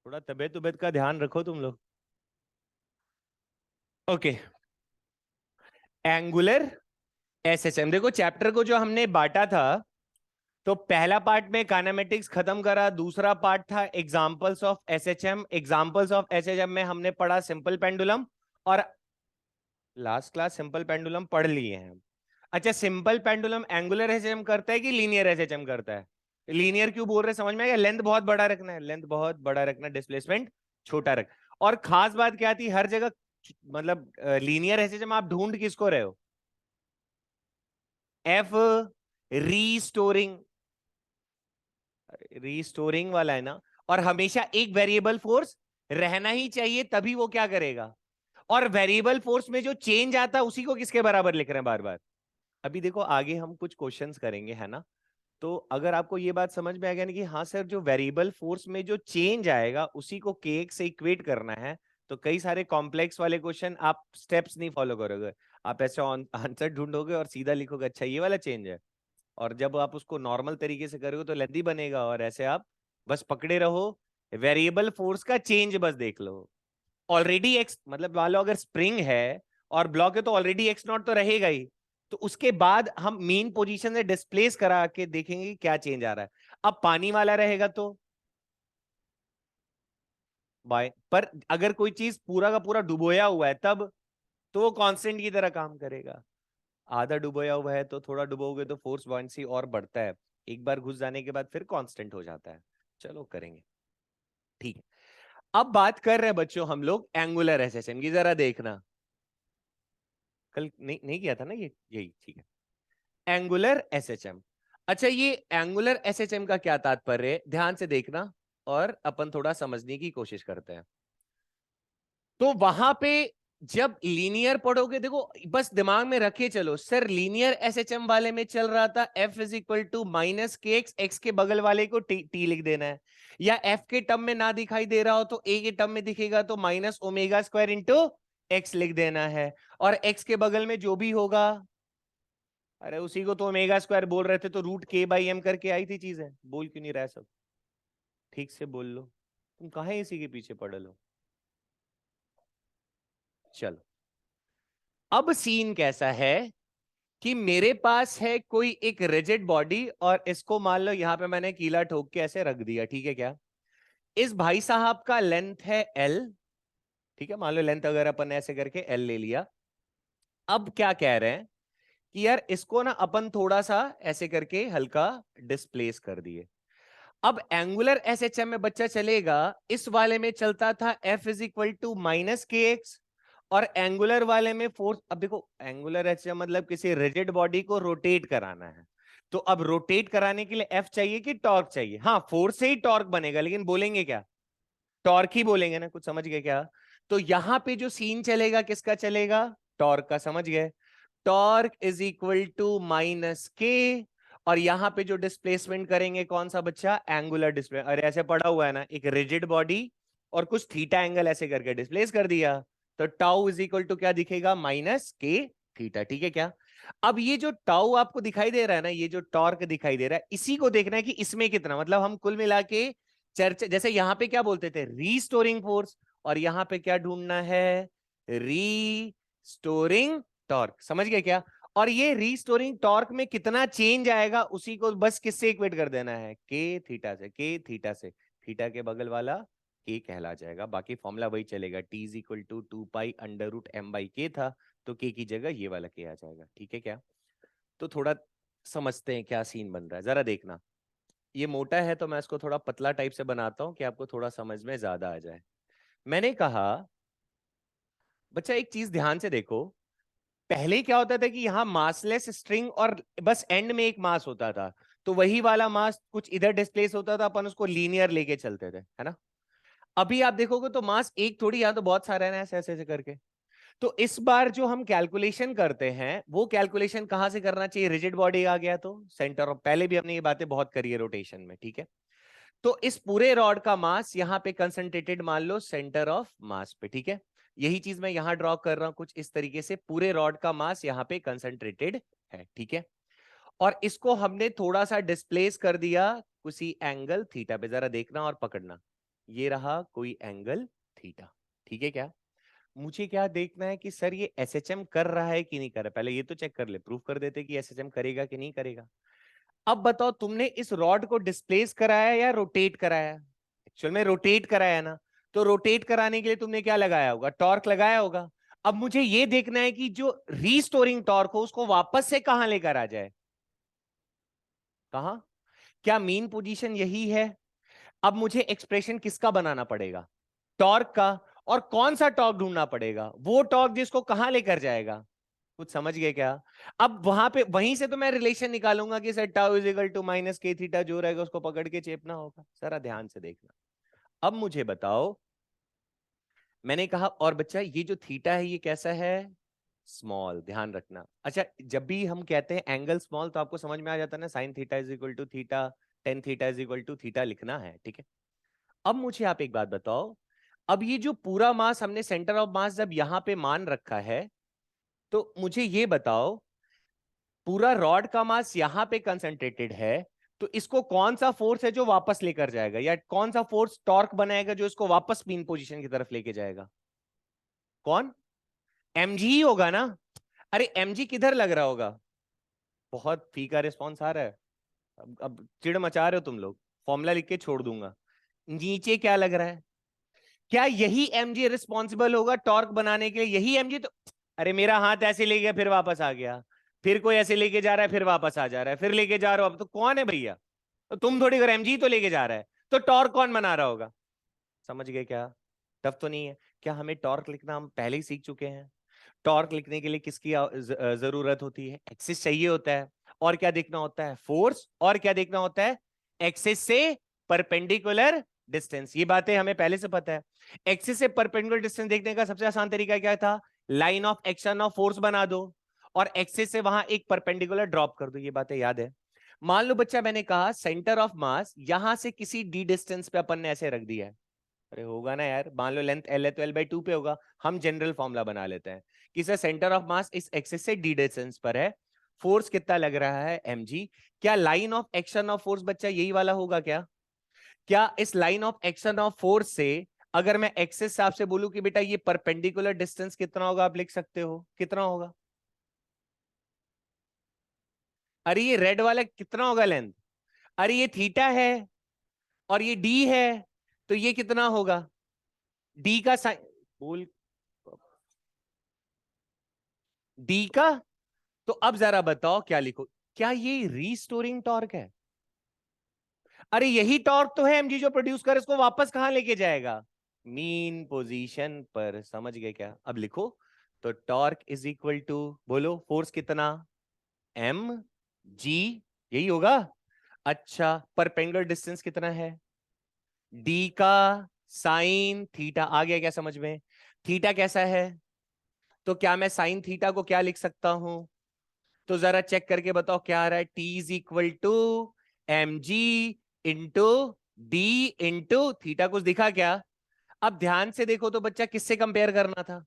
थोड़ा तबीयत उबीयत का ध्यान रखो तुम लोग। ओके। एंगुलर एसएचएम, देखो चैप्टर को जो हमने बांटा था, तो पहला पार्ट में काइनेमेटिक्स खत्म करा, दूसरा पार्ट था examples of SHM. Examples of SHM में हमने पढ़ा सिंपल पेंडुलम, और लास्ट क्लास सिंपल पेंडुलम पढ़ लिए हैं। अच्छा, सिंपल पेंडुलम एंगुलर एसएचएम करता है कि लीनियर एसएचएम करता है? लीनियर क्यों बोल रहे हैं समझ में आ गया? लेंथ बहुत बड़ा रखना है, लेंथ बहुत बड़ा रखना, डिस्प्लेसमेंट छोटा रख। और खास बात क्या थी, हर जगह मतलब लीनियर एसएचएम आप ढूंढ किसको रहे हो? एफ रीस्टोरिंग, रीस्टोरिंग वाला है ना। और हमेशा एक वेरिएबल फोर्स रहना ही चाहिए, तभी वो क्या करेगा। और वेरिएबल फोर्स में जो चेंज आता है उसी को किसके बराबर लिख रहे हैं बार बार? अभी देखो आगे हम कुछ क्वेश्चंस करेंगे, है ना। तो अगर आपको ये बात समझ में आ गया ना कि हाँ सर, जो वेरिएबल फोर्स में जो चेंज आएगा उसी को kx से इक्वेट करना है, तो कई सारे कॉम्प्लेक्स वाले क्वेश्चन आप स्टेप्स नहीं फॉलो करोगे। आप ऐसे आंसर ढूंढोगे और सीधा लिखोगे अच्छा ये वाला चेंज है, और जब आप उसको नॉर्मल तरीके से करोगे तो लेंथी बनेगा। और ऐसे आप बस पकड़े रहो, वेरिएबल फोर्स का चेंज बस देख लो। ऑलरेडी एक्स, मतलब मान लो अगर स्प्रिंग है और ब्लॉक है तो ऑलरेडी एक्स नॉट तो रहेगा ही। तो उसके बाद हम मेन पोजीशन से डिस्प्लेस करा के देखेंगे कि क्या चेंज आ रहा है। अब पानी वाला रहेगा तो बाय, पर अगर कोई चीज पूरा का पूरा डुबोया हुआ है तब तो वो कांस्टेंट की तरह काम करेगा। आधा डुबोया हुआ है तो थोड़ा डुबोगे तो फोर्स बॉयंसी और बढ़ता है, एक बार घुस जाने के बाद फिर कांस्टेंट हो जाता है। चलो करेंगे, ठीक है। अब बात कर रहे हैं बच्चों हम लोग एंगुलर एसएचएम की, जरा देखना। कल नहीं नहीं किया था ना ये, यही ठीक है। Angular SHM. अच्छा, ये एंगुलर एसएचएम का क्या तात्पर्य है, ध्यान से देखना और अपन थोड़ा समझने की कोशिश करते हैं। तो वहां पे जब लीनियर पढ़ोगे, देखो बस दिमाग में रखे चलो, सर लीनियर एसएचएम वाले में चल रहा था F is equal to minus K X, X के बगल वाले को टी लिख देना है। या एफ के टर्म में ना दिखाई दे रहा हो तो ए के टर्म में दिखेगा तो minus omega square into x लिख देना है। और एक्स के बगल में जो भी होगा, अरे उसी को तो ओमेगा स्क्वायर बोल रहे थे, तो रूट के बाई एम करके आई थी चीजें, बोल क्यों नहीं रहा है सब? ठीक से बोल लो, तुम कहाँ इसी के पीछे पड़े लो। चलो, अब सीन कैसा है कि मेरे पास है कोई एक रिजिड बॉडी, और इसको मान लो यहां पे मैंने कीला ठोक के ऐसे रख दिया, ठीक है क्या। इस भाई साहब का लेंथ है एल, ठीक है, मान लो लेंथ अगर अपन ऐसे करके एल ले लिया। अब क्या कह रहे हैं कि यार इसको ना अपन थोड़ा सा ऐसे करके हल्का डिस्प्लेस कर दिए। अब एंगुलर एसएचएम में बच्चा चलेगा, इस वाले में चलता था F is equal to minus K X, और एंगुलर वाले में फोर्स। अब देखो एंगुलर एसएचएम मतलब किसी रिजिड बॉडी को रोटेट कराना है, तो अब रोटेट कराने के लिए एफ चाहिए कि टॉर्क चाहिए? हाँ, फोर्स से ही टॉर्क बनेगा, लेकिन बोलेंगे क्या? टॉर्क ही बोलेंगे ना, कुछ समझ गए क्या? तो यहां पे जो सीन चलेगा किसका चलेगा? टॉर्क का, समझ गए। Torque is equal to minus K, और यहां पे जो डिस्प्लेसमेंट करेंगे कौन सा बच्चा? Angular display. अरे ऐसे पड़ा हुआ है ना, एक रिजिड बॉडी और कुछ थीटा एंगल ऐसे करके डिस्प्लेस कर दिया, तो टाउ इज इक्वल टू क्या दिखेगा? माइनस के थीटा, ठीक है क्या। अब ये जो टाउ आपको दिखाई दे रहा है ना, ये जो टॉर्क दिखाई दे रहा है, इसी को देखना है कि इसमें कितना, मतलब हम कुल मिला के चर्चा, जैसे यहां पे क्या बोलते थे? रीस्टोरिंग फोर्स, और यहां पे क्या ढूंढना है? रीस्टोरिंग टॉर्क, समझ गए क्या। और ये रीस्टोरिंग टॉर्क में कितना चेंज आएगा उसी को बस किससे इक्वेट कर देना है? के थीटा से। के थीटा से, थीटा के बगल वाला के कहला जाएगा, बाकी फॉर्मूला वही चलेगा। T is equal to 2 pi under root M by K था, तो के की जगह ये वाला के आ जाएगा, ठीक है क्या। तो थोड़ा समझते हैं क्या सीन बन रहा है, जरा देखना। ये मोटा है तो मैं इसको थोड़ा पतला टाइप से बनाता हूं कि आपको थोड़ा समझ में ज्यादा आ जाए। मैंने कहा बच्चा एक चीज ध्यान से देखो, पहले क्या होता था कि यहां मासलेस स्ट्रिंग और बस एंड में एक मास होता था, तो वही वाला मास कुछ इधर डिस्प्लेस होता था, अपन उसको लीनियर लेके चलते थे, है ना। अभी आप देखोगे तो मास एक थोड़ी, यहां तो बहुत सारे हैं ऐसे ऐसे ऐसे करके। तो इस बार जो हम कैलकुलेशन करते हैं वो कैलकुलेशन कहां से करना चाहिए? रिजिड बॉडी आ गया तो सेंटर ऑफ, पहले भी हमने ये बातें बहुत करी है रोटेशन में, ठीक है। तो इस पूरे रॉड का मास यहां पे कंसंट्रेटेड मान लो सेंटर ऑफ मास पे, ठीक है। यही चीज मैं यहां ड्रॉ कर रहा हूं कुछ इस तरीके से, पूरे रॉड का मास यहां पे कंसंट्रेटेड है, ठीक है। और इसको हमने थोड़ा सा डिस्प्लेस कर दिया उसी एंगल थीटा पे, जरा देखना और पकड़ना। ये रहा कोई एंगल थीटा, ठीक है क्या? मुझे क्या देखना है कि सर ये एसएचएम कर रहा है कि नहीं कर रहा, पहले ये तो चेक कर ले, प्रूफ कर देते कि एसएचएम करेगा कि नहीं करेगा। अब बताओ तुमने इस रॉड को डिस्प्लेस कराया या रोटेट कराया? एक्चुअल में रोटेट कराया ना, तो रोटेट कराने के लिए तुमने क्या लगाया होगा? टॉर्क लगाया होगा। अब मुझे ये देखना है कि जो रीस्टोरिंग टॉर्क हो उसको वापस से कहां लेकर आ जाए, कहां? क्या मीन पोजीशन यही है? अब मुझे एक्सप्रेशन किसका बनाना पड़ेगा? टॉर्क का। और कौन सा टॉर्क ढूंढना पड़ेगा? वो टॉर्क जिसको कहां लेकर जाएगा। कुछ समझ गए क्या? अब वहां पे वहीं से तो मैं रिलेशन निकालूंगा कि sir tau is equal to minus K theta, जो रहेगा उसको पकड़ के चेपना होगा। जरा ध्यान से देखना। अब मुझे बताओ, मैंने कहा और बच्चा ये जो थीटा है ये कैसा है? स्मॉल, ध्यान रखना। अच्छा, जब भी हम कहते हैं एंगल स्मॉल तो आपको समझ में आ जाता है ना, sine theta is equal to theta, tan theta is equal to theta लिखना है, ठीक है? अब मुझे आप एक बात बताओ, अब ये जो पूरा मास हमने सेंटर ऑफ मास जब यहां पे मान रखा है, तो मुझे ये बताओ पूरा रॉड का मास यहां पे कंसंट्रेटेड है, तो इसको कौन सा फोर्स है जो वापस लेकर जाएगा, या कौन सा फोर्स टॉर्क बनाएगा जो इसको वापस मीन पोजीशन की तरफ लेके जाएगा? कौन? mg ही होगा ना? अरे mg किधर लग रहा होगा? बहुत फीका रिस्पॉन्स आ रहा है। अब चिड़ मचा रहे हो तुम लोग, फॉर्मूला लिख के छोड़ दूंगा। नीचे क्या लग रहा है? क्या यही mg रिस्पॉन्सिबल होगा टॉर्क बनाने के लिए? यही mg तो, अरे मेरा हाथ ऐसे ले गया फिर वापस आ गया, फिर कोई ऐसे लेके जा रहा है फिर वापस आ जा रहा है, फिर लेके जा रहा हो, अब तो कौन है भैया? तो तुम थोड़ी, अगर mg तो लेके जा रहा है तो टॉर्क कौन बना रहा होगा? समझ गए क्या? टफ तो नहीं है क्या? हमें टॉर्क लिखना हम पहले ही सीख चुके हैं। टॉर्क लिखने के लिए किसकी जरूरत होती है? एक्सिस चाहिए होता है। और क्या देखना होता है? फोर्स। और क्या देखना होता है? एक्सिस से परपेंडिकुलर डिस्टेंस। ये बातें हमें पहले से पता है। एक्सिस से परपेंडिकुलर डिस्टेंस देखने का सबसे आसान तरीका क्या था? Line of action of force बना दो और एक्सिस से वहां एक परपेंडिकुलर ड्रॉप कर दो। ये बातें याद है? मान लो बच्चा, मैंने कहा सेंटर ऑफ मास यहां से किसी डी डिस्टेंस पे अपन ने ऐसे रख दिया है। अरे होगा ना यार, मान लो लेंथ एल है तो L/2 पे होगा। हम जनरल फॉर्मूला बना लेते हैं कि सर सेंटर ऑफ मास इस एक्सिस से डी डिस्टेंस पर है, फोर्स कितना लग रहा है? mg। क्या line of action of force बच्चा यही वाला होगा क्या? क्या इस line of action of force से अगर मैं एक्सिस से आपसे बोलूं कि बेटा ये परपेंडिकुलर डिस्टेंस कितना होगा, आप लिख सकते हो कितना होगा? अरे ये रेड वाला कितना होगा लेंथ? अरे ये थीटा है और ये डी है, तो ये कितना होगा? डी का साइन बोल, डी का। तो अब जरा बताओ क्या लिखो? क्या ये रीस्टोरिंग टॉर्क है? अरे यही टॉर्क तो है mg जो प्रोड्यूस कर, इसको वापस कहां लेके जाएगा? मीन पोजीशन पर। समझ गए क्या? अब लिखो, तो टॉर्क इज इक्वल टू, बोलो फोर्स कितना? एम जी, यही होगा। अच्छा, परपेंडिकुलर डिस्टेंस कितना है? डी का साइन थीटा। आ गया क्या समझ में? थीटा कैसा है? तो क्या मैं साइन थीटा को क्या लिख सकता हूं? तो जरा चेक करके बताओ क्या आ रहा है? T is equal to M G into D into theta. कुछ दिखा क्या? अब ध्यान से देखो तो बच्चा, किससे कंपेयर करना था?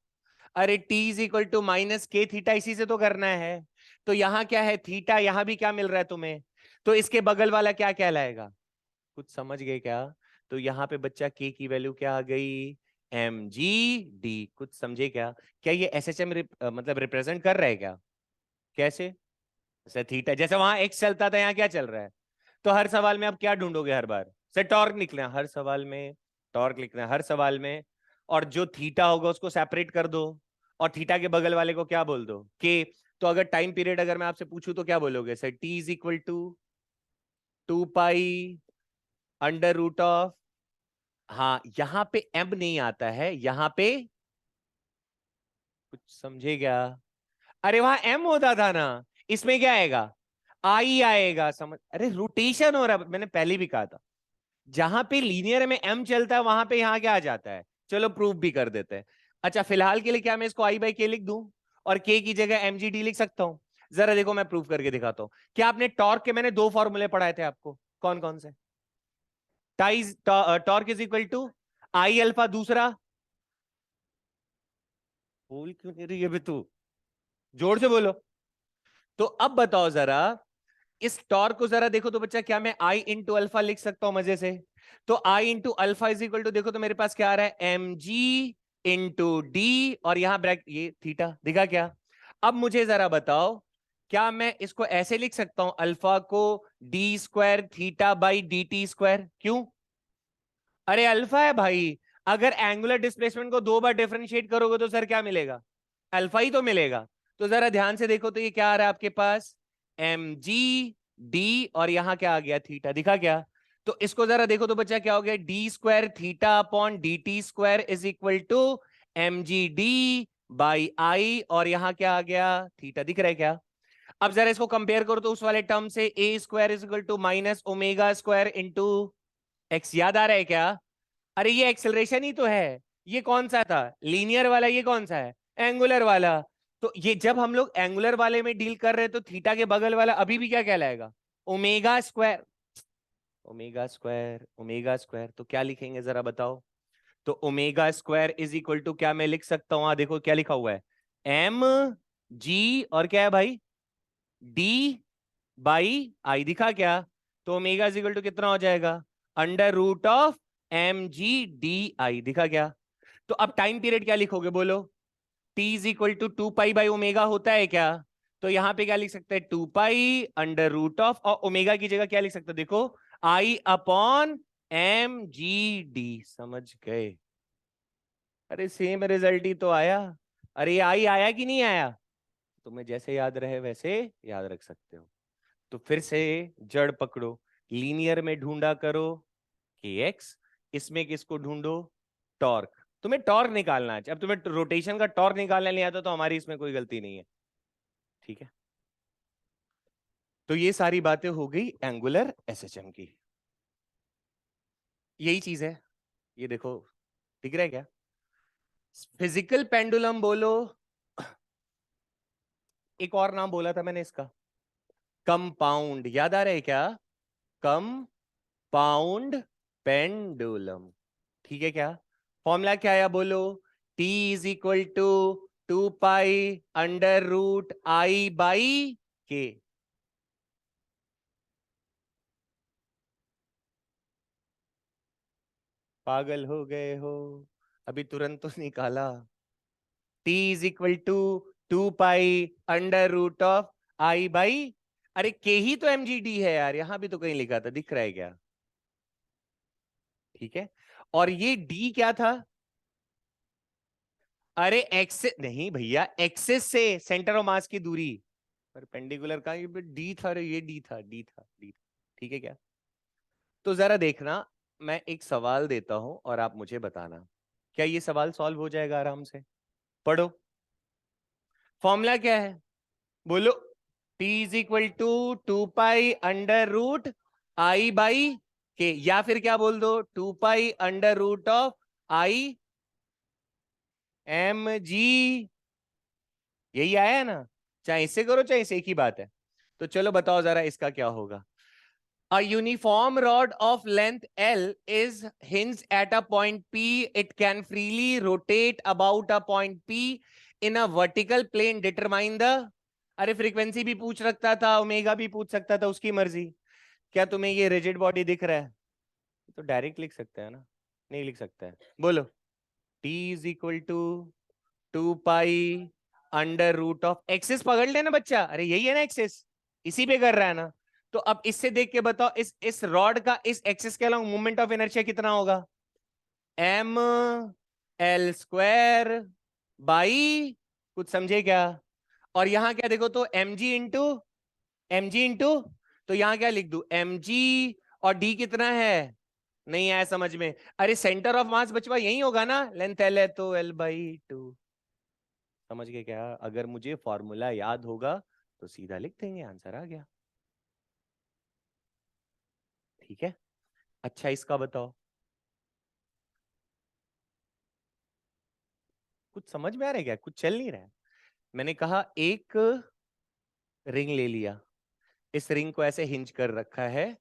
अरे T is equal to minus K theta, इसी से तो करना है। तो यहां क्या है? थीटा। यहां भी क्या मिल रहा है तुम्हें? तो इसके बगल वाला क्या कहलाएगा? कुछ समझ गए क्या? तो यहां पे बच्चा के की वैल्यू क्या आ गई? M G D. कुछ समझे क्या? क्या ये एस एच एम मतलब रिप्रेजेंट कर रहा है क्या? कैसे? जैसे थीटा, जैसे वहां एक्स चलता था, यहाँ क्या चल रहा है? तो हर सवाल में आप क्या ढूंढोगे? हर बार से टॉर्क निकले हर सवाल में, टॉर्क लिखना है हर सवाल में। और जो थीटा होगा उसको सेपरेट कर दो, और थीटा के बगल वाले को क्या बोल दो? के। तो अगर टाइम पीरियड अगर मैं आपसे पूछूं तो क्या बोलोगे? Sir T is equal to 2 pi under root of, हाँ यहां पे एम नहीं आता है, यहां पे कुछ समझे क्या? अरे वहां एम होता था ना, इसमें क्या आएगा? आई आएगा। समझ? अरे रोटेशन हो रहा है, मैंने पहले भी कहा था जहां पे लीनियर में एम चलता है वहां पे यहाँ क्या आ जाता है। चलो प्रूफ भी कर देते हैं। अच्छा, फिलहाल के लिए क्या मैं इसको आई बाई के लिख दूं और के की जगह एम जी डी लिख सकता हूं? जरा देखो मैं प्रूफ करके दिखाता हूं। क्या आपने टॉर्क के, मैंने 2 फॉर्मूले पढ़ाए थे आपको, कौन कौन से? टाइज torque is equal to I alpha, दूसरा बोल क्यों नहीं रही है बे तू? जोर से बोलो। तो अब बताओ जरा, इस टॉर्क को जरा देखो तो बच्चा, क्या मैं आई इंटू अल्फा लिख सकता हूं मजे से? तो I into alpha is equal to, देखो तो मेरे पास क्या आ रहा है, एम जी इंटू डी, और यहां ब्रैकेट ये थीटा, दिखा क्या? अब मुझे जरा बताओ, क्या मैं इसको ऐसे लिख सकता हूं, अल्फा को D square theta by D T square? क्यों? अरे अल्फा है भाई, अगर एंगुलर डिस्प्लेसमेंट को 2 बार डिफरेंशिएट करोगे तो सर क्या मिलेगा? अल्फा ही तो मिलेगा। तो जरा ध्यान से देखो, तो ये क्या आ रहा है आपके पास, एम जी डी, और यहां क्या आ गया, थीटा, दिखा क्या? तो इसको जरा देखो तो बच्चा क्या हो गया, D square theta upon D T square is equal to M G D by I, और यहां क्या आ गया, थीटा, दिख रहा है क्या? अब जरा इसको कंपेयर करो तो उस वाले टर्म से, A square is equal to minus omega square into X, याद आ रहा है क्या? अरे ये एक्सेलरेशन ही तो है। ये कौन सा था, लीनियर वाला, ये कौन सा है, एंगुलर वाला। तो ये जब हम लोग एंगुलर वाले में डील कर रहे हैं तो थीटा के बगल वाला अभी भी क्या कहलाएगा, omega square. Omega square, omega square, तो क्या लिखेंगे जरा बताओ? तो omega square is equal to क्या मैं लिख सकता हूं, देखो क्या लिखा हुआ है, एम जी और क्या है भाई, डी बाई आई, दिखा क्या? तो ओमेगा इज इक्वल टू कितना हो जाएगा, under root of M G D I, दिखा क्या? तो अब टाइम पीरियड क्या लिखोगे बोलो, t is equal to 2 pi by omega होता है क्या? तो यहां पे क्या लिख सकते हैं, 2 पाई अंडर रूट ऑफ, और ओमेगा की जगह क्या लिख सकते हैं, देखो आई अपॉन एम जी डी, समझ गए? अरे सेम रिजल्ट ही तो आया। अरे ये आई आया कि नहीं आया? तुम्हें जैसे याद रहे वैसे याद रख सकते हो। तो फिर से जड़ पकड़ो, लीनियर में ढूंढा करो के एक्स, इसमें किसको ढूंढो, टॉर्क। तुम्हें टॉर्क निकालना है, अब तुम्हें रोटेशन का टॉर्क निकालना नहीं आता तो हमारी इसमें कोई गलती नहीं है, ठीक है? तो ये सारी बातें हो गई एंगुलर एसएचएम की। यही चीज है, ये देखो, दिख रहा है क्या? फिजिकल पेंडुलम बोलो, एक और नाम बोला था मैंने इसका, कंपाउंड, याद आ रहा है क्या? कंपाउंड पेंडुलम, ठीक है क्या? फॉर्मूला क्या आया बोलो, T is equal to 2 pi under root I by K. पागल हो गए हो, अभी तुरंत तो निकाला। T is equal to 2 pi under root of I by, अरे के ही तो mgd है यार, यहां भी तो कहीं लिखा था, दिख रहा है क्या? ठीक है, और ये d क्या था? अरे एक्सिस नहीं भैया, एक्सिस से सेंटर ऑफ मास की दूरी, परपेंडिकुलर का ये डी था, अरे ये डी था, डी था, डी था, ठीक है क्या? तो जरा देखना, मैं एक सवाल देता हूं और आप मुझे बताना, क्या ये सवाल सॉल्व हो जाएगा आराम से? पढ़ो, फॉर्मूला क्या है बोलो, T is equal to 2 pi under root I by K, या फिर क्या बोल दो, 2 pi under root of I M G, यही आया है ना? चाहे इससे करो चाहे इसे, एक ही बात है। तो चलो बताओ जरा इसका क्या होगा। A uniform rod of length L is hinged at a point P. It can freely rotate about a point P in a vertical plane. Determine the, अरे फ्रीक्वेंसी भी पूछ सकता था, ओमेगा भी पूछ सकता था, उसकी मर्जी। क्या तुम्हें ये रिजिड बॉडी दिख रहा है? तो डायरेक्ट लिख सकते हैं ना? नहीं लिख सकते हैं, बोलो। T is equal to 2 pi under root of, axis पकड़ लेना बच्चा, अरे यही है ना एक्सेस, इसी पे कर रहा है ना? तो अब इससे देख के बताओ, इस रॉड का इस एक्सेस के अलावा मोमेंट ऑफ इनर्शिया कितना होगा, एम एल स्क्वायर बाई, कुछ समझे क्या? और यहां क्या देखो तो एम जी इंटू, तो यहां क्या लिख दू, एम जी, और डी कितना है, नहीं आया समझ में? अरे सेंटर ऑफ मास बचवा यही होगा ना, लेंथ एल है तो एल बाई 2, समझ गए क्या? अगर मुझे फॉर्मूला याद होगा तो सीधा लिख देंगे, आंसर आ गया, ठीक है? अच्छा इसका बताओ, कुछ समझ में आ रहा है क्या, कुछ चल नहीं रहा है? मैंने कहा एक रिंग ले लिया, इस रिंग को ऐसे हिंज कर रखा है,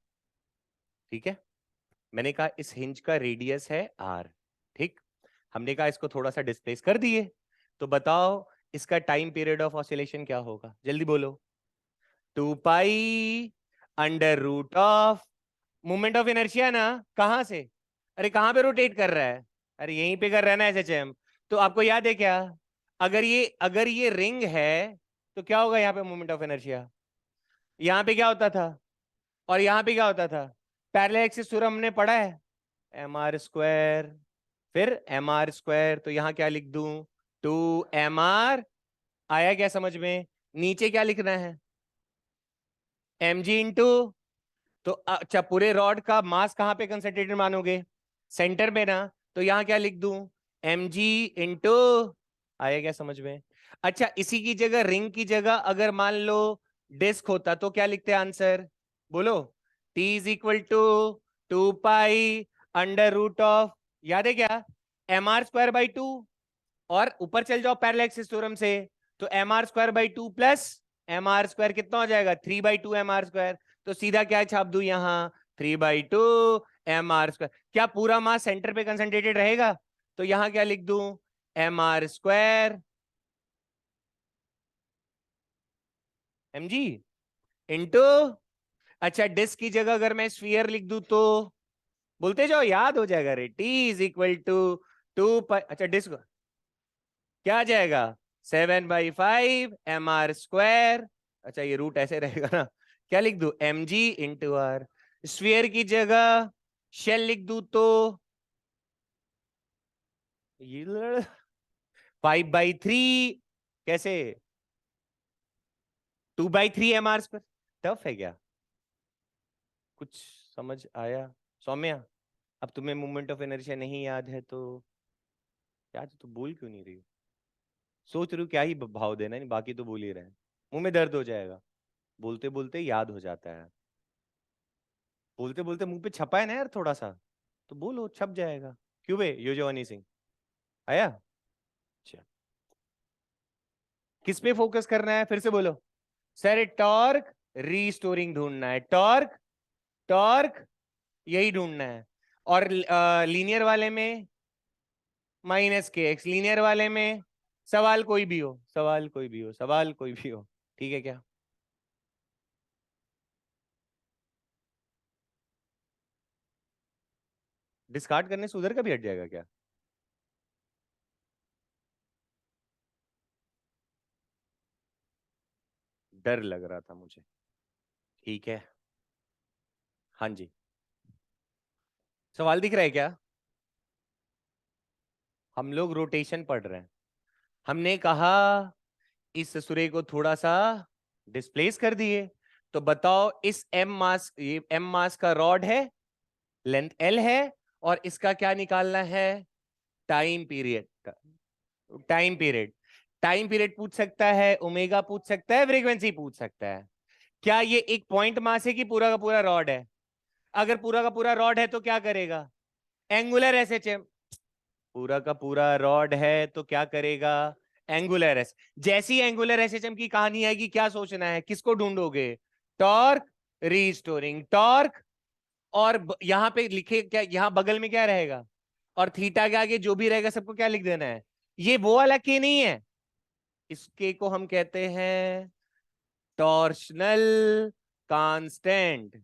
ठीक है? मैंने कहा इस हिंज का रेडियस है r, ठीक? हमने कहा इसको थोड़ा सा डिस्प्लेस कर दिए, तो बताओ इसका टाइम पीरियड ऑफ ऑसिलेशन क्या होगा, जल्दी बोलो। 2 pi under root of moment of inertia ना, कहां से? अरे कहां पे रोटेट कर रहा है? अरे यहीं पे कर रहा है ना एसएचएम। तो आपको याद है क्या, अगर ये रिंग है तो क्या होगा यहाँ पे मोमेंट ऑफ इनर्शिया? यहाँ पे क्या होता था और यहाँ पे क्या होता था? पैरेलल एक्सिस थ्योरम हमने पढ़ा है, mr², फिर mr², तो यहाँ क्या लिख दूं? 2mr। आया क्या समझ में? नीचे क्या लिखना है? mg इंटू, तो अच्छा पूरे रॉड का मास कहाँ पे कंसंट्रेटेड मानोगे? सेंटर में ना। तो यहाँ क्या लिख दूं? mg इंटू, आया क्या समझ में? अच्छा इसी की जगह, रिंग की जगह अगर मान लो डिस्क होता तो क्या लिखते आंसर? बोलो। t is equal to 2 pi under root of, याद है क्या, mr²/2। और ऊपर चल जाओ पैरेलल एक्सिस थ्योरम से, तो mr²/2 प्लस mr² कितना हो जाएगा? 3/2 mr²। तो सीधा क्या छाप दूं यहां? 3/2 mr²। क्या पूरा मास सेंटर पे कंसंट्रेटेड रहेगा? तो यहां क्या लिख दूं? mr² mg इंटू, अच्छा डिस्क की जगह अगर मैं स्फीयर लिख दूं तो, बोलते जाओ याद हो जाएगा रे। t इज इक्वल टू 2 पाई, अच्छा डिस्क क्या आ जाएगा? 7/5 mr²। अच्छा ये रूट ऐसे रहेगा ना, क्या लिख दू? mg into are. स्फीयर की जगह शेल लिख दू तो ये 5/3, कैसे? 2/3 mr²। टफ है क्या? कुछ समझ आया सौम्या? अब तुम्हें मोमेंट ऑफ इनर्शिया नहीं याद है तो याद तो बोल क्यों नहीं रही हो? सोच रही हूँ क्या ही भाव देना, नहीं बाकी तो बोल ही रहे हैं। मुंह में दर्द हो जाएगा, बोलते बोलते याद हो जाता है। बोलते बोलते मुंह पे छपा है ना यार थोड़ा सा, तो बोलो छप जाएगा। क्यों बे योजवानी सिंह? आया? अच्छा, किस पे फोकस करना है फिर से बोलो। सर टॉर्क रीस्टोरिंग ढूंढना है, टॉर्क, टॉर्क यही ढूंढना है। और लीनियर वाले में -kx, लीनियर वाले में सवाल कोई भी हो, सवाल कोई भी हो, सवाल कोई भी हो, ठीक है क्या? डिस्कार्ड करने से उधर का भी हट जाएगा क्या? डर लग रहा था मुझे। ठीक है, हाँ जी। सवाल दिख रहा है क्या? हम लोग रोटेशन पढ़ रहे हैं। हमने कहा इस ससुरे को थोड़ा सा डिस्प्लेस कर दिए, तो बताओ इस एम मास, ये एम मास का रॉड है, लेंथ एल है, और इसका क्या निकालना है? Time period. Time period, time period पूछ सकता है, ओमेगा पूछ सकता है, फ्रीक्वेंसी पूछ सकता है। क्या ये एक पॉइंट मास है कि पूरा का पूरा रॉड है? अगर पूरा का पूरा रॉड है तो क्या करेगा? Angular SHM. पूरा का पूरा रॉड है तो क्या करेगा? Angular S. जैसी एंगुलर एसएचएम की कहानी आएगी क्या सोचना है, किसको ढूंढोगे? Torque restoring torque. और यहां पे लिखे क्या, यहां बगल में क्या रहेगा? और थीटा के आगे जो भी रहेगा सबको क्या लिख देना है? ये वो वाला के नहीं है, इसके को हम कहते हैं टॉर्शनल कांस्टेंट।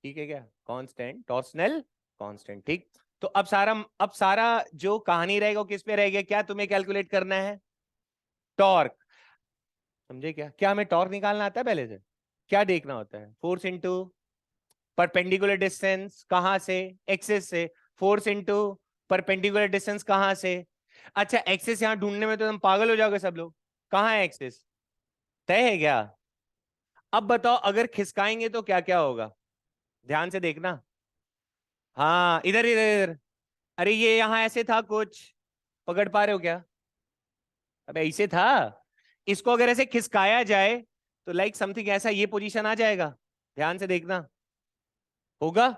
ठीक है क्या? कांस्टेंट, टॉर्शनल कांस्टेंट, ठीक। तो अब सारा जो कहानी रहेगा वो किस पे रहेगा? क्या तुम्हें कैलकुलेट करना है? टॉर्क। समझे क्या? क्या हमें टॉर्क निकालना आता है पहले से? क्या देखना होता है? फोर्स इंटू परपेंडिकुलर डिस्टेंस, कहां से? एक्सिस से। फोर्स इंटू परपेंडिकुलर डिस्टेंस कहां से? अच्छा एक्सिस यहां ढूंढने में तो तुम पागल हो जाओगे सब लोग। कहां है एक्सिस? तय है क्या? अब बताओ अगर खिसकाएंगे तो क्या क्या होगा? ध्यान से देखना। हाँ इधर इधर इधर। अरे ये यहां ऐसे था कुछ, पकड़ पा रहे हो क्या? अबे ऐसे था। इसको अगर ऐसे खिसकाया जाए तो लाइक समथिंग ऐसा ये पोजीशन आ जाएगा। ध्यान से देखना, होगा।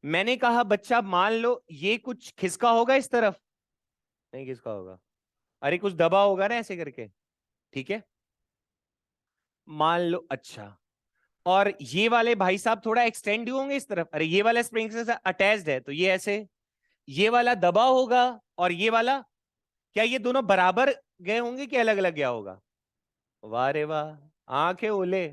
मैंने कहा बच्चा मान लो ये कुछ खिसका होगा इस तरफ, नहीं खिसका होगा। अरे कुछ दबा होगा ना ऐसे करके, ठीक है। मान लो अच्छा, और ये वाले भाई साहब थोड़ा एक्सटेंड होंगे इस तरफ। अरे ये वाला स्प्रिंग से अटैच्ड है तो ये ऐसे, ये वाला दबा होगा, और ये वाला, क्या ये दोनों बराबर गए होंगे कि अलग अलग गया होगा? वाह रे वाह, आंखें ओले।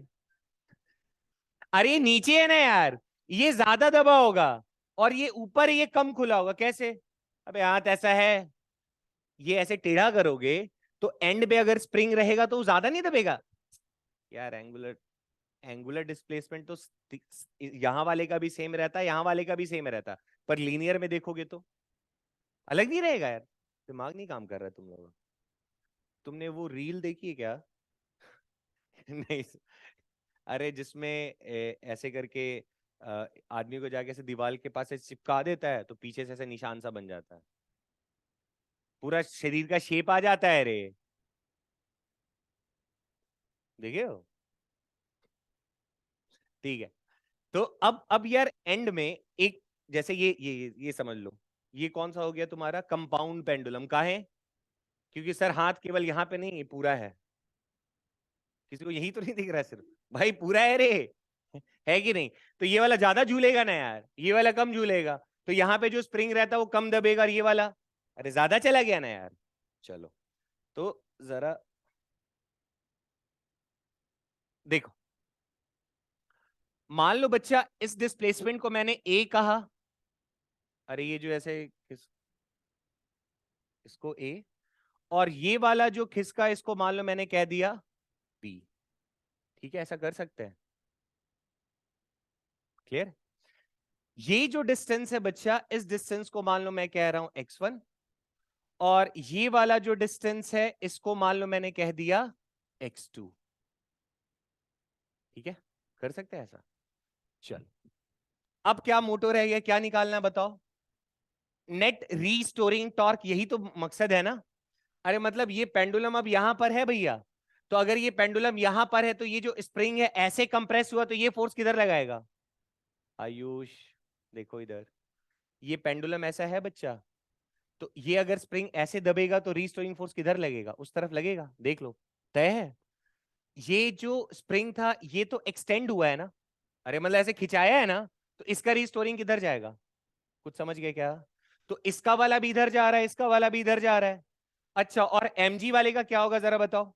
अरे नीचे है ना यार, ये ज्यादा दबा होगा और ये ऊपर ये कम खुला होगा। कैसे? अबे हाथ ऐसा है, ये ऐसे टेढ़ा करोगे तो एंड पे अगर स्प्रिंग रहेगा तो वो ज्यादा नहीं दबेगा यार। एंगुलर एंगुलर डिस्प्लेसमेंट तो यहां वाले का भी सेम रहता है, यहां वाले का भी सेम रहता, पर लीनियर में देखोगे तो अलग नहीं रहेगा यार। दिमाग नहीं काम कर रहा तुम लोगों का। तुमने वो रील देखी है क्या? नहीं। अरे जिसमें ऐसे करके आदमी को जाके ऐसे दीवार के पास से चिपका देता है तो पीछे से ऐसे निशान सा बन जाता है, पूरा शरीर का शेप आ जाता है रे। देखे हो? ठीक है। तो अब यार एंड में एक, जैसे ये समझ लो, ये कौन सा हो गया तुम्हारा कंपाउंड पेंडुलम का है? क्योंकि सर हाथ केवल यहां पे नहीं, पूरा है। किसी को यही तो नहीं दिख रहा है सिर्फ? भाई पूरा है रे। है कि नहीं? तो ये वाला ज्यादा झूलेगा ना यार, ये वाला कम झूलेगा। तो यहाँ पे जो स्प्रिंग रहता है वो कम दबेगा, और ये वाला अरे ज्यादा चला गया ना यार। चलो, तो जरा देखो, मान लो बच्चा इस डिस्प्लेसमेंट को मैंने ए कहा। अरे ये जो ऐसे इसको ए, और ये वाला जो खिसका इसको मान लो मैंने कह दिया बी। ठीक है, ऐसा कर सकते हैं। क्लियर? ये जो डिस्टेंस है बच्चा, इस डिस्टेंस को मान लो मैं कह रहा हूं x1, और ये वाला जो डिस्टेंस है इसको मान लो मैंने कह दिया x2। ठीक है, कर सकते हैं ऐसा। चल, अब क्या मोटो रह गया, क्या निकालना है बताओ? नेट रीस्टोरिंग टॉर्क, यही तो मकसद है ना। अरे मतलब ये पेंडुलम अब यहां पर है भैया, तो अगर ये पेंडुलम यहां पर है तो ये जो स्प्रिंग है ऐसे कंप्रेस हुआ तो ये फोर्स किधर लगाएगा? आयुष देखो इधर, ये पेंडुलम ऐसा है बच्चा, तो ये अगर स्प्रिंग ऐसे दबेगा तो रीस्टोरिंग फोर्स किधर लगेगा? उस तरफ लगेगा, देख लो। तय है। ये जो स्प्रिंग था ये तो एक्सटेंड हुआ है ना, अरे मतलब ऐसे खिंचाया है ना, तो इसका रीस्टोरिंग किधर जाएगा? कुछ समझ गए क्या? तो इसका वाला भी इधर जा रहा है, इसका वाला भी इधर जा रहा है। अच्छा, और mg वाले का क्या होगा जरा बताओ?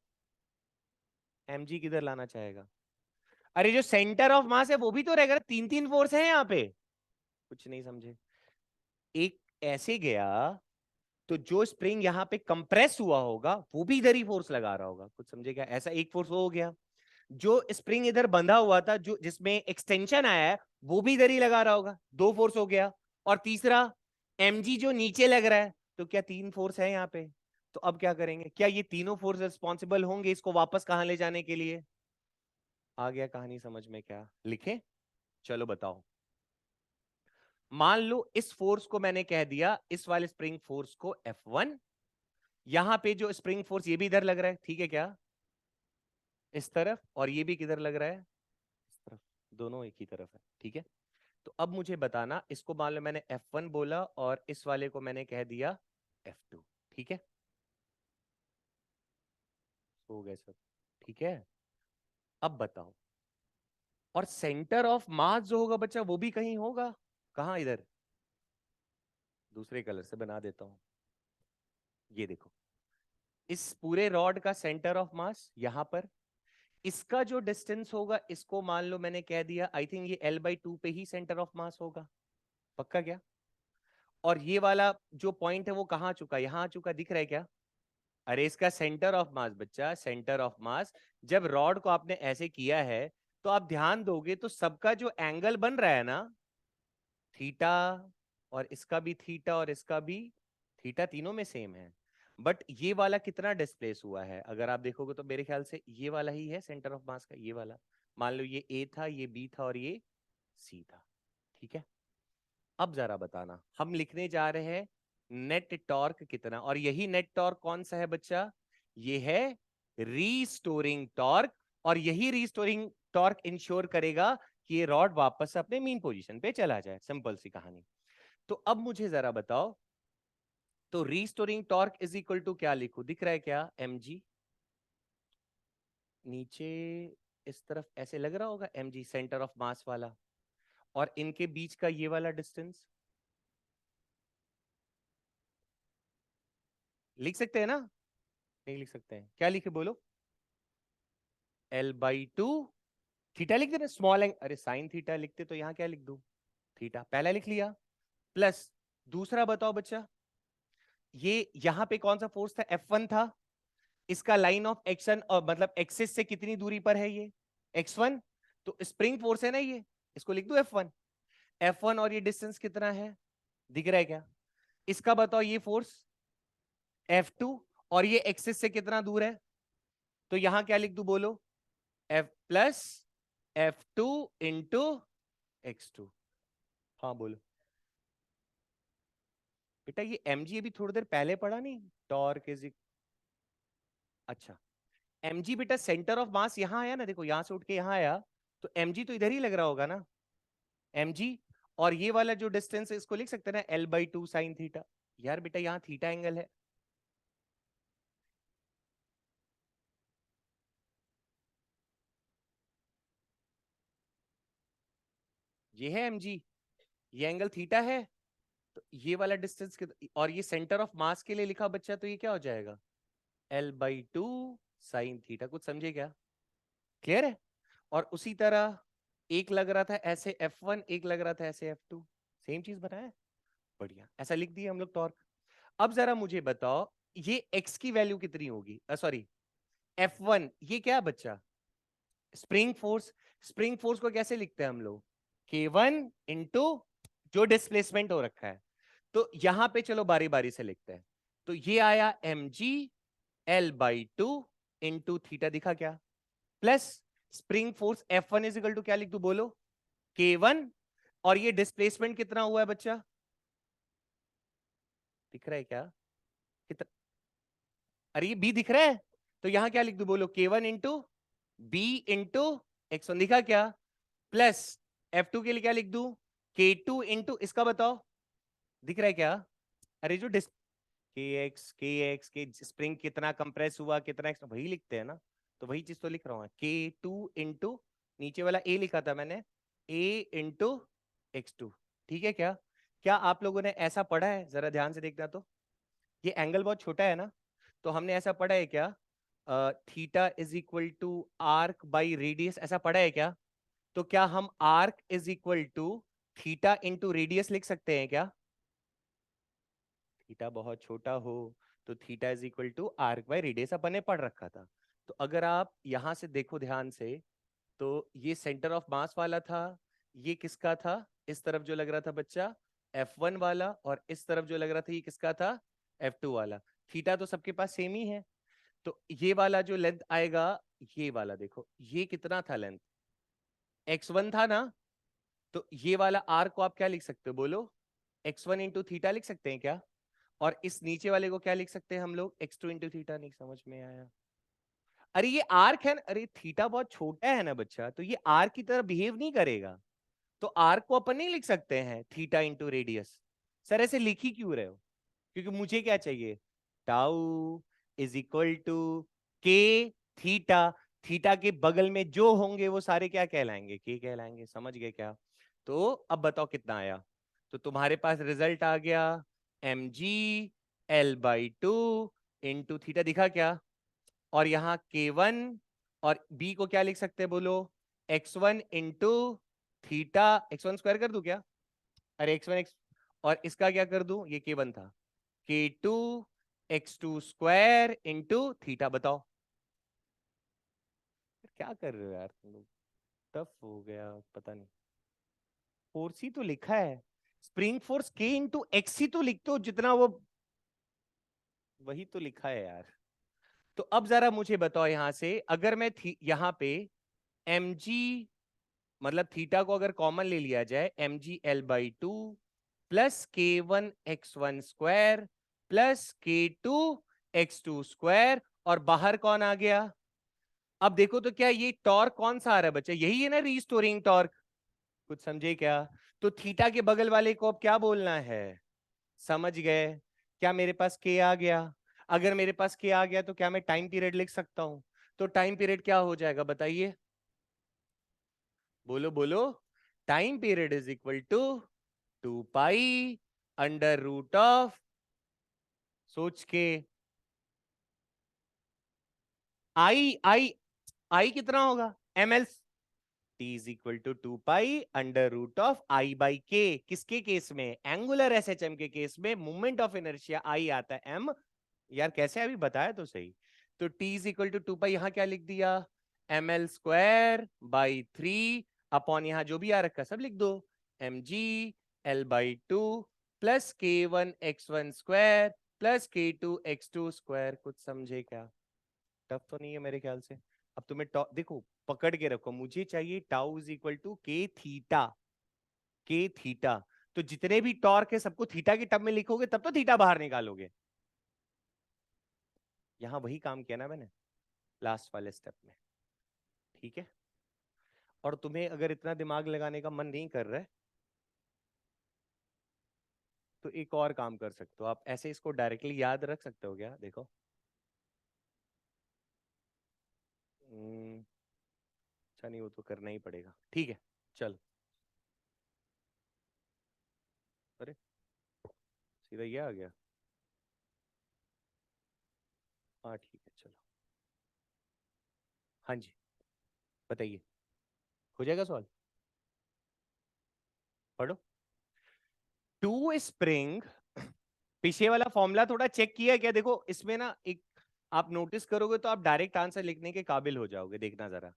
mg किधर लाना चाहेगा? अरे जो सेंटर ऑफ मास है वो भी तो रहेगा, तीन तीन फोर्स है यहाँ पे। कुछ नहीं समझे? एक ऐसे गया तो जो स्प्रिंग यहाँ पे कंप्रेस हुआ होगा वो भी इधर ही फोर्स लगा रहा होगा। कुछ समझे क्या? ऐसा एक फोर्स हो गया, जो स्प्रिंग इधर बंधा हुआ था जो जिसमें एक्सटेंशन आया है वो भी इधर ही लगा रहा होगा, दो फोर्स हो गया। और तीसरा mg जो नीचे लग रहा है, तो क्या तीन फोर्स है यहाँ पे? तो अब क्या करेंगे, क्या ये तीनों फोर्स रिस्पॉन्सिबल होंगे इसको वापस कहां ले जाने के लिए? आ गया कहानी समझ में? क्या लिखे? चलो बताओ। मान लो इस फोर्स को मैंने कह दिया, इस वाले स्प्रिंग फोर्स को F1। यहां पे जो स्प्रिंग फोर्स ये भी इधर लग रहा है, ठीक है क्या? इस तरफ, और ये भी किधर लग रहा है? इस तरफ। दोनों एक ही तरफ है, ठीक है। तो अब मुझे बताना, इसको मान लो मैंने F1 बोला और इस वाले को मैंने कह दिया F2। ठीक है, हो गए सब? ठीक है। अब बताओ, और सेंटर ऑफ मास जो होगा बच्चा वो भी कहीं होगा। कहां? इधर। दूसरे कलर से बना देता हूं। ये देखो, इस पूरे रॉड का सेंटर ऑफ मास यहां पर, इसका जो डिस्टेंस होगा इसको मान लो मैंने कह दिया, आई थिंक ये L/2 पे ही सेंटर ऑफ मास होगा। पक्का क्या? और ये वाला जो पॉइंट है वो कहां आ चुका? यहां आ चुका, दिख रहा है क्या? अरे इसका सेंटर ऑफ मास बच्चा, सेंटर ऑफ मास, जब रॉड को आपने ऐसे किया है तो आप ध्यान दोगे तो सबका जो एंगल बन रहा है ना, थीटा, और इसका भी थीटा और इसका भी थीटा, तीनों में सेम है। बट ये वाला कितना डिस्प्लेस हुआ है अगर आप देखोगे तो मेरे ख्याल से ये वाला ही है सेंटर ऑफ मास का, ये वाला। मान लो ये ए था, ये बी था और ये सी था। ठीक है। अब जरा बताना, हम लिखने जा रहे हैं नेट टॉर्क कितना, और यही नेट टॉर्क कौन सा है बच्चा? ये है रीस्टोरिंग टॉर्क। और यही रीस्टोरिंग टॉर्क इंश्योर करेगा कि ये रॉड वापस अपने मीन पोजीशन पे चला जाए। सिंपल सी कहानी। तो अब मुझे जरा बताओ, तो restoring torque is equal to क्या लिखूं? दिख रहा है क्या? mg नीचे इस तरफ ऐसे लग रहा होगा, mg सेंटर ऑफ मास वाला, और इनके बीच का ये वाला डिस्टेंस लिख सकते हैं ना? नहीं लिख सकते हैं? क्या लिखे बोलो? L/2 थीटा लिख देना स्मॉल एंगल, अरे साइन थीटा लिखते तो यहाँ क्या लिख दूं, थीटा पहला लिख लिया, प्लस दूसरा बताओ बच्चा, ये यहां पे कौन सा फोर्स था, F1 था, इसका लाइन ऑफ एक्शन और मतलब एक्सिस से कितनी दूरी पर है ये, x1, तो स्प्रिंग फोर्स है ना ये, इसको लिख दो F1, F1 और ये डिस्टेंस कितना है, दिख रहा है क्या, इसका बताओ ये फोर्स F2, और ये एक्सिस से कितना दूर है, तो यहां क्या लिख दू बोलो, F plus F2 into x2। हाँ बोलो बेटा, ये mg अभी थोड़ी देर पहले पढ़ा नहीं, टॉर्क इज, अच्छा mg बेटा सेंटर ऑफ मास यहां आया ना, देखो यहां से उठ के यहां आया, तो mg तो इधर ही लग रहा होगा ना, mg, और ये वाला जो डिस्टेंस है इसको लिख सकते हैं ना L/2 साइन थीटा, यार बेटा यहाँ थीटा एंगल है, ये है mg, ये एंगल थीटा है, तो ये वाला डिस्टेंस और ये सेंटर ऑफ मास के लिए लिखा बच्चा, तो ये क्या हो जाएगा L/2 साइन थीटा, कुछ समझे क्या, क्लियर है। और उसी तरह एक लग रहा था ऐसे F1, एक लग रहा था ऐसे F2, सेम चीज बनाया, बढ़िया ऐसा लिख दिया हम लोग टॉर्क। अब जरा मुझे बताओ ये x की वैल्यू कितनी होगी, सॉरी F1, ये क्या है बच्चा, स्प्रिंग फोर्स, स्प्रिंग फोर्स को कैसे लिखते हैं हम लोग, K1 इंटू जो डिस्प्लेसमेंट हो रखा है, तो यहां पे चलो बारी बारी से लिखते हैं, तो ये आया mg L/2 इंटू थीटा, दिखा क्या, plus spring force F1 is equal to क्या लिख दू बोलो, K1, और ये डिस्प्लेसमेंट कितना हुआ है बच्चा, दिख रहा है क्या, कितना, अरे ये B दिख रहा है, तो यहां क्या लिख दू बोलो, K1 into B into x1, दिखा क्या, प्लस F2 के लिए क्या लिख दू, K2 इंटू इसका बताओ, दिख रहा है क्या, अरे जो डिस के स्प्रिंग कितना कंप्रेस हुआ कितना वही लिखते हैं ना, तो वही चीज तो लिख रहा हूं, K2 इंटू नीचे वाला A लिखा था मैंने, A इंटू x2, ठीक है क्या, क्या आप लोगों ने ऐसा पढ़ा है, जरा ध्यान से देखना, तो ये एंगल बहुत छोटा है ना, तो हमने ऐसा पढ़ा है क्या, theta is equal to arc by radius, ऐसा पढ़ा है क्या, तो क्या हम arc is equal to theta into radius लिख सकते हैं क्या, थीटा बहुत छोटा हो तो theta is equal to arc by radius, अपन ने पढ़ रखा था, तो अगर आप यहां से देखो ध्यान से, तो ये सेंटर ऑफ मास वाला था, ये किसका था, इस तरफ जो लग रहा था बच्चा F1 वाला, और इस तरफ जो लग रहा था ये किसका था, F2 वाला, थीटा तो सबके पास सेम ही है, तो ये वाला जो लेंथ आएगा, ये वाला देखो ये कितना था लेंथ, x1 था ना, तो ये वाला आर को आप क्या लिख सकते हो बोलो, x1 इंटू थीटा लिख सकते हैं क्या, और इस नीचे वाले को क्या लिख सकते हैं हम लोग, x2 इंटू थीटा, नहीं समझ में आया, अरे ये आर्क है ना, अरे थीटा बहुत छोटा है ना बच्चा, तो ये आर्क की तरह बिहेव नहीं करेगा, तो आर्क को अपन नहीं लिख सकते हैं थीटा इंटू रेडियस, सर ऐसे लिख ही क्यों रहे हो, क्योंकि मुझे क्या चाहिए, टाउ इज इक्वल टू के थीटा, थीटा के बगल में जो होंगे वो सारे क्या कहलाएंगे, के कहलाएंगे, समझ गए क्या, तो अब बताओ कितना आया, तो तुम्हारे पास रिजल्ट आ गया mg L/2 थीटा, दिखा क्या, और यहाँ K1 और B को क्या लिख सकते हैं बोलो, x1 into theta, x1 square कर दूं क्या, अरे x1 x, और इसका क्या कर दूं, ये K1 था, K2 x2 square into theta, बताओ क्या कर रहे हो यार तुम लोग, टफ हो गया पता नहीं, फोर्स ही तो लिखा है, spring force K into X ही तो लिखते हो जितना वो, वही तो लिखा है यार, तो अब जरा मुझे बताओ यहां से, अगर मैं यहां पे mg, मतलब थीटा को अगर कॉमन ले लिया जाए, mg L/2 plus K1 x1 square plus K2 x2 square, और बाहर कौन आ गया, अब देखो तो क्या ये टॉर्क कौन सा आ रहा है बच्चा, यही है ना रीस्टोरिंग टॉर्क, कुछ समझे क्या, तो थीटा के बगल वाले को अब क्या बोलना है, समझ गए, क्या मेरे पास K आ गया, अगर मेरे पास K आ गया तो क्या मैं टाइम पीरियड लिख सकता हूं, तो टाइम पीरियड क्या हो जाएगा बताइए, बोलो बोलो, time period is equal to 2 pi under root of, सोच के, आई आई आई कितना होगा, ml, T is equal to 2 pi √i/k। किसके केस में? एंगुलर एसएचएम के केस में मोमेंट ऑफ इनर्शिया आई आता है m। यार कैसे, अभी बताया तो सही। तो टी इज इक्वल टू 2 पाई, यहां क्या लिख दिया, ml²/3 अपॉन यहां जो भी आ रखा सब लिख दो, mg/L/2 plus k1x1² plus k2x2²। कुछ समझे क्या? टफ तो नहीं है मेरे ख्याल से। अब तुम्हें देखो पकड़ के रखो, मुझे चाहिए टाउ इज इक्वल टू के थीटा। के थीटा, तो जितने भी टॉर्क है सबको थीटा के टर्म में लिखोगे तब तो थीटा बाहर निकालोगे। यहां वही काम किया ना मैंने लास्ट वाले स्टेप में, ठीक है। और तुम्हें अगर इतना दिमाग लगाने का मन नहीं कर रहा है तो एक और काम कर सकते हो आप, ऐसे इसको डायरेक्टली याद रख सकते हो क्या? देखो अच्छा नहीं, वो तो करना ही पड़ेगा, ठीक है। चल, अरे सीधा ये आ गया। हाँ ठीक है चलो। हाँ जी बताइए, हो जाएगा सवाल, पढ़ो। टू स्प्रिंग, पीछे वाला फॉर्मूला थोड़ा चेक किया क्या? देखो इसमें ना एक, आप नोटिस करोगे तो आप डायरेक्ट आंसर लिखने के काबिल हो जाओगे। देखना जरा,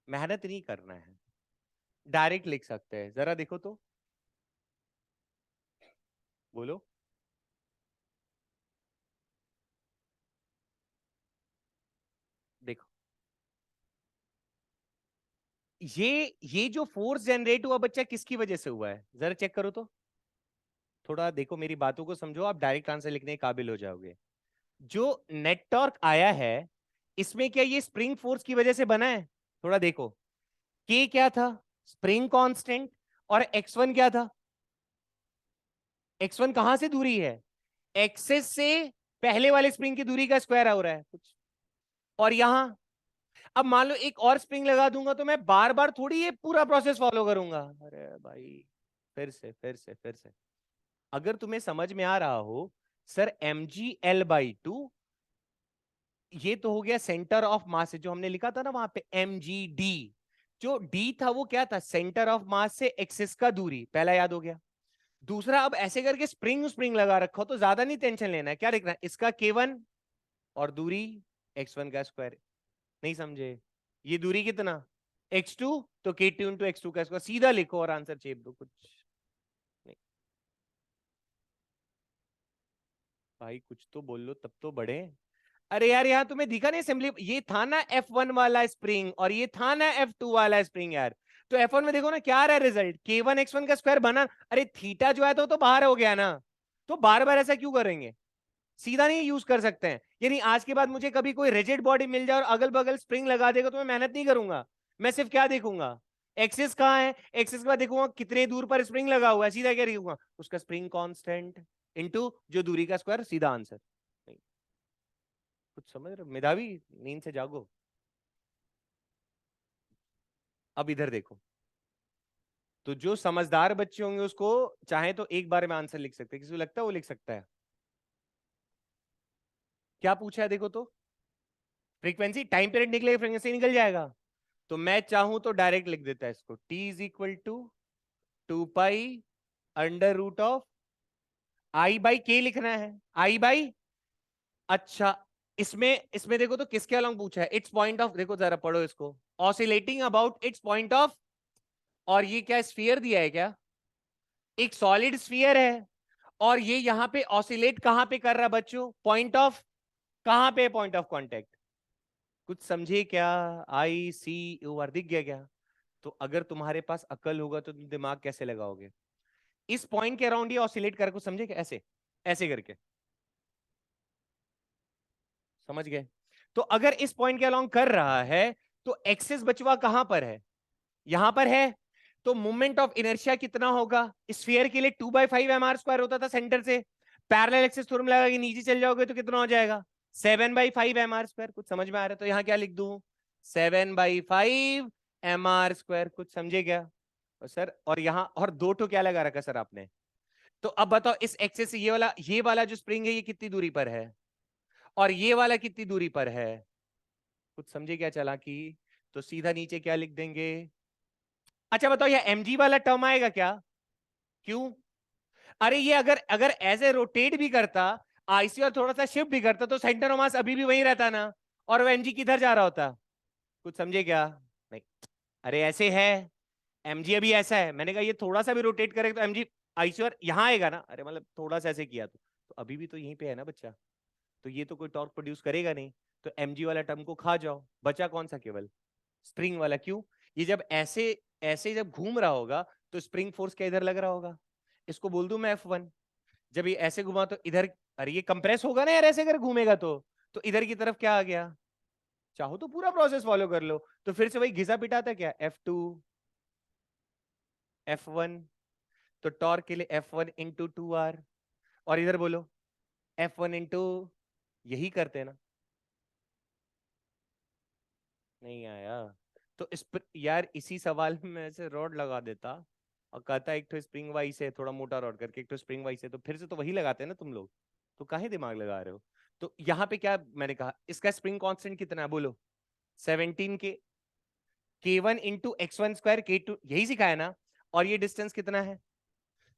मेहनत नहीं करना है, डायरेक्ट लिख सकते हैं। जरा देखो तो, बोलो। देखो ये जो फोर्स जनरेट हुआ बच्चा किसकी वजह से हुआ है, जरा चेक करो तो। थोड़ा देखो मेरी बातों को समझो, आप डायरेक्ट आंसर लिखने के काबिल हो जाओगे। जो नेट टॉर्क आया है इसमें क्या ये स्प्रिंग फोर्स की वजह से बना है? थोड़ा देखो, के क्या था, स्प्रिंग कांस्टेंट, और x1 क्या था? x1 कहां से दूरी है? एक्सेस से पहले वाले स्प्रिंग की दूरी का स्क्वायर हो रहा है कुछ। और यहां अब मान लो एक और स्प्रिंग लगा दूंगा तो मैं बार बार थोड़ी ये पूरा प्रोसेस फॉलो करूंगा। अरे भाई, फिर से अगर तुम्हें समझ में आ रहा हो, सर mg/L/2 ये तो हो गया सेंटर ऑफ मास है, जो हमने लिखा था ना वहां पे mgd। जो d था वो क्या था? सेंटर ऑफ मास से एक्सिस का दूरी, पहला याद हो गया। दूसरा, अब ऐसे करके स्प्रिंग स्प्रिंग लगा रखा हो तो ज्यादा नहीं टेंशन लेना है। क्या लिखना है? इसका k1 और दूरी x1 का स्क्वायर। नहीं समझे? ये दूरी कितना? x2, तो k2 इंटू x2 का स्क्वायर। सीधा लिखो और आंसर चेप दो, कुछ नहीं। भाई कुछ तो बोल लो तब तो बढ़े। अरे यार यहाँ तुम्हें दिखा नहीं असेंबली, ये था ना F1 वाला स्प्रिंग और ये था ना F2 वाला स्प्रिंग यार। तो F1 में देखो ना क्या आ रहा है रिजल्ट, k1 x1 का स्क्वायर बना। अरे थीटा जो है तो बाहर हो गया ना, तो बार बार ऐसा क्यों करेंगे? सीधा नहीं यूज कर सकते हैं। यानी आज के बाद मुझे कभी कोई रिजिड बॉडी मिल जाए और अगल बगल स्प्रिंग लगा देगा तो मैं मेहनत नहीं करूंगा। मैं सिर्फ क्या देखूंगा? एक्सिस कहाँ है, एक्सिस के बाद देखूंगा कितने दूर पर स्प्रिंग लगा हुआ है, सीधा क्या देखूंगा? उसका स्प्रिंग कांस्टेंट इनटू जो दूरी का स्क्वायर, सीधा आंसर। कुछ समझ रहे हो? मेधावी, नींद से जागो। अब इधर देखो, तो जो समझदार बच्चे होंगे उसको चाहे तो एक बार में आंसर लिख सकते हैं, किसी को लगता है वो लिख सकता है? क्या पूछा है देखो तो, फ्रीक्वेंसी टाइम पीरियड निकलेगा, फ्रीक्वेंसी निकल जाएगा। तो मैं चाहूं तो डायरेक्ट लिख देता है इसको, T is equal to 2 pi √ऑफ I/K लिखना है, I/। अच्छा, इसमें इसमें देखो तो किसके अलोंग पूछा है? इट्स पॉइंट ऑफ, देखो जरा पढ़ो इसको, oscillating about it's point of. और ये क्या स्फीयर दिया है क्या? एक सॉलिड स्फीयर है, और ये यहां पे ऑसिलेट कहां पे कर रहा है बच्चों? पॉइंट ऑफ, कहां पे? Point of contact. कुछ समझे क्या? ICOR दिख गया क्या? तो अगर तुम्हारे पास अकल होगा तो तुम दिमाग कैसे लगाओगे? इस पॉइंट के अराउंड ये ऑसिलेट कर, कुछ समझे क्या? ऐसे ऐसे करके, समझ गए? तो अगर इस पॉइंट के अलाउंग कर रहा है तो एक्सिस बचवा कहां पर है? यहां पर है। तो मोमेंट ऑफ इनर्शिया कितना होगा? स्फीयर के लिए 2/5 mr² होता था सेंटर से। पैरेलल एक्सिस थ्योरम लगा के नीचे चल जाओगे तो कितना हो जाएगा? 7/5 mr²। कुछ समझ में आ रहा है तो यहां क्या लिख दूं? 7/5 mr²। कुछ समझे क्या? और सर, और यहां और दो तो क्या लगा रखा सर आपने? तो अब बताओ इस एक्सिस से ये वाला जो स्प्रिंग है ये कितनी दूरी पर है, और ये वाला कितनी दूरी पर है? कुछ समझे क्या चला कि? तो सीधा नीचे क्या लिख देंगे? अच्छा बताओ ये mg वाला टर्म आएगा क्या? क्यों? अरे ये अगर अगर ऐसे रोटेट भी करता, आईसीआर थोड़ा सा शिफ्ट भी करता, तो सेंटर ऑफ मास अभी भी वहीं रहता ना, और वो एमजी किधर जा रहा होता? कुछ समझे क्या? नहीं। अरे ऐसे है, एमजी अभी ऐसा है, मैंने कहा ये थोड़ा सा भी रोटेट करेगा तो एमजी आईसीआर यहां आएगा ना, अरे मतलब थोड़ा सा ऐसे किया तो अभी भी तो यहीं पे है ना बच्चा, तो ये तो कोई टॉर्क प्रोड्यूस करेगा नहीं, तो एमजी वाला टर्म को खा जाओ, बचा कौन सा? केवल स्प्रिंग वाला। क्यों? ये जब ऐसे ऐसे जब घूम रहा होगा तो स्प्रिंग फोर्स क्या इधर लग रहा होगा? इसको बोल दूं मैं F1। जब ये ऐसे घुमा तो इधर, अरे ये कंप्रेस होगा ना यार, ऐसे अगर घूमेगा तो इधर की तरफ क्या आ गया? चाहो तो पूरा प्रोसेस फॉलो कर लो, तो फिर से वही घिसा पिटाता क्या, F2 F1, तो टॉर्क के लिए F1 इंटू 2R, और इधर बोलो F1 इंटू, यही करते हैं ना? नहीं आया? तो यार इसी सवाल में मैं ऐसे रॉड लगा देता और कहता एक तो स्प्रिंग वाइस है थोड़ा मोटा रॉड करके, एक तो स्प्रिंग वाइस है, तो फिर से तो वही लगाते हैं ना तुम लोग, तो काहे दिमाग लगा रहे हो? तो यहाँ पे क्या मैंने कहा, इसका स्प्रिंग कांस्टेंट कितना है बोलो? 17 के K1 into x1 square K2, यही सिखाया ना? और ये डिस्टेंस कितना है?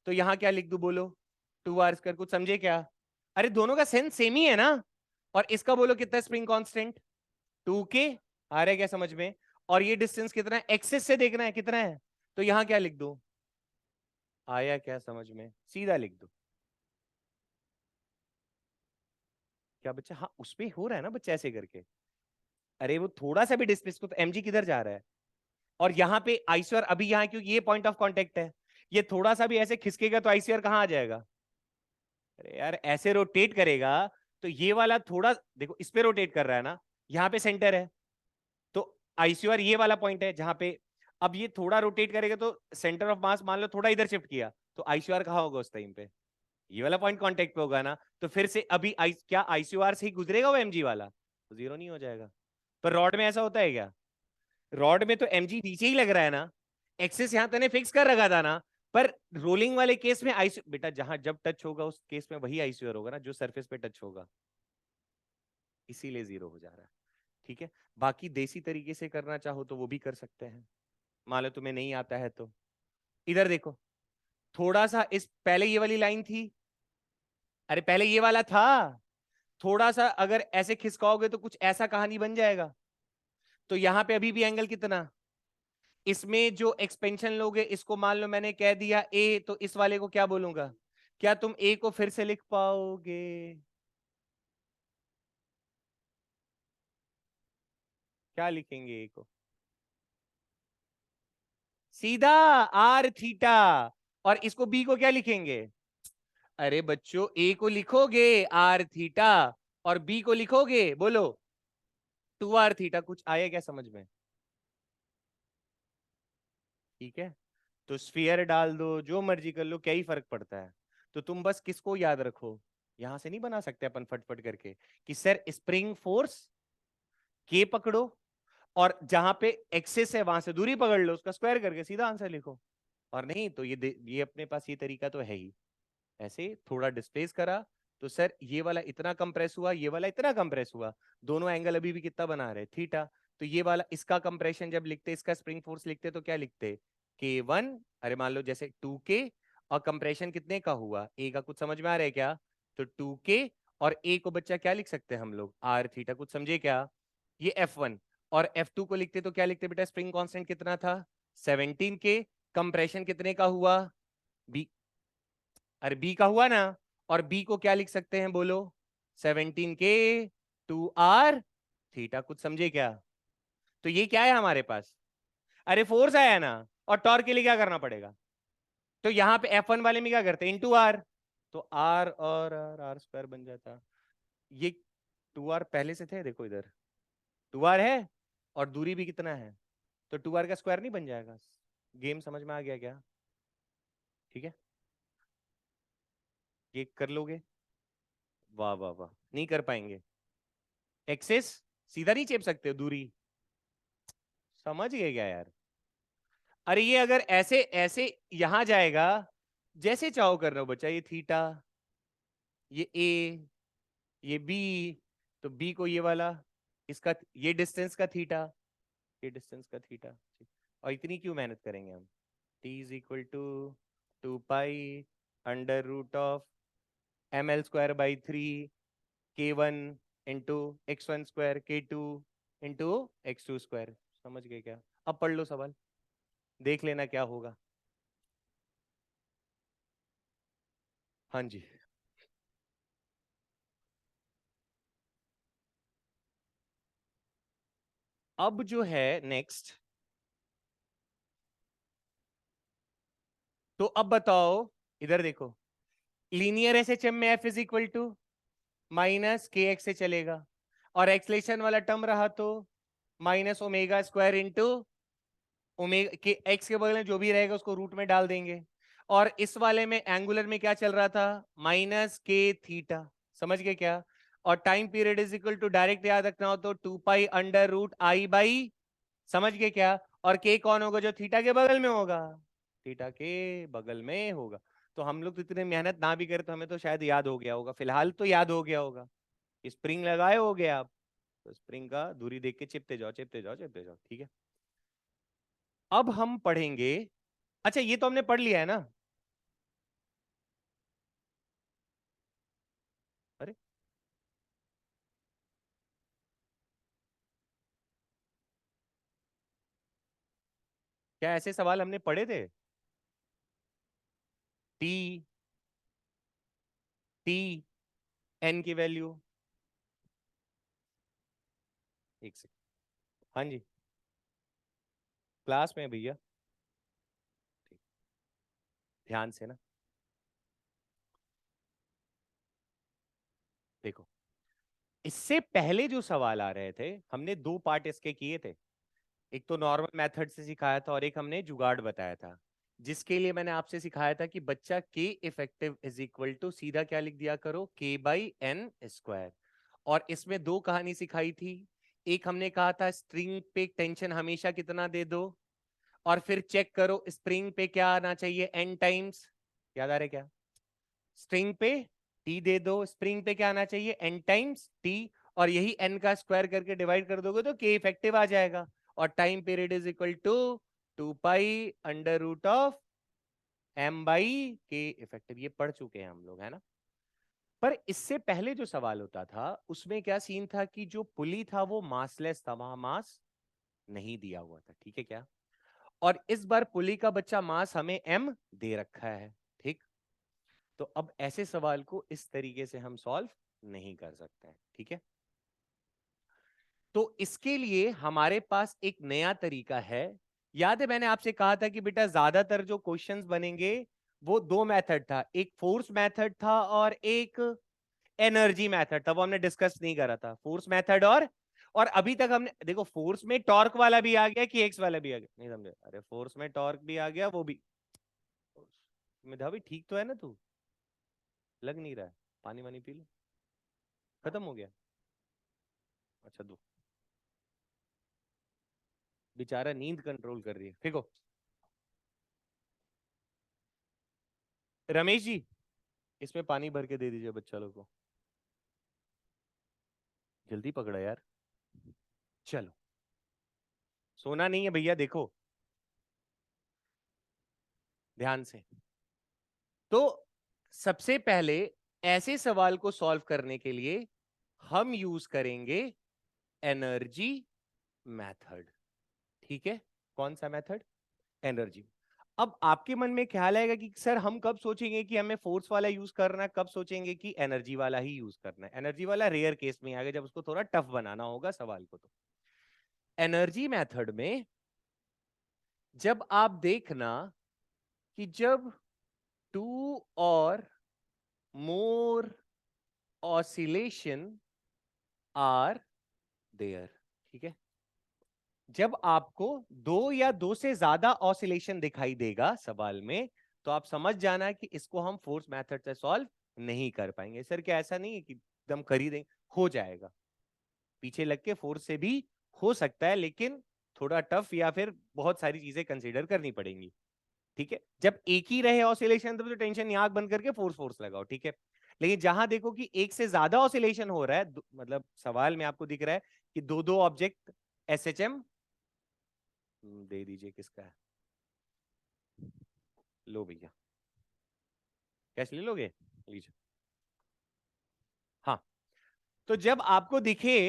तो यहाँ क्या लिख दू बोलो? 2R square. कुछ समझे क्या? अरे दोनों का सेंस सेम ही है ना। और इसका बोलो कितना स्प्रिंग कांस्टेंट? 2K। आ रहा है क्या समझ में? और ये डिस्टेंस कितना है, एक्सिस से देखना है कितना है, तो यहां क्या लिख दो? आया क्या समझ में? सीधा लिख दो। क्या बच्चा? हाँ उस पे हो रहा है ना बच्चा ऐसे करके। अरे वो थोड़ा सा भी डिस्टेंस को, तो एमजी किधर जा रहा है? और यहाँ पे आईसीआर अभी यहाँ, क्योंकि ये पॉइंट ऑफ कांटेक्ट है, ये थोड़ा सा भी ऐसे खिसकेगा तो आईसीआर कहाँ आ जाएगा? अरे यार ऐसे रोटेट करेगा तो ये वाला थोड़ा देखो, इस पे रोटेट कर रहा है ना, यहाँ पे सेंटर है, तो आईसीआर ये वाला पॉइंट है जहां पे, अब ये थोड़ा रोटेट करेगा तो सेंटर ऑफ मास मान लो थोड़ा इधर शिफ्ट किया, तो आईसीआर कहाँ होगा उस टाइम पे? ये वाला पॉइंट कांटेक्ट पे होगा ना, तो फिर से अभी क्या आईसीआर से ही गुजरेगा वो एमजी वाला, तो जीरो नहीं हो जाएगा? पर रॉड में ऐसा होता है क्या? रॉड में तो एमजी नीचे ही लग रहा है ना, एक्सेस यहां तने फिक्स कर रखा था ना, पर रोलिंग वाले केस में आईसी बेटा जहां जब टच होगा उस केस में वही आईसीआर होगा ना जो सरफेस पे टच होगा, इसीलिए जीरो हो जा रहा है। ठीक है, बाकी देसी तरीके से करना चाहो तो वो भी कर सकते हैं, मान लो तुम्हें नहीं आता है तो। इधर देखो, थोड़ा सा इस पहले ये वाली लाइन थी, अरे पहले ये वाला था, थोड़ा सा अगर ऐसे खिसकाओगे तो कुछ ऐसा कहानी बन जाएगा। तो यहां पे अभी भी एंगल कितना, इसमें जो एक्सपेंशन लोगे इसको मान लो मैंने कह दिया ए, तो इस वाले को क्या बोलूंगा? क्या तुम ए को फिर से लिख पाओगे? क्या लिखेंगे ए को? सीधा आर थीटा। और इसको बी को क्या लिखेंगे? अरे बच्चों ए को लिखोगे आर थीटा, और बी को लिखोगे बोलो 2R थीटा। कुछ आया क्या समझ में? ठीक है, तो स्फीयर डाल दो, जो मर्जी कर लो, क्या ही फर्क पड़ता है? तो तुम बस किसको याद रखो, यहां से नहीं बना सकते अपन फटफट करके कि सर स्प्रिंग फोर्स के पकड़ो, और जहां पे एक्सेस है वहां से दूरी पकड़ लो, उसका स्क्वायर करके सीधा आंसर लिखो। और नहीं तो ये अपने पास ये तरीका तो है ही, ऐसे थोड़ा डिस्प्लेस करा तो सर ये वाला इतना कंप्रेस हुआ, ये वाला इतना कंप्रेस हुआ, दोनों एंगल अभी भी कितना बना रहे, थीटा। तो ये वाला इसका कंप्रेशन जब लिखते, इसका स्प्रिंग फोर्स लिखते तो क्या लिखते? K1, अरे मान लो जैसे 2K, और कंप्रेशन कितने का हुआ ए का, कुछ समझ में आ रहा है क्या? तो 2K, और ए को बच्चा क्या लिख सकते हैं हम लोग, आर थीटा। कुछ समझे क्या? ये F1, और F2 को लिखते तो क्या लिखते बेटा, स्प्रिंग कांस्टेंट कितना था? 17K, कंप्रेशन कितने का हुआ? बी, अरे बी का हुआ ना, और बी को क्या लिख सकते हैं बोलो? 17K 2R theta. कुछ समझे क्या? तो ये क्या है हमारे पास? अरे फोर्स आया ना, और टॉर्क के लिए क्या करना पड़ेगा? तो यहाँ पे F1 वाले में क्या करते हैं, इंटू आर, तो आर और आर, आर स्क्वायर बन जाता। ये 2R पहले से थे, देखो इधर 2R है, और दूरी भी कितना है, तो 2R का स्क्वायर नहीं बन जाएगा? गेम समझ में आ गया क्या? ठीक है, ये कर लोगे? वाह वाह वाह, नहीं कर पाएंगे? एक्सेस सीधा नहीं चेप सकते हो, दूरी समझ गए क्या यार? अरे ये अगर ऐसे ऐसे यहां जाएगा, जैसे चाहो कर रहे हो बच्चा, ये थीटा, ये ए, ये बी, तो बी को ये वाला, इसका ये डिस्टेंस का थीटा, ये डिस्टेंस का थीटा, और इतनी क्यों मेहनत करेंगे हम? T is equal to 2 pi under root of ml² / 3 k1 into x1² k2 into x2²। समझ गए क्या? अब पढ़ लो सवाल, देख लेना क्या होगा। हाँ जी। अब जो है नेक्स्ट, तो अब बताओ, इधर देखो, लीनियर एसएचएम में F is equal to minus K X से चलेगा, और एक्सलेशन वाला टर्म रहा तो -ω² इंटू ओमेगा के एक्स के बगल में जो भी रहेगा उसको रूट में डाल देंगे। और इस वाले में एंगुलर में क्या चल रहा था? -k θ। समझ गए क्या? और time period is equal to, direct याद रखना हो तो 2 पाई अंडर रूट I/, समझ गए क्या? और के कौन होगा? जो थीटा के बगल में होगा, थीटा के बगल में होगा। तो हम लोग तो इतने मेहनत ना भी करें तो हमें तो शायद याद हो गया होगा, फिलहाल तो याद हो गया होगा। स्प्रिंग लगाए होगे आप, तो स्प्रिंग का दूरी देख के चिपते जाओ चिपते जाओ चिपते जाओ, ठीक है। अब हम पढ़ेंगे, अच्छा ये तो हमने पढ़ लिया है ना? अरे क्या ऐसे सवाल हमने पढ़े थे? टी, टी, एन की वैल्यू, एक सेकंड, हाँ जी, क्लास में भैया, ध्यान से ना देखो। इससे पहले जो सवाल आ रहे थे, हमने 2 पार्ट इसके किए थे। एक तो नॉर्मल मेथड से सिखाया था और एक हमने जुगाड़ बताया था, जिसके लिए मैंने आपसे सिखाया था कि बच्चा के इफेक्टिव इज इक्वल टू सीधा क्या लिख दिया करो, k/n²। और इसमें 2 कहानी सिखाई थी। एक हमने कहा था स्ट्रिंग पे टेंशन हमेशा कितना दे दो, और फिर चेक करो स्प्रिंग पे क्या आना चाहिए, n टाइम्स। याद आ रहा है क्या? स्ट्रिंग पे टी दे दो, स्प्रिंग पे क्या आना चाहिए, n टाइम्स टी। और यही n का स्क्वायर करके डिवाइड कर दोगे तो k इफेक्टिव आ जाएगा। और time period is equal to 2 pi under root of m/k effective. ये पढ़ चुके हैं हम लोग, है ना? पर इससे पहले जो सवाल होता था उसमें क्या सीन था कि जो पुली था वो मासलेस था, वहां मास नहीं दिया हुआ था, ठीक है क्या? और इस बार पुली का बच्चा मास हमें m दे रखा है, ठीक। तो अब ऐसे सवाल को इस तरीके से हम सॉल्व नहीं कर सकते हैं, ठीक है। तो इसके लिए हमारे पास एक नया तरीका है। याद है मैंने आपसे कहा था कि बेटा ज्यादातर जो क्वेश्चंस बनेंगे वो 2 मेथड था, एक फोर्स मेथड था और एक एनर्जी मेथड था। वो हमने डिस्कस नहीं करा था, फोर्स मेथड और अभी तक हमने देखो, फोर्स में टॉर्क वाला भी आ गया कि एक्स वाला भी आ गया, नहीं समझे? अरे फोर्स में टॉर्क भी आ गया, वो भी। मेधावी ठीक तो है ना तू? लग नहीं रहा है, पानी वानी पी लो, खत्म हो गया। अच्छा दो, बेचारा नींद कंट्रोल कर रही है, फेंको। रमेश जी, इसमें पानी भर के दे दीजिए बच्चा लोग को, जल्दी पकड़ा यार। चलो, सोना नहीं है भैया, देखो ध्यान से। तो सबसे पहले ऐसे सवाल को सॉल्व करने के लिए हम यूज करेंगे एनर्जी मेथड, ठीक है। कौन सा मेथड? एनर्जी। अब आपके मन में ख्याल आएगा कि सर हम कब सोचेंगे कि हमें फोर्स वाला यूज करना है, कब सोचेंगे कि एनर्जी वाला ही यूज करना है? एनर्जी वाला रेयर केस में आएगा, जब उसको थोड़ा टफ बनाना होगा सवाल को। तो एनर्जी मेथड में जब आप देखना कि जब 2 और मोर ऑसिलेशन आर देयर, ठीक है। जब आपको 2 या 2 से ज्यादा ऑसिलेशन दिखाई देगा सवाल में, तो आप समझ जाना कि इसको हम फोर्स मेथड से सॉल्व नहीं कर पाएंगे। सर क्या ऐसा नहीं है कि एकदम कर ही देंगे? हो जाएगा, पीछे लग के फोर्स से भी हो सकता है, लेकिन थोड़ा टफ या फिर बहुत सारी चीजें कंसीडर करनी पड़ेंगी, ठीक है। जब एक ही रहे ऑसिलेशन तो टेंशन आंख बंद करके फोर्स फोर्स लगाओ, ठीक है। लेकिन जहां देखो कि एक से ज्यादा ऑसिलेशन हो रहा है, मतलब सवाल में आपको दिख रहा है कि दो दो ऑब्जेक्ट एसएचएम दे दीजिए, किसका है? लो भैया, कैश ले लोगे? लीजिए। हाँ, तो जब आपको दिखे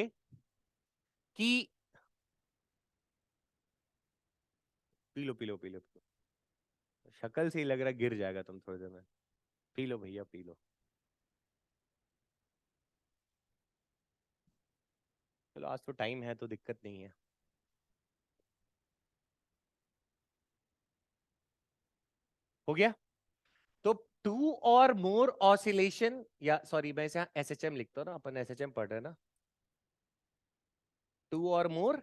कि P low P low P low P low, शक्ल से ही लग रहा है गिर जाएगा तुम थोड़ी देर में। पी लो भैया, पी लो। चलो, आज तो टाइम है तो दिक्कत नहीं है। हो गया। तो टू और मोर ऑसिलेशन, या सॉरी मैं इसे एसएचएम लिखता हूँ ना, अपन एसएचएम पढ़ रहे हैं ना। टू और मोर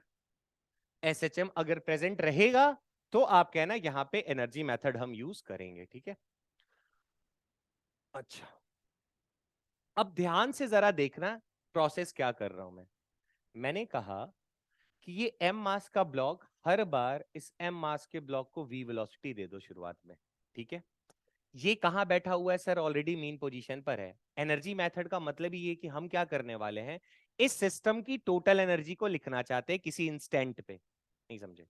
एसएचएम अगर प्रेजेंट रहेगा तो आप कहना यहां पे एनर्जी मेथड हम यूज करेंगे, ठीक है। अच्छा, अब ध्यान से जरा देखना प्रोसेस क्या कर रहा हूं मैं। मैंने कहा कि ये एम मास का ब्लॉक, हर बार इस एम मास के ब्लॉक को वी वेलोसिटी दे दो शुरुआत में, ठीक है। ये कहां बैठा हुआ है सर? ऑलरेडी मीन पोजीशन पर है। एनर्जी मेथड का मतलब ये कि हम क्या करने वाले हैं, इस सिस्टम की टोटल एनर्जी को लिखना चाहते हैं किसी इंस्टेंट पे। नहीं समझे?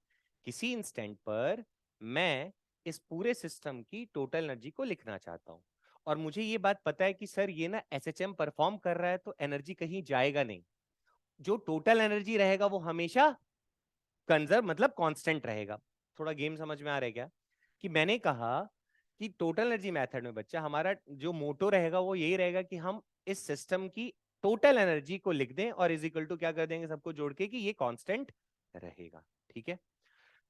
किसी इंस्टेंट पर मैं इस पूरे सिस्टम की टोटल एनर्जी को लिखना चाहता हूं। और मुझे ये बात पता है कि सर ये ना एसएचएम परफॉर्म कर रहा है तो एनर्जी कहीं जाएगा नहीं। जो टोटल एनर्जी रहेगा वो हमेशा कंजर्व मतलब कांस्टेंट रहेगा। थोड़ा गेम समझ में आ रहा है क्या? कि मैंने कहा कि टोटल एनर्जी मेथड में बच्चा हमारा जो मोटो रहेगा वो यही रहेगा कि हम इस सिस्टम की टोटल एनर्जी को लिख दें और इज इक्वल टू क्या कर देंगे सबको जोड़ के कि ये कांस्टेंट रहेगा, ठीक है।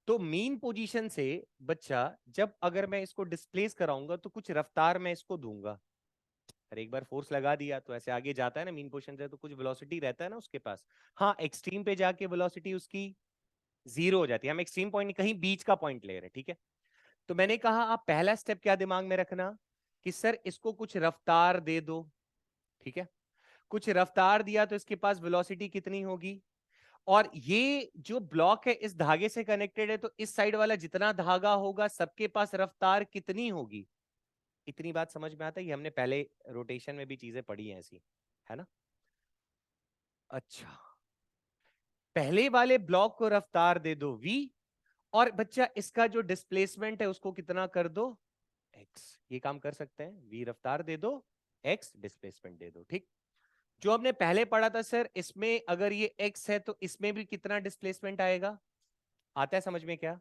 तो मीन पोजीशन से बच्चा जब अगर मैं इसको डिस्प्लेस कराऊंगा तो कुछ रफ्तार में इसको दूंगा। और एक बार फोर्स लगा दिया तो ऐसे आगे जाता है ना मीन पोजीशन से, तो कुछ वेलोसिटी रहता है ना उसके पास। हाँ, एक्सट्रीम पे जाके वेलोसिटी उसकी जीरो हो जाती है। हम एक्सट्रीम पॉइंट कहीं बीच का पॉइंट ले रहे हैं, ठीक है। तो मैंने कहा आप पहला स्टेप क्या दिमाग में रखना कि सर इसको कुछ रफ्तार दे दो, ठीक है। कुछ रफ्तार दिया तो इसके पास वेलोसिटी कितनी होगी? और ये जो ब्लॉक है इस धागे से कनेक्टेड है, तो इस साइड वाला जितना धागा होगा सबके पास रफ्तार कितनी होगी? इतनी बात समझ में आता है? ये हमने पहले रोटेशन में भी चीजें पढ़ी हैं ऐसी, है ना। अच्छा, पहले वाले ब्लॉक को रफ्तार दे दो v, और बच्चा इसका जो डिस्प्लेसमेंट है उसको कितना कर दो? x। ये काम कर सकते हैं, v रफ्तार दे दो, x डिस्प्लेसमेंट दे दो, ठीक। जो हमने पहले पढ़ा था सर, इसमें अगर ये x है तो इसमें भी कितना डिस्प्लेसमेंट आएगा? आता है समझ में क्या?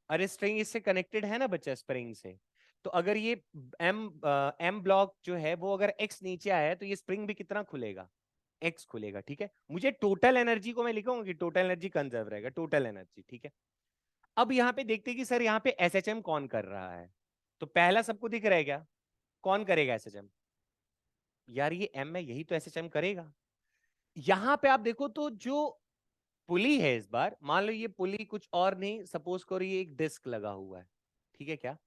अरे स्ट्रिंग इससे कनेक्टेड है ना बच्चा, स्प्रिंग से। तो अगर ये एम ब्लॉक जो है वो अगर x नीचे आया है तो ये स्प्रिंग भी कितना खुलेगा? x खुलेगा, ठीक है। मुझे टोटल एनर्जी को मैं लिखूंगा कि टोटल एनर्जी कंजर्व रहेगा, टोटल एनर्जी, ठीक है। अब यहाँ पे देखते हैं कि सर यहाँ पे एसएचएम कौन कर रहा है। तो पहला सबको दिख रहा है क्या? कौन करेगा एसएचएम? यार ये एम है, यही तो एसएचएम करेगा। यहां पे आप देखो तो जो पुली है इस बार, मान लो ये पुली कुछ और नहीं, सपोज करो ये एक डिस्क लगा हुआ है, ठीक है क्या।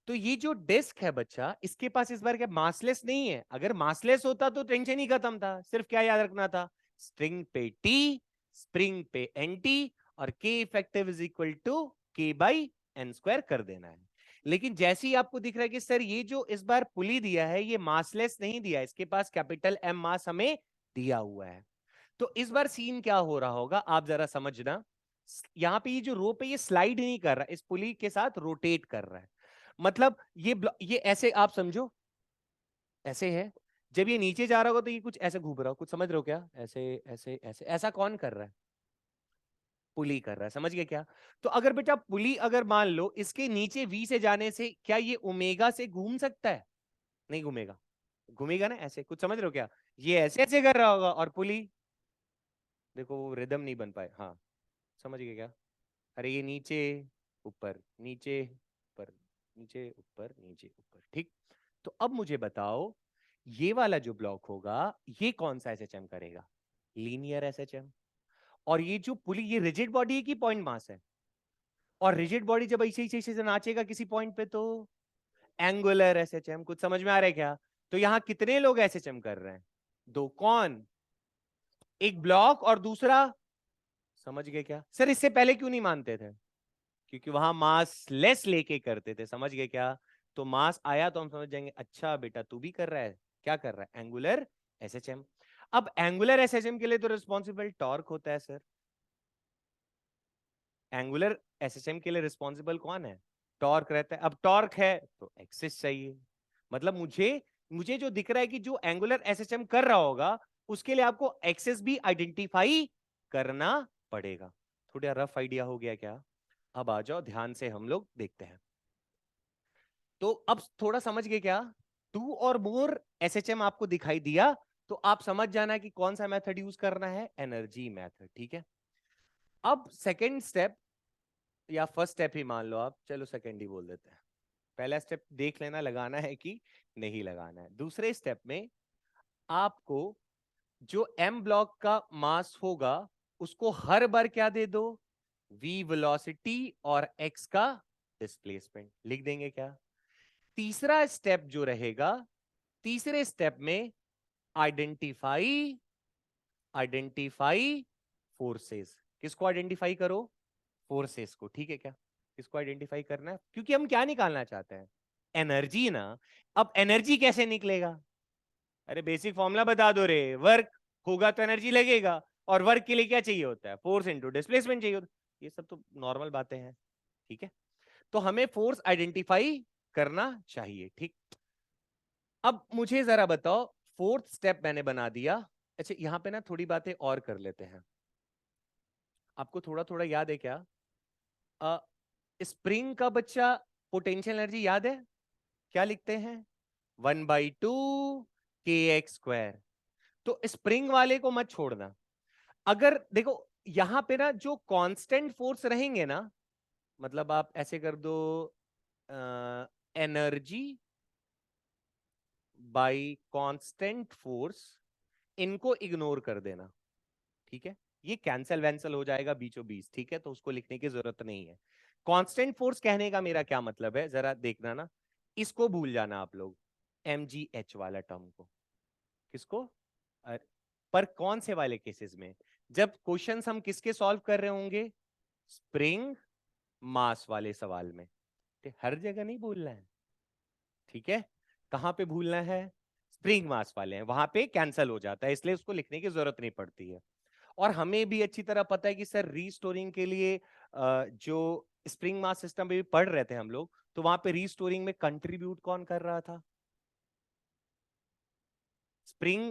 तो ये जो डिस्क है बच्चा, इसके पास इस बार क्या मासलेस नहीं है? अगर मासलेस होता तो टेंशन ही खत्म था, सिर्फ क्या याद रखना था? स्ट्रिंग पे टी, स्प्रिंग पे एन टी, और के इफेक्टिव इज इक्वल टू के बाई एन स्क्वायर कर देना है। लेकिन जैसे ही आपको दिख रहा है कि सर ये जो इस बार पुली दिया है ये मासलेस नहीं दिया, इसके पास कैपिटल एम मास हमें दिया हुआ है। तो इस बार सीन क्या हो रहा होगा आप जरा समझना। यहाँ पे ये जो रोप है ये स्लाइड नहीं कर रहा, इस पुली के साथ रोटेट कर रहा है। मतलब ये ऐसे आप समझो, ऐसे है। जब ये नीचे जा रहा होगा तो ये कुछ ऐसे घूम रहा हो, कुछ समझ रहे हो क्या? ऐसे ऐसे ऐसे, ऐसा कौन कर रहा है? पुली कर रहा है, समझ गए क्या? तो अगर बेटा पुली अगर मान लो इसके नीचे वी से जाने से क्या ये ओमेगा से घूम सकता है? नहीं घूमेगा। घूमेगा ना ऐसे, कुछ समझ रहे हो क्या? ये ऐसे ऐसे कर रहा होगा और पुली देखो वो रिदम नहीं बन पाए। हाँ, समझ गए क्या? अरे ये नीचे ऊपर नीचे ऊपर नीचे ऊपर नीचे ऊपर, ठीक। तो अब मुझे बताओ ये वाला जो ब्लॉक होगा ये कौन सा एसएचएम करेगा? Linear SHM. और ये जो पुली, ये रिजिड बॉडी है कि पॉइंट मास है? और रिजिड बॉडी जब ऐसे ऐसे ऐसे नाचेगा किसी पॉइंट पे तो एंगुलर एसएचएम। कुछ समझ में आ रहा है क्या? तो यहां कितने लोग एसएचएम कर रहे हैं? दो। कौन? एक ब्लॉक और दूसरा, समझ गए क्या? सर इससे पहले क्यों नहीं मानते थे? क्योंकि वहां मास लेस लेके करते थे, समझ गए क्या? तो मास आया तो हम समझ जाएंगे अच्छा बेटा तू भी कर रहा है, क्या कर रहा है? Angular SHM. अब एंगुलर एसएचएम के लिए तो रिस्पॉन्सिबल टॉर्क होता है सर। एंगुलर एसएचएम के लिए रिस्पॉन्सिबल कौन है? टॉर्क रहता है। अब टॉर्क है तो एक्सिस चाहिए। मतलब मुझे जो दिख रहा है कि जो एंगुलर एसएचएम कर रहा होगा उसके लिए आपको एक्सिस भी आइडेंटिफाई करना पड़ेगा। थोड़ा रफ आइडिया हो गया क्या? अब आ जाओ, ध्यान से हम लोग देखते हैं। तो अब थोड़ा समझ गए क्या? 2 और मोर एसएचएम आपको दिखाई दिया तो आप समझ जाना कि कौन सा मेथड यूज करना है, एनर्जी मेथड। ठीक है, अब सेकेंड स्टेप या फर्स्ट स्टेप ही मान लो आप, चलो सेकेंड ही बोल देते हैं। पहला स्टेप देख लेना लगाना है कि नहीं लगाना है। दूसरे स्टेप में आपको जो एम ब्लॉक का मास होगा उसको हर बार क्या दे दो, v वेलोसिटी और x का डिस्प्लेसमेंट लिख देंगे क्या? तीसरा स्टेप जो रहेगा, तीसरे स्टेप में आइडेंटिफाई आइडेंटिफाई फोर्सेस। किसको आइडेंटिफाई करो? फोर्सेस को। ठीक है क्या? किसको आइडेंटिफाई करना है? क्योंकि हम क्या निकालना चाहते हैं, एनर्जी ना। अब एनर्जी कैसे निकलेगा? अरे बेसिक फॉर्मूला बता दो रे, वर्क होगा तो एनर्जी लगेगा, और वर्क के लिए क्या चाहिए होता है, फोर्स इनटू डिस्प्लेसमेंट चाहिए होता है। ये सब तो नॉर्मल बातें हैं। ठीक है, तो हमें फोर्स आइडेंटिफाई करना चाहिए। ठीक, अब मुझे जरा बताओ, फोर्थ स्टेप मैंने बना दिया। अच्छा यहां पे ना थोड़ी बातें और कर लेते हैं। आपको थोड़ा थोड़ा याद है क्या? स्प्रिंग का बच्चा पोटेंशियल एनर्जी याद है? क्या लिखते हैं? 1/2 kx²। तो स्प्रिंग वाले को मत छोड़ना। अगर देखो यहां पे ना जो कांस्टेंट फोर्स रहेंगे ना, मतलब आप ऐसे कर दो, एनर्जी बाय कांस्टेंट फोर्स, इनको इग्नोर कर देना। ठीक है, ये कैंसल वैंसल हो जाएगा बीचों बीच। ठीक है, तो उसको लिखने की जरूरत नहीं है। कांस्टेंट फोर्स कहने का मेरा क्या मतलब है जरा देखना ना, इसको भूल जाना आप लोग, mgh वाला टर्म को। किसको? पर कौन से वाले केसेस में? जब क्वेश्चंस हम किसके सॉल्व कर रहे होंगे, स्प्रिंग मास वाले सवाल में। हर जगह नहीं भूलना है। ठीक है, कहां पे भूलना है? स्प्रिंग मास वाले हैं, वहां पे कैंसल हो जाता है, इसलिए उसको लिखने की जरूरत नहीं पड़ती है। और हमें भी अच्छी तरह पता है कि सर रीस्टोरिंग के लिए जो स्प्रिंग मास सिस्टम में भी पढ़ रहे थे हम लोग, तो वहां पे रीस्टोरिंग में कंट्रीब्यूट कौन कर रहा था?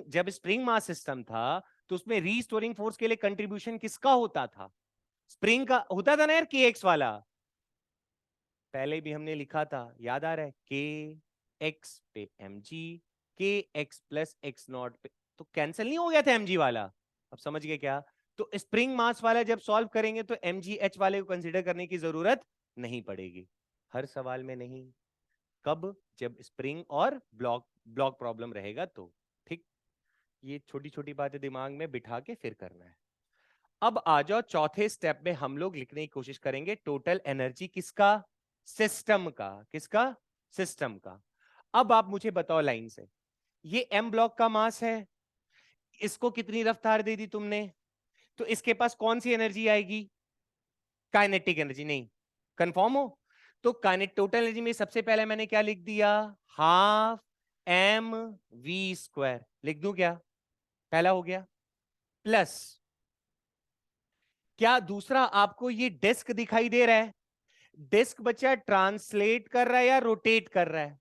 जब स्प्रिंग मास सिस्टम था तो उसमें रीस्टोरिंग फोर्स के लिए कंट्रीब्यूशन किसका होता था? स्प्रिंग का होता था ना यार, के एक्स वाला। पहले भी हमने लिखा था, याद आ रहा है? के एक्स पे एम जी, के एक्स प्लस एक्स नॉट पे, तो कैंसिल नहीं हो गया था एम जी वाला। अब समझ गए क्या? तो स्प्रिंग मास वाला जब सॉल्व करेंगे तो एम जी एच वाले को कंसीडर करने की जरूरत नहीं पड़ेगी, हर सवाल में नहीं। कब? जब स्प्रिंग और ब्लॉक ब्लॉक प्रॉब्लम रहेगा तो। ठीक, ये छोटी छोटी बातें दिमाग में बिठा के फिर करना है। अब आ जाओ चौथे स्टेप में, हम लोग लिखने की कोशिश करेंगे टोटल एनर्जी किसका? सिस्टम का। किसका? सिस्टम का। अब आप मुझे बताओ लाइन से, ये एम ब्लॉक का मास है, इसको कितनी रफ्तार दे दी तुमने, तो इसके पास कौन सी एनर्जी आएगी? Kinetic energy. नहीं, कंफर्म हो? तो काइनेट टोटल एनर्जी में सबसे पहले मैंने क्या लिख दिया, हाफ एम वी स्क्वायर लिख दूं क्या? पहला हो गया। प्लस क्या दूसरा आपको ये डिस्क दिखाई दे रहा है? डिस्क बच्चा ट्रांसलेट कर रहा है या रोटेट कर रहा है?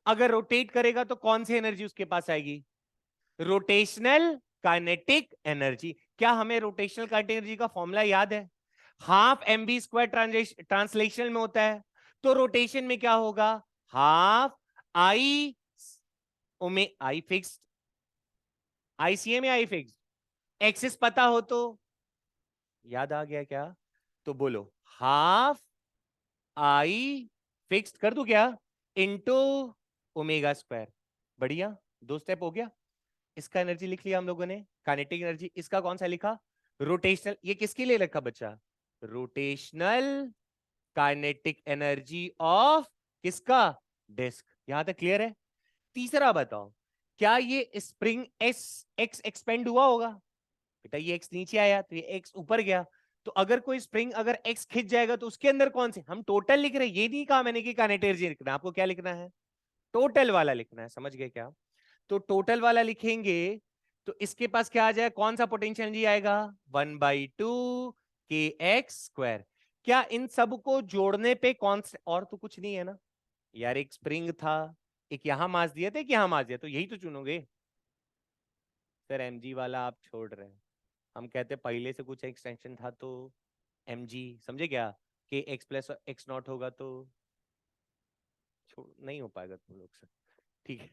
अगर रोटेट करेगा तो कौन सी एनर्जी उसके पास आएगी? Rotational kinetic energy. क्या हमें रोटेशनल काइनेटिक एनर्जी का फॉर्मूला याद है? Half M B square translation में होता है, तो रोटेशन में क्या होगा? हाफ आई ओमे आई फिक्स्ड, आईसीए में आई फिक्स्ड। एक्सिस पता हो तो याद आ गया क्या? तो बोलो, हाफ आई फिक्स्ड कर दूं क्या, इंटू ओमेगा स्क्वायर। बढ़िया, दो स्टेप हो गया। इसका एनर्जी लिख लिया हम लोगों ने, काइनेटिक एनर्जी। इसका कौन सा लिखा? रोटेशनल। ये किसके लिए रखा बच्चा? रोटेशनल काइनेटिक एनर्जी ऑफ किसका? डिस्क। यहां तक क्लियर है? तीसरा बताओ, क्या ये स्प्रिंग एस एक्स एक्सपेंड हुआ होगा? बेटा ये एक्स नीचे आया तो ये एक्स ऊपर गया, तो अगर कोई स्प्रिंग अगर एक्स खिंच जाएगा तो उसके अंदर कौन से, हम टोटल लिख रहे हैं, ये नहीं कहा मैंने कि काइनेटिक एनर्जी लिखना है, आपको क्या लिखना है? टोटल वाला लिखना है। समझ गए क्या? तो टोटल वाला लिखेंगे तो इसके पास क्या आ जाए, कौन सा पोटेंशियल एनर्जी आएगा? 1/2 kx²। क्या इन सब को जोड़ने पे कांस्टेंट और तो कुछ नहीं है ना यार? एक स्प्रिंग था, एक यहां मास दिया था, एक यहां मास दिया, तो यही तो चुनोगे। सर एमजी वाला आप छोड़ रहे हैं, हम कहते पहले से कुछ एक्सटेंशन था तो एमजी, समझे क्या? कि एक्स प्लस एक्स नॉट होगा तो छोड़ नहीं हो पाएगा तुम लोग से, ठीक है।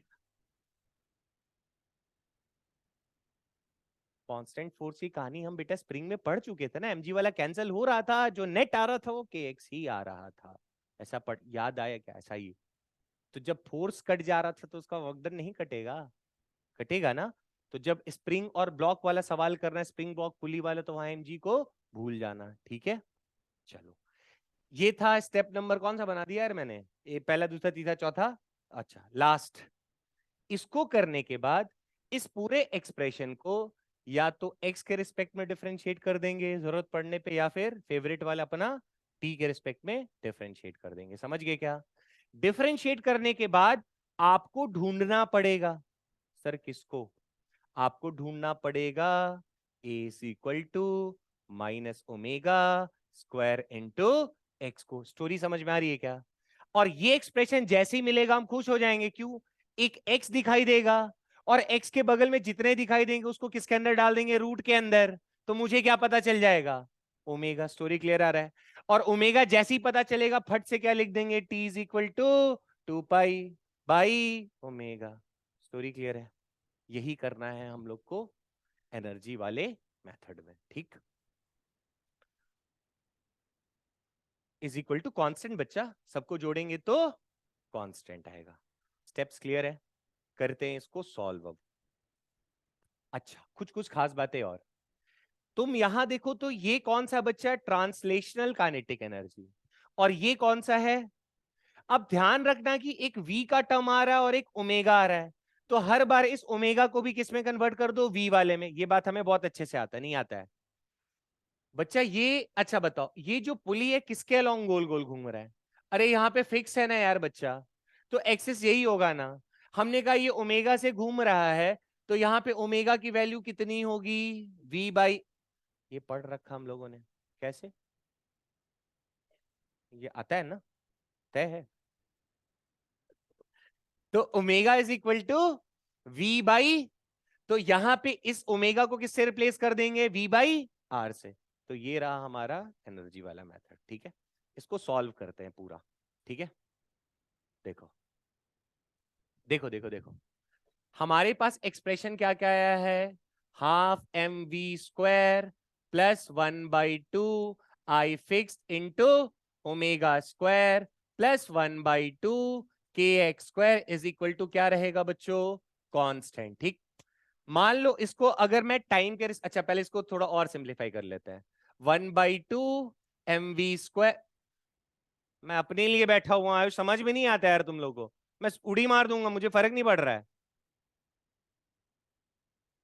कांस्टेंट फोर्स की कहानी हम बेटा स्प्रिंग में पढ़ चुके थे ना, एमजी वाला कैंसिल हो रहा था, जो नेट आ रहा था वो के एक्स ही आ रहा था। ऐसा पढ़ याद आया क्या? ऐसा ही। तो जब फोर्स कट जा रहा था तो उसका वर्क डन नहीं कटेगा? कटेगा ना। तो जब स्प्रिंग और ब्लॉक वाला सवाल करना है, स्प्रिंग ब्लॉक पुली वाला, तो वहां एमजी को भूल जाना, ठीक है। चलो, ये था स्टेप नंबर कौन सा बना दिया यार मैंने? ये पहला, दूसरा, तीसरा, चौथा। अच्छा, लास्ट। इसको करने के बाद इस पूरे एक्सप्रेशन को या तो x के रिस्पेक्ट में डिफरेंशिएट कर देंगे जरूरत पड़ने पे, या फिर फेवरेट वाला अपना t के रिस्पेक्ट में डिफरेंशिएट कर देंगे। समझ गए क्या? डिफरेंशिएट करने के बाद आपको ढूंढना पड़ेगा। सर किसको? आपको ढूंढना पड़ेगा a is equal to minus omega square into X को। स्टोरी समझ में आ रही है क्या? और ये एक्सप्रेशन जैसे ही मिलेगा हम खुश हो जाएंगे। क्यों? एक x दिखाई देगा और x के बगल में जितने दिखाई देंगे उसको किसके अंदर डाल देंगे? रूट के अंदर। तो मुझे क्या पता चल जाएगा? ओमेगा। स्टोरी क्लियर आ रहा है? और ओमेगा जैसे ही पता चलेगा फट से क्या लिख देंगे? t is equal to 2 pi by omega. Story clear है? यही करना है हम लोग को एनर्जी वाले मेथड में, ठीक। इज इक्वल टू कांस्टेंट बच्चा, सबको जोड़ेंगे तो कांस्टेंट आएगा। स्टेप्स क्लियर है? करते हैं इसको सॉल्व अब। अच्छा, कुछ कुछ खास बातें और। तुम यहां देखो तो ये कौन सा बच्चा? Translational kinetic energy. और ये कौन सा है? अब ध्यान रखना कि एक v का टर्म आ रहा है और एक ओमेगा आ रहा है, तो हर बार इस ओमेगा को भी किस में कन्वर्ट कर दो? v वाले में। ये बात हमें बहुत अच्छे से आता नहीं आता है बच्चा ये? अच्छा बताओ, ये जो पुली है किसके अलोंग गोल गोल घूम रहा है? अरे यहाँ पे फिक्स है ना यार बच्चा, तो एक्सिस यही होगा ना। हमने कहा ये ओमेगा से घूम रहा है, तो यहाँ पे ओमेगा की वैल्यू कितनी होगी? v बाई, ये पढ़ रखा हम लोगों ने कैसे, ये आता है ना, तय है। तो omega is equal to v by, तो यहां पे इस ओमेगा को किससे रिप्लेस कर देंगे? v बाई आर से। तो ये रहा हमारा एनर्जी वाला मेथड, ठीक है। इसको सॉल्व करते हैं पूरा, ठीक है। देखो देखो देखो देखो, हमारे पास एक्सप्रेशन क्या क्या आया है? Half M V square plus 1/2 I fix into omega square plus 1/2 K X square is equal to क्या रहेगा बच्चों? कांस्टेंट, ठीक। मान लो इसको अगर मैं टाइम के अच्छा पहले इसको थोड़ा और सिंप्लीफाई कर लेते हैं। 1/2 एम वी स्क्वायर, मैं अपने लिए बैठा हुआ हूं, समझ में नहीं आता यार तुम लोगों को, मैं उड़ी मार दूंगा, मुझे फर्क नहीं पड़ रहा है।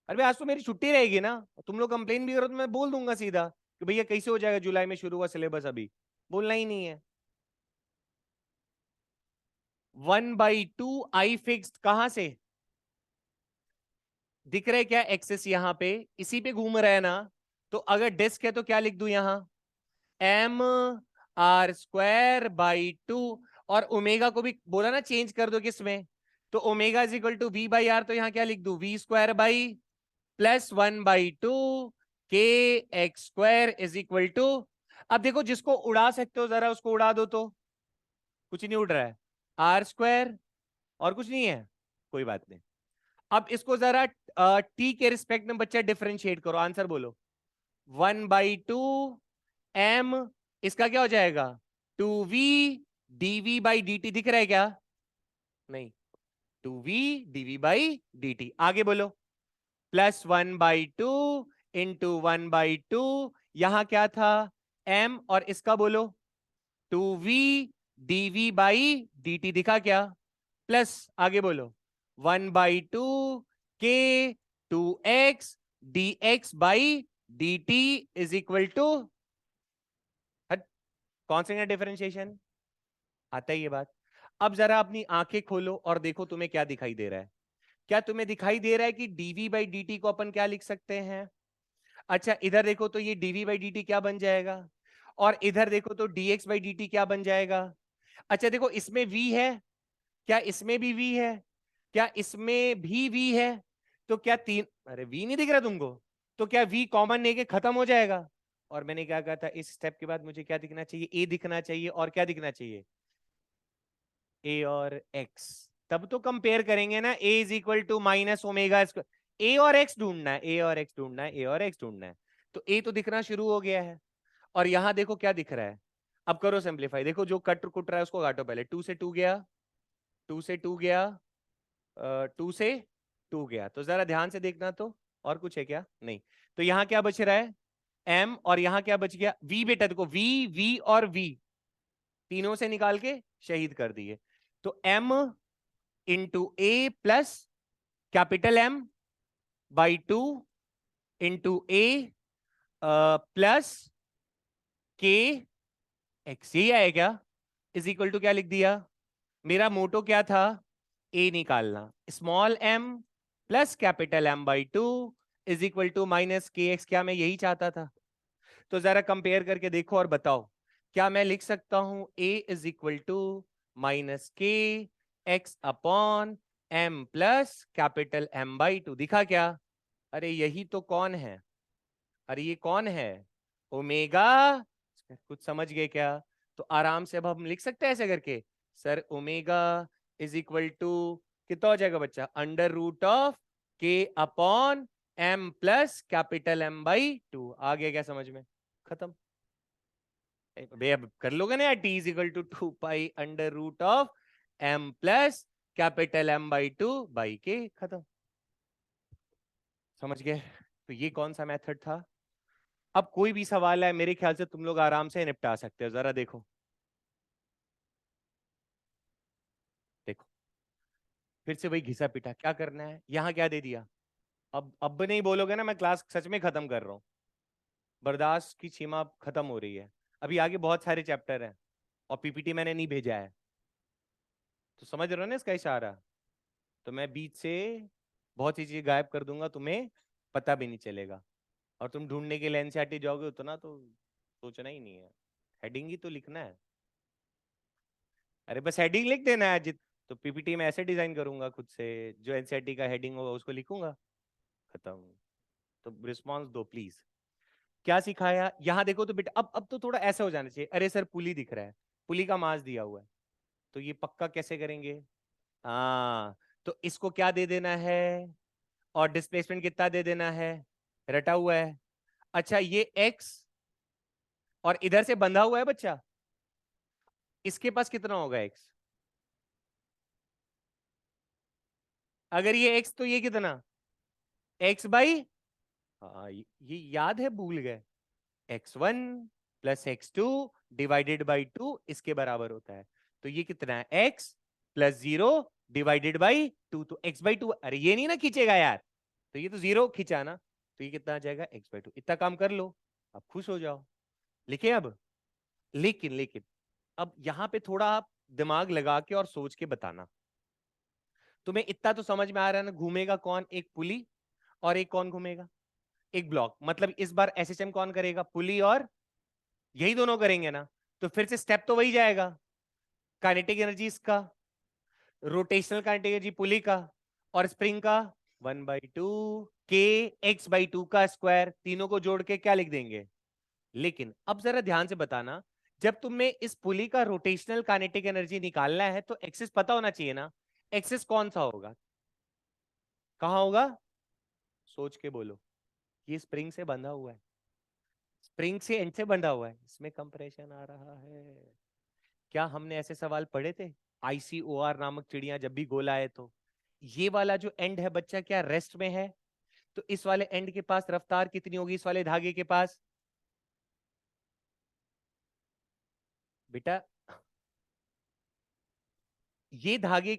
अरे भाई आज तो मेरी छुट्टी रहेगी ना, तुम लोग कंप्लेन भी करो तो मैं बोल दूंगा सीधा कि भैया कैसे हो जाएगा, जुलाई में शुरू हुआ सिलेबस, अभी बोलना ही नहीं है। 1/2 आई फिक्स्ड कहां से दिख रहा है? क्या एक्सेस यहां पे इसी पे घूम रहा है ना? तो अगर डिस्क है तो क्या लिख दूं यहां? M R square by 2। और ओमेगा को भी बोला ना चेंज कर दो किसमें, तो omega is equal to V by R, तो यहां क्या लिख दू? We square by plus 1/2 K X square is equal to. अब देखो जिसको उड़ा सकते हो जरा उसको उड़ा दो, तो कुछ नहीं उड़ रहा है, आर स्क्वायर, और कुछ नहीं है, कोई बात नहीं। अब इसको जरा टी के रिस्पेक्ट में बच्चा डिफरेंशिएट करो, आंसर बोलो। 1/2 एम, इसका क्या हो जाएगा? 2v dv बाई dt, दिख रहा है क्या? नहीं, 2v dv बाई dt, आगे बोलो। +1/2 इंटू 1/2, यहां क्या था? m, और इसका बोलो 2v dv बाई dt, दिखा क्या? प्लस आगे बोलो 1/2 K 2x dx by dt is equal to, कौन सा डिफरेंशिएशन आता है ये बात। अब जरा अपनी आंखें खोलो और देखो तुम्हें क्या दिखाई दे रहा है। क्या तुम्हें दिखाई दे रहा है कि dv बाई dt को अपन क्या लिख सकते हैं? अच्छा इधर देखो तो ये dv बाई dt क्या बन जाएगा? और इधर देखो तो dx बाई dt क्या बन जाएगा? अच्छा देखो, इसमें v है, क्या इसमें भी v है? क्या इसमें भी v है? तो क्या तीन, अरे v नहीं दिख रहा तुमको? तो क्या v कॉमन लेके खत्म हो जाएगा? और मैंने क्या कहा था, इस स्टेप के बाद मुझे क्या दिखना चाहिए? a दिखना चाहिए, और क्या दिखना चाहिए? a और x। तब तो कंपेयर करेंगे ना, a is equal to minus omega square. a और x ढूंढना है, a और x ढूंढना है, a और x ढूंढना है। तो a तो दिखना शुरू हो गया है। और यहां देखो क्या दिख रहा है। अब करो सिंप्लीफाई, देखो जो कट कुट रहा है उसको काटो पहले। 2 से 2 गया, 2 से 2 गया, 2 से 2 गया। तो जरा ध्यान से देखना तो, और कुछ है क्या? नहीं। तो यहां क्या बच रहा है? m। और यहां क्या बच गया? v। बेटा देखो, v, v और v तीनों से निकाल के शहीद कर दिए। तो m into A plus capital M by 2 into A plus के एक्स। यही आया क्या? इज इक्वल टू क्या लिख दिया? मेरा मोटो क्या था? ए निकालना। Small m plus capital M by 2 is equal to minus K X. क्या मैं यही चाहता था? तो जरा कंपेयर करके देखो और बताओ, क्या मैं लिख सकता हूं a is equal to minus K X upon m plus capital M by 2? दिखा क्या? अरे यही तो कौन है? अरे ये कौन है? ओमेगा। कुछ समझ गए क्या? तो आराम से अब हम लिख सकते हैं ऐसे करके, sir omega is equal to कितना हो जाएगा बच्चा? Under root of K upon m plus capital M by 2। आ गया क्या समझ में? खत्म। भैया अब कर लोगे ना यार, t is equal to 2 pi under root of m plus capital M by 2 by K. खत्म। समझ गए? तो ये कौन सा मेथड था? अब कोई भी सवाल है मेरे ख्याल से तुम लोग आराम से निपटा सकते हो। जरा देखो, देखो फिर से वही घिसा पिटा। क्या करना है? यहां क्या दे दिया? अब नहीं बोलोगे ना, मैं क्लास सच में खत्म कर रहा हूं। बर्दाश्त की सीमा खत्म हो रही है। अभी आगे बहुत सारे चैप्टर हैं और पीपीटी मैंने नहीं भेजा है। तो समझ रहे हो ना इसका इशारा? तो मैं बीच से बहुत सी चीजें गायब कर दूंगा, तुम्हें पता भी नहीं चलेगा। और तुम ढूंढने के लिए एनसीईआरटी जाओगे उतना तो सोचना ही नहीं है। हेडिंग ही तो लिखना है। अरे बस हेडिंग लिख देना है जित। तो पीपीटी में ऐसे डिजाइन करूंगा खुद से, जो एनसीईआरटी का हेडिंग होगा उसको लिखूंगा, खत्म। तो रिस्पॉन्स दो प्लीज। क्या सिखाया यहां देखो तो बेटा, अब तो थोड़ा ऐसा हो जाना चाहिए। अरे सर पुली दिख रहा है, पुली का मास दिया हुआ है, तो ये पक्का कैसे करेंगे? हाँ, तो इसको क्या दे देना है और डिस्प्लेसमेंट कितना दे देना है? रटा हुआ है। अच्छा ये x और इधर से बंधा हुआ है बच्चा, इसके पास कितना होगा x? अगर ये x तो ये कितना? x बाई, हाँ ये याद है, भूल गए। x1 plus x2 divided by 2 इसके बराबर होता है। तो ये कितना है? x plus 0 divided by 2। तो x बाई 2, अरे ये नहीं ना खींचेगा यार, तो ये तो 0 खींचा ना, तो ये कितना आ जाएगा? x by 2। इतना काम कर लो, अब खुश हो जाओ। लिखे अब? लेकिन अब यहां पे थोड़ा आप दिमाग लगा के और सोच के बताना। तुम्हें इतना तो समझ में आ रहा है ना, घूमेगा कौन? एक पुली, और एक कौन घूमेगा? एक ब्लॉक। मतलब इस बार एसएचएम कौन करेगा? पुली और यही दोनों करेंगे ना। तो फिर से स्टेप तो वही जाएगा, काइनेटिक एनर्जी इसका, रोटेशनल काइनेटिक एनर्जी पुली का, और स्प्रिंग का 1/2 के एक्स बाई 2 का स्क्वायर। तीनों को जोड़ के क्या लिख देंगे? लेकिन अब जरा ध्यान से बताना, जब तुम्हें इस पुली का रोटेशनल काइनेटिक एनर्जी निकालना है तो एक्सिस पता होना चाहिए ना। एक्सिस कौन सा होगा? कहां होगा? सोच के बोलो। ये स्प्रिंग से बंधा हुआ है, स्प्रिंग से एंड से बंधा हुआ है, इसमें कंप्रेशन आ रहा है। क्या हमने ऐसे सवाल पढ़े थे? आईसीओआर नामक चिड़िया जब भी गोला है तो ये वाला जो एंड है बच्चा क्या रेस्ट में है? तो इस वाले एंड के पास रफ्तार कितनी होगी इस वाले धागे के पास? बेटा ये धागे,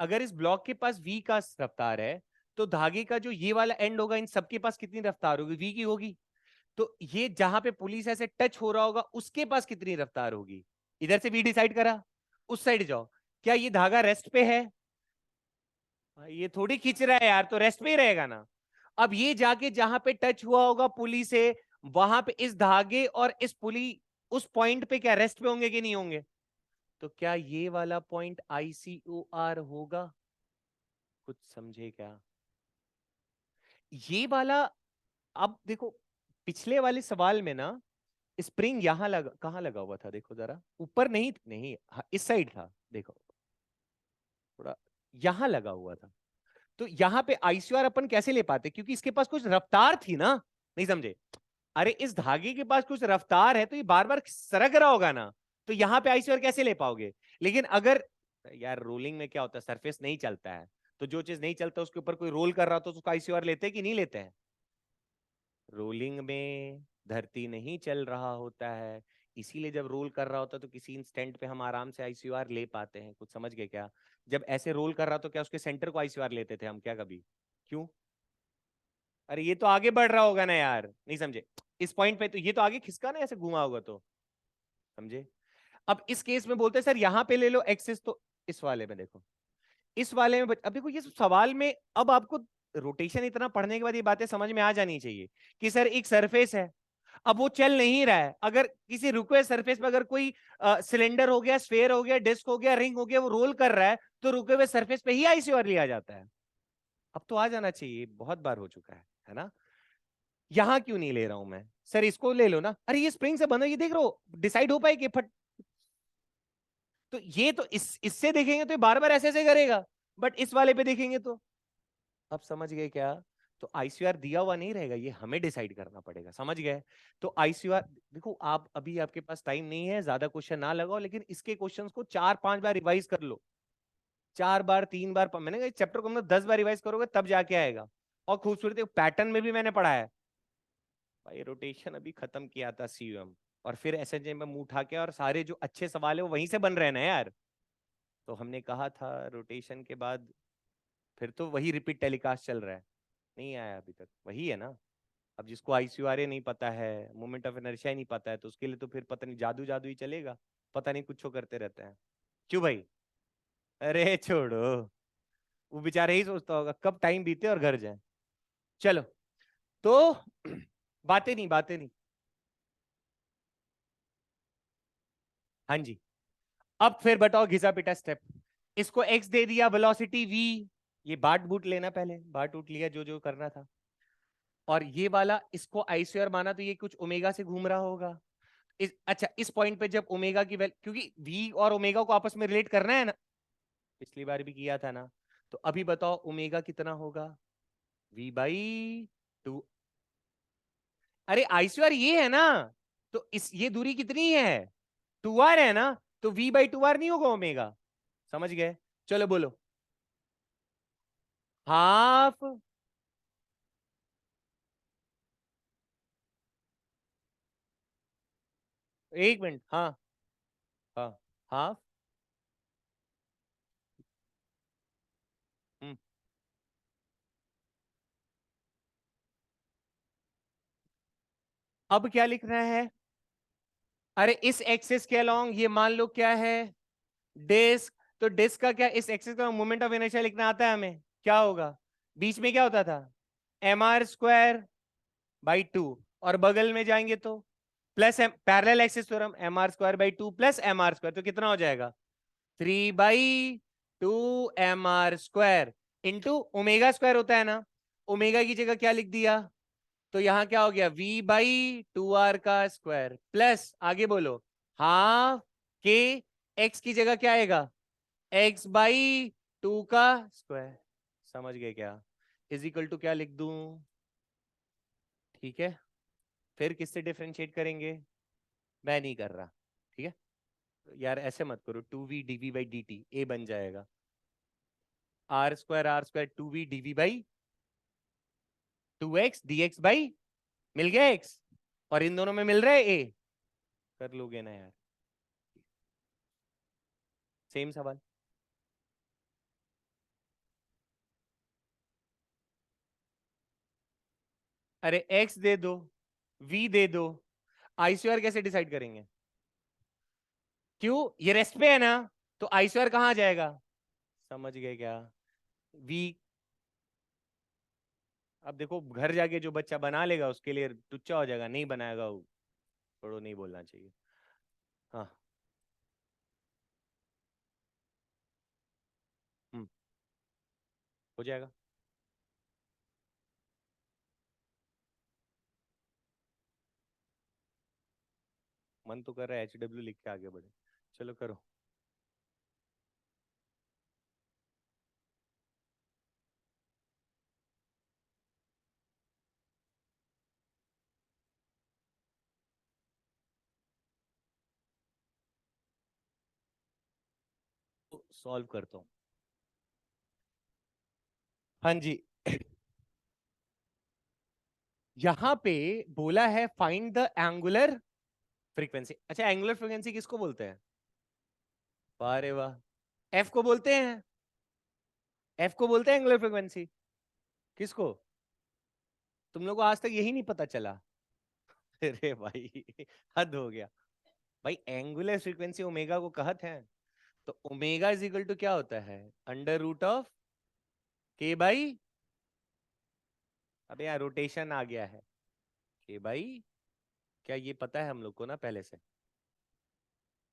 अगर इस ब्लॉक के पास v का रफ्तार है, तो धागे का जो ये वाला एंड होगा इन सबके पास कितनी रफ्तार होगी? v की होगी। तो ये जहां पे पुलिस ऐसे टच हो रहा होगा उसके पास कितनी रफ्तार होगी? इधर से v डिसाइड करा, उस साइड जाओ। क्या ये धागा रेस्ट पे है? ये थोड़ी खींच रहा है यार, तो रेस्ट पे ही रहेगा ना। अब ये जाके जहां पे टच हुआ होगा पुली से, वहां पे इस धागे और इस पुली उस पॉइंट पे क्या रेस्ट पे होंगे कि नहीं होंगे? तो क्या ये वाला पॉइंट ICOR होगा? कुछ समझे क्या? ये वाला, अब देखो पिछले वाले सवाल में ना स्प्रिंग यहां लगा, कहां लगा हुआ था देखो जरा, ऊपर नहीं नहीं, हाँ, इस साइड था देखो, थोड़ा यहां लगा हुआ था। तो यहां पे ICOR अपन कैसे ले पाते, क्योंकि इसके पास कुछ रफ्तार थी ना, नहीं समझे? अरे इस धागे के पास कुछ रफ्तार है तो ये बार बार सरक रहा होगा ना, तो यहां पे ICOR कैसे ले पाओगे? लेकिन अगर, यार रोलिंग में क्या होता है, सरफेस नहीं चलता है, तो जो चीज नहीं चलता उसके ऊपर कोई रोल कर रहा हो तो उसको ICOR लेते हैं कि नहीं लेते हैं? रोलिंग में धरती नहीं चल रहा होता है, इसीलिए जब रोल कर रहा होता है तो किसी इंस्टेंट पे हम आराम से ICOR ले पाते हैं। कुछ समझ गए क्या? जब ऐसे रोल कर रहा तो क्या उसके सेंटर को ICOR लेते थे हम क्या कभी? क्यों? अरे ये तो आगे बढ़ रहा होगा ना यार, नहीं समझे? इस पॉइंट पे तो ये तो आगे खिसका ना, ऐसे घुमा होगा तो, समझे? अब इस केस में बोलते हैं सर यहां पे ले लो एक्सिस, तो इस वाले में देखो, इस वाले में अब देखो ये सवाल में, अब आपको रोटेशन इतना पढ़ने के बाद ये बातें समझ में आ जानी चाहिए कि सर एक सरफेस है, अब वो चल नहीं रहा है, अगर किसी रुके हुए सरफेस पे अगर कोई सिलेंडर हो गया, स्फेयर हो गया, डिस्क हो गया, रिंग हो गया, वो रोल कर रहा है, तो रुके हुए सरफेस पे ही ICOR लिया जाता है। अब तो आ जाना चाहिए, बहुत बार हो चुका है ना? यहां क्यों नहीं ले रहा हूं मैं? सर इसको ले लो ना, अरे ये स्प्रिंग से बंधा, ये देख रहे हो डिसाइड हो पाए कि फट, तो ये तो इससे देखेंगे तो ये बार बार ऐसे ऐसे करेगा, बट इस वाले पे देखेंगे तो, अब समझ गए क्या? तो ICOR दिया हुआ नहीं रहेगा, ये हमें डिसाइड करना पड़ेगा, समझ गए? तो ICOR देखो, आप अभी आपके पास टाइम नहीं है, ज्यादा क्वेश्चन ना लगाओ, लेकिन इसके क्वेश्चंस को 4-5 बार रिवाइज कर लो, 4 बार 3 बार, मैंने कहा चैप्टर को मतलब 10 बार रिवाइज करोगे तब जाके आएगा। और खूबसूरती पैटर्न में भी मैंने पढ़ा है भाई, रोटेशन अभी खत्म किया था CUM, और फिर SHM में मुंह उठा के, और सारे जो अच्छे सवाल है वो वहीं से बन रहे हैं ना यार। तो हमने कहा था रोटेशन के बाद फिर तो वही रिपीट टेलीकास्ट चल रहा है, नहीं आया अभी तक, वही है ना? अब जिसको ICOR नहीं पता है, मोमेंट ऑफ इनर्शिया नहीं पता है, तो उसके लिए तो फिर पता नहीं जादू जादू ही चलेगा, पता नहीं कुछ करते रहते हैं। क्यों भाई? अरे छोड़ो, वो बेचारा ही सोचता होगा कब टाइम बीते और घर जाए। चलो, तो बातें नहीं, बातें नहीं। हाँ जी, अब फिर बताओ घिसा पिटा स्टेप। इसको x दे दिया, वेलोसिटी v, ये बाट बूट लेना, पहले बाट उठ लिया जो जो करना था, और ये वाला इसको ICOR माना तो ये कुछ ओमेगा से घूम रहा होगा। अच्छा इस पॉइंट पे जब ओमेगा की वैल्यू, क्योंकि v और ओमेगा को आपस में रिलेट करना है ना, पिछली बार भी किया था ना, तो अभी बताओ ओमेगा कितना होगा? v/2। अरे ICOR ये है ना, तो इस ये दूरी कितनी है? 2r है ना, तो v/2r नहीं होगा ओमेगा? समझ गए? चलो बोलो। हाफ। 1 मिनट, हाँ। हाँ, हाफ। हम्म। अब क्या लिखना है? अरे इस एक्सिस के अलोंग ये मान लो क्या है, डिस्क, तो डिस्क का क्या, इस एक्सिस का मोमेंट ऑफ इनर्शिया लिखना आता है हमें? क्या होगा? बीच में क्या होता था? mr² / 2, और बगल में जाएंगे तो plus parallel axis theorem, mr²/2 plus mr², तो कितना हो जाएगा? 3/2 mr² इंटू ओमेगा स्क्वायर होता है ना, ओमेगा की जगह क्या लिख दिया, तो यहां क्या हो गया, v/2r का स्क्वायर, प्लस आगे बोलो हाफ के, x की जगह क्या आएगा, x/2 का स्क्वायर। समझ गए क्या? इज इक्वल टू क्या लिख दूं? ठीक है, फिर किससे डिफरेंशिएट करेंगे? मैं नहीं कर रहा, ठीक है? यार ऐसे मत करो, 2v/dv/dt a बन जाएगा, r² 2v/2x dx, मिल गया x, और इन दोनों में मिल रहा है a, कर लोगे ना यार? सेम सवाल। अरे x दे दो, v दे दो, ICOR कैसे डिसाइड करेंगे? क्यों, ये रेस्ट पे है ना, तो ICOR कहां जाएगा? समझ गए क्या? v, अब देखो घर जाके जो बच्चा बना लेगा उसके लिए टुच्चा हो जाएगा, नहीं बनाएगा वो, छोड़ो, नहीं बोलना चाहिए। हाँ। हम्म। हो जाएगा। मन तो कर रहा है HW लिख के आगे बढ़े। चलो करो। तो सॉल्व करता हूँ। हाँ जी। यहाँ पे बोला है फाइंड द एंगुलर फ्रीक्वेंसी। अच्छा, एंगुलर फ्रीक्वेंसी किसको बोलते हैं? वाह रे वाह। एफ को बोलते हैं। एफ को बोलते हैं एंगुलर फ्रीक्वेंसी। किसको? तुम लोग को आज तक यही नहीं पता चला? अरे भाई, हद हो गया। भाई एंगुलर फ्रीक्वेंसी ओमेगा को कहत है। तो ओमेगा इज इक्वल टू क्या होता है? Under root of K by. अबे यार रोटेशन आ गया है। के बाई। क्या ये पता है हम लोग को ना पहले से?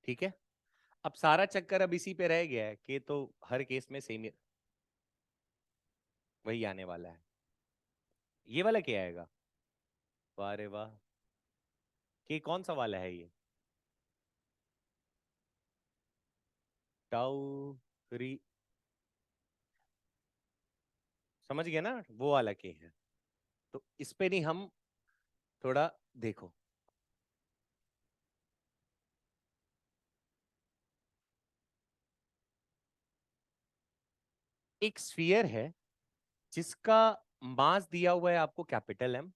ठीक है। अब सारा चक्कर अब इसी पे रह गया है कि तो हर केस में सेम वही आने वाला है। ये वाला क्या आएगा? वाह रे वाह। कि कौन सा वाला है ये? टाउ री। समझ गया ना, वो वाला के है। तो इस पे नहीं हम थोड़ा देखो। एक स्फीयर है जिसका मास दिया हुआ है आपको कैपिटल एम,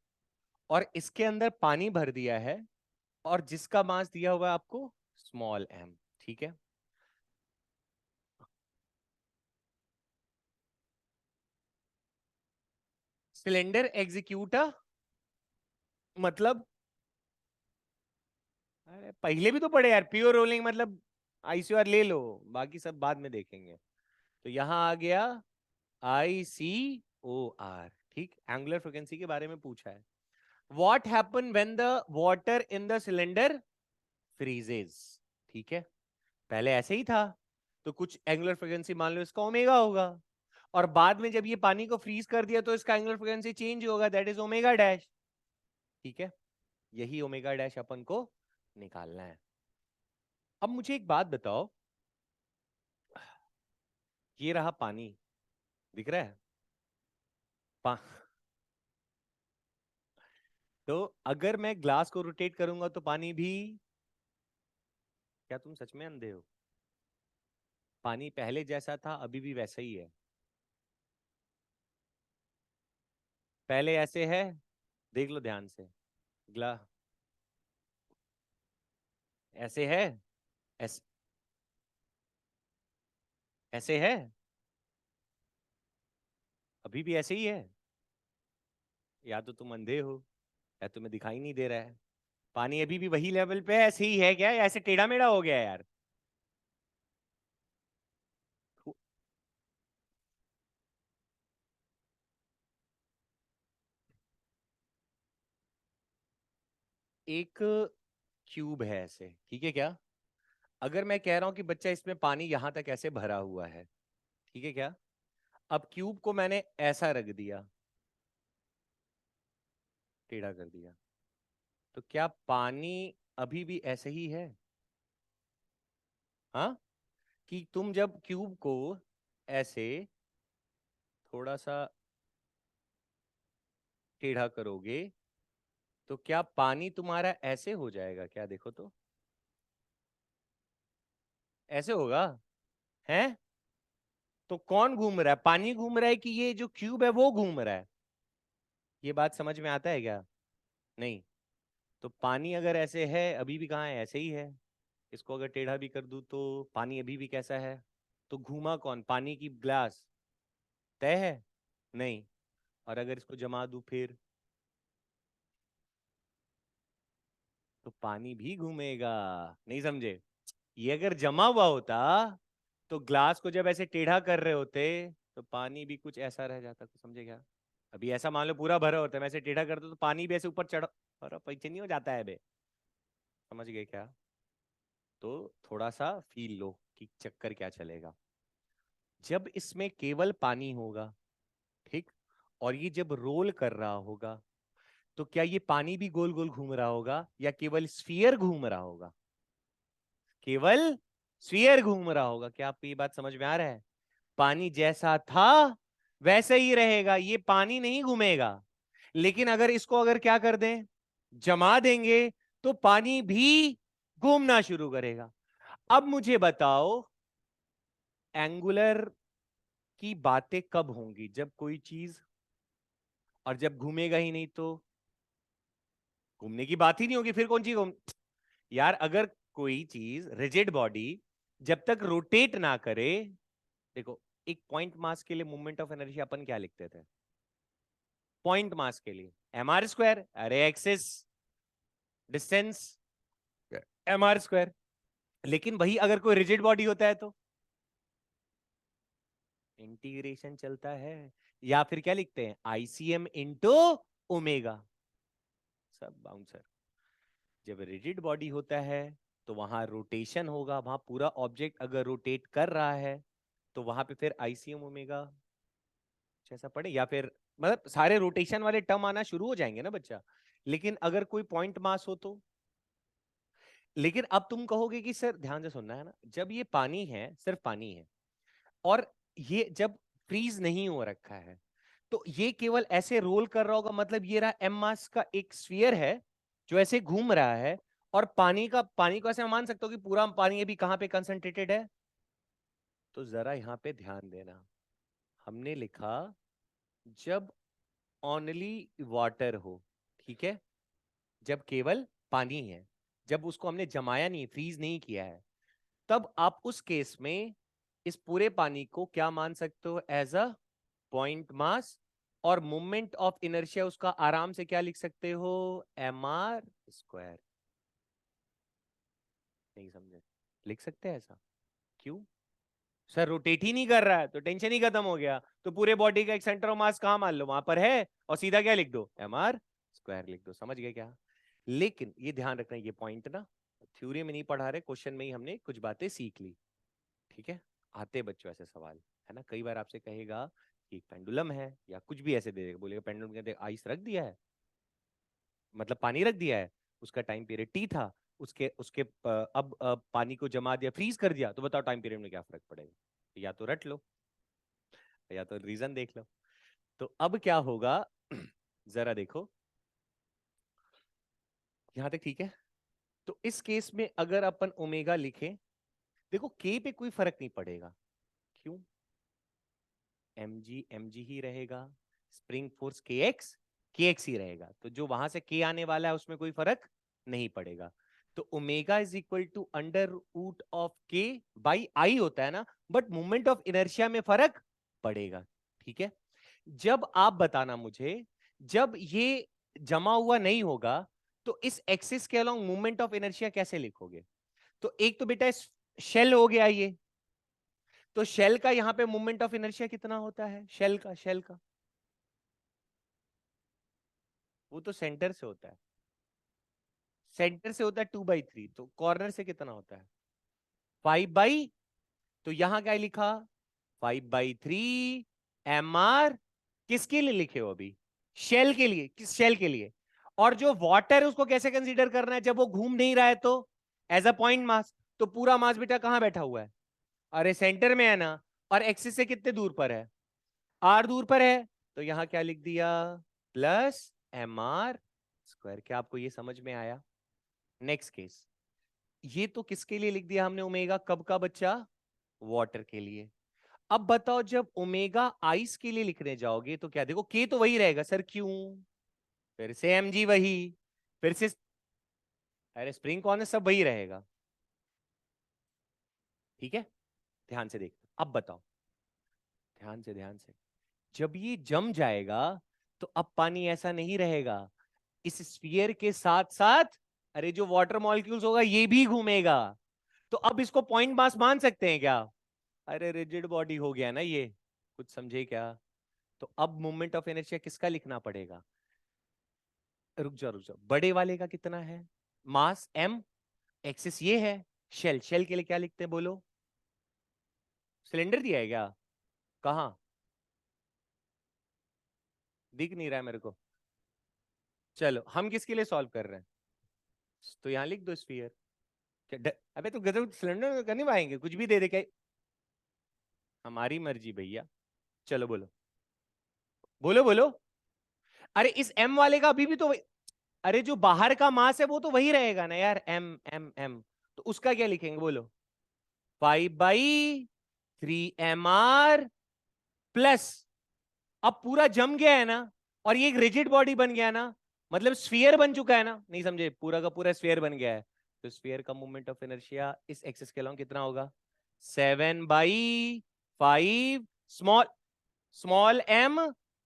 और इसके अंदर पानी भर दिया है, और जिसका मास दिया हुआ है आपको स्मॉल एम। ठीक है। सिलेंडर एग्जीक्यूटर मतलब? अरे पहले भी तो पढ़े यार, प्योर रोलिंग मतलब ICOR ले लो, बाकी सब बाद में देखेंगे। तो यहां आ गया ICOR। ठीक, एंगुलर फ्रीक्वेंसी के बारे में पूछा है। What happen when the water in the cylinder freezes? ठीक है। पहले ऐसे ही था, तो कुछ एंगुलर फ्रीक्वेंसी मान लो इसका ओमेगा होगा, और बाद में जब ये पानी को फ्रीज कर दिया तो इसका एंगुलर फ्रीक्वेंसी चेंज होगा, दैट इज ओमेगा डैश। ठीक है। यही ओमेगा डैश अपन को निकालना है। अब मुझे एक बात बताओ, ये रहा पानी, दिख रहा है? पा... तो अगर मैं ग्लास को रोटेट करूंगा तो पानी भी। क्या तुम सच में अंधे हो? पानी पहले जैसा था अभी भी वैसा ही है। पहले ऐसे है, देख लो ध्यान से। ग्ला ऐसे है। ऐस, ऐसे है। अभी भी ऐसे ही है। या तो तुम अंधे हो, या तुम्हें दिखाई नहीं दे रहा है। पानी अभी भी वही लेवल पे ऐसे ही है क्या, या ऐसे टेढ़ा मेढ़ा हो गया है यार? एक क्यूब है ऐसे, ठीक है क्या? अगर मैं कह रहा हूं कि बच्चा इसमें पानी यहां तक ऐसे भरा हुआ है, ठीक है क्या? अब क्यूब को मैंने ऐसा रख दिया, टेढ़ा कर दिया, तो क्या पानी अभी भी ऐसे ही है? हाँ। कि तुम जब क्यूब को ऐसे थोड़ा सा टेढ़ा करोगे तो क्या पानी तुम्हारा ऐसे हो जाएगा क्या? देखो तो। ऐसे होगा? है? तो कौन घूम रहा है, पानी घूम रहा है कि ये जो क्यूब है वो घूम रहा है? ये बात समझ में आता है क्या? नहीं। तो पानी अगर ऐसे है अभी भी, कहाँ है, ऐसे ही है। इसको अगर टेढ़ा भी कर दूं तो पानी अभी भी कैसा है? तो घूमा कौन, पानी की ग्लास तय है? नहीं। और अगर इसको जमा दूं फिर, तो पानी भी घूमेगा। नहीं समझे? ये अगर जमा हुआ होता तो ग्लास को जब ऐसे टेढ़ा कर रहे होते तो पानी भी कुछ ऐसा रह जाता, कुछ समझे क्या? अभी ऐसा मान लो पूरा भरा होता है, मैं ऐसे टेढ़ा करता तो पानी भी ऐसे ऊपर चढ़ और पीछे नहीं हो जाता है बे। समझ गए क्या? तो थोड़ा सा फील लो कि चक्कर क्या चलेगा। जब इसमें केवल पानी होगा, ठीक, और ये जब रोल कर रहा होगा, तो क्या ये पानी भी गोल गोल घूम रहा होगा या केवल स्फीयर घूम रहा होगा? केवल स्फीयर घूम रहा होगा। क्या आपको ये बात समझ में आ रहा है? पानी जैसा था वैसे ही रहेगा, ये पानी नहीं घूमेगा। लेकिन अगर इसको अगर क्या कर दें, जमा देंगे, तो पानी भी घूमना शुरू करेगा। अब मुझे बताओ, एंगुलर की बातें कब होंगी? जब कोई चीज, और जब घूमेगा ही नहीं तो घूमने की बात ही नहीं होगी, फिर कौन सी घूम। यार अगर कोई चीज रिजिड बॉडी जब तक रोटेट ना करे, देखो, एक पॉइंट मास के लिए मोमेंट ऑफ एनर्जी अपन क्या लिखते थे? पॉइंट मास के लिए mr², अरे एक्सिस डिस्टेंस mr²। लेकिन वही अगर कोई रिजिड बॉडी होता है तो इंटीग्रेशन चलता है, या फिर क्या लिखते हैं, ICM इंटू ओमेगा। सब बाउंसर। जब रिजिड बॉडी होता है तो वहां रोटेशन होगा, वहां पूरा ऑब्जेक्ट अगर रोटेट कर रहा है तो वहां पे फिर ICM ओमेगा जैसा पड़े, या फिर मतलब सारे रोटेशन वाले टर्म आना शुरू हो जाएंगे ना बच्चा। लेकिन अगर कोई पॉइंट मास हो तो, लेकिन अब तुम कहोगे कि सर ध्यान से सुनना है ना, जब ये पानी है, सिर्फ पानी है, और ये जब फ्रीज नहीं हो रखा है, तो ये केवल ऐसे रोल कर रहा होगा, मतलब ये रहा एम मास का एक स्फीयर है जो ऐसे घूम रहा है। और पानी को ऐसे मान सकते हो कि पूरा पानी अभी कहां पे कंसंट्रेटेड है? तो जरा यहां पे ध्यान देना, हमने लिखा जब ओनली वाटर हो, ठीक है, जब केवल पानी है, जब उसको हमने जमाया नहीं, फ्रीज नहीं किया है, तब आप उस केस में इस पूरे पानी को क्या मान सकते हो? As a point mass. और मोमेंट ऑफ इनर्शिया उसका आराम से क्या लिख सकते हो? mr²। नहीं समझे? लिख सकते हैं ऐसा। क्यों? सर रोटेट ही नहीं कर रहा है तो टेंशन ही खत्म हो गया, तो पूरे बॉडी का एक सेंटर ऑफ मास कहां मान लो, वहां पर है, और सीधा क्या लिख दो? mr² लिख दो। समझ गए क्या? लेकिन ये ध्यान रखना, ये पॉइंट ना थ्योरी में नहीं पढ़ा रहे, क्वेश्चन में ही हमने कुछ बातें सीख ली, ठीक है? आते बच्चों ऐसे सवाल, है ना? कई बार आपसे कहेगा कि पेंडुलम है या कुछ भी ऐसे दे देगा, बोलेगा पेंडुलम के अंदर आइस रख दिया है, मतलब पानी रख दिया है, उसका टाइम पीरियड टी था, उसके उसके अब पानी को जमा दिया, फ्रीज कर दिया, तो बताओ टाइम पीरियड में क्या फर्क पड़ेगा? या तो रट लो या तो रीजन देख लो। तो अब क्या होगा जरा देखो, यहां तक ठीक है? तो इस केस में अगर अपन ओमेगा लिखें, देखो के पे कोई फर्क नहीं पड़ेगा। क्यों? mg ही रहेगा, स्प्रिंग फोर्स के एक्स ही रहेगा, तो जो वहां से के आने वाला है उसमें कोई फर्क नहीं पड़ेगा। तो omega is equal to under root of K by I होता है ना, बट मोमेंट ऑफ इनर्शिया में फर्क पड़ेगा, ठीक है? जब आप बताना मुझे, जब ये जमा हुआ नहीं होगा, तो इस एक्सिस के अलोंग मोमेंट ऑफ इनर्शिया कैसे लिखोगे? तो एक तो बेटा शेल हो गया ये, तो शेल का यहां पे मोमेंट ऑफ इनर्शिया कितना होता है? शेल का वो तो सेंटर से होता है, सेंटर से होता है 2/3, तो कॉर्नर से कितना होता है? 5/, तो यहां क्या लिखा? 5/3 mr। किसके लिए लिखे हो अभी? शेल के लिए। किस शेल के लिए? और जो वाटर है उसको कैसे कंसीडर करना है जब वो घूम नहीं रहा है? तो एज अ पॉइंट मास। तो पूरा मास बेटा कहां बैठा हुआ है? अरे सेंटर में है ना। और एक्सिस से कितने दूर पर है? r दूर पर है, तो यहां क्या लिख दिया? +mr²। क्या आपको ये समझ में आया? नेक्स्ट केस, ये तो किसके लिए लिख दिया हमने ओमेगा? कब का बच्चा? वाटर के लिए। अब बताओ जब ओमेगा आइस के लिए लिखने जाओगे तो क्या? देखो के तो वही रहेगा सर, क्यों? फिर से mg वही, फिर से, अरे स्प्रिंग कॉन्स्टेंट सब वही रहेगा, ठीक है? ध्यान से देख, अब बताओ, ध्यान से, जब ये जम जाएगा तो अब पानी ऐसा नहीं रहेगा, इस स्फीयर के साथ साथ अरे जो वाटर मॉलिक्यूल्स होगा ये भी घूमेगा। तो अब इसको पॉइंट मास मान सकते हैं क्या? अरे रिजिड बॉडी हो गया ना ये, कुछ समझे क्या? तो अब मोमेंट ऑफ इनर्शिया किसका लिखना पड़ेगा? रुक जाओ, बड़े वाले का कितना है? मास m, एक्सिस ये है, शेल, शेल के लिए क्या लिखते हैं बोलो? सिलेंडर दिया है क्या? कहाँ? दिख नहीं रहा है मेरे को। चलो हम किसके लिए सॉल्व कर रहे हैं? तो यहाँ लिख दो स्फीयर। अबे तो गजब, सिलेंडर कर नहीं पाएंगे, कुछ भी दे दे क्या? हमारी मर्जी भैया। चलो बोलो, बोलो बोलो। अरे इस एम वाले का अभी भी तो अरे जो बाहर का मास है वो तो वही रहेगा ना यार, एम एम एम। तो उसका क्या लिखेंगे बोलो? 5/3 mr प्लस, अब पूरा जम गया है ना, और ये एक रिजिड बॉडी बन गया ना, मतलब स्फीयर बन चुका है ना, नहीं समझे? पूरा का पूरा स्फीयर बन गया है। तो स्फीयर का मोमेंट ऑफ इनर्शिया इस एक्सिस के अलोंग कितना होगा? 7/5 small small M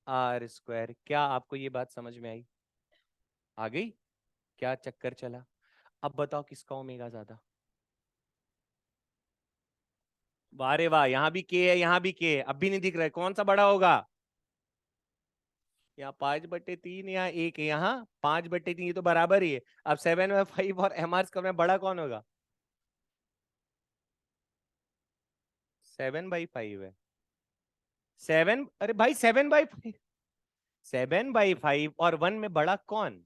R square. क्या आपको ये बात समझ में आई? आ गई? क्या चक्कर चला? अब बताओ किसका ओमेगा ज्यादा? वाह रे वाह, यहाँ भी के है, यहाँ भी के है, अब भी नहीं दिख रहा है, कौन सा बड़ा होगा? यहाँ 5/3, यहाँ एक है, यहाँ 5/3, ये तो बराबर ही है। अब 7/5 और एम आर में बड़ा कौन होगा? 7/5 है। 7, अरे भाई 7/5, 7/5 और 1 में बड़ा कौन?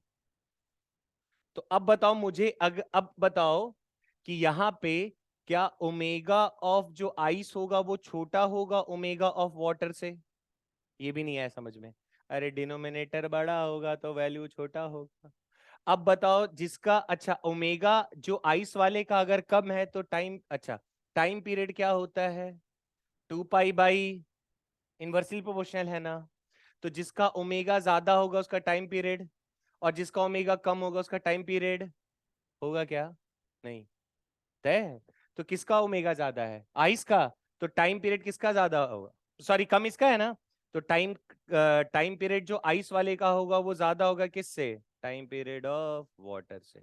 तो अब बताओ मुझे, अब बताओ कि यहाँ पे क्या ओमेगा ऑफ जो आइस होगा वो छोटा होगा ओमेगा ऑफ वाटर से? ये भी नहीं आया समझ में। अरे डिनोमिनेटर बड़ा होगा तो वैल्यू छोटा होगा। अब बताओ जिसका, अच्छा ओमेगा जो आइस वाले का अगर कम है तो टाइम, अच्छा टाइम पीरियड क्या होता है? 2 पाई बाई इनवर्सली प्रोपोर्शनल है ना? तो जिसका ओमेगा ज्यादा होगा उसका टाइम पीरियड, और जिसका ओमेगा कम होगा उसका टाइम पीरियड होगा क्या? नहीं, तय है। तो किसका ओमेगा ज्यादा है? आइस का। तो टाइम पीरियड किसका ज्यादा होगा? सॉरी कम इसका है ना? तो टाइम टाइम पीरियड जो आइस वाले का होगा वो ज्यादा होगा किससे? टाइम पीरियड ऑफ वाटर से।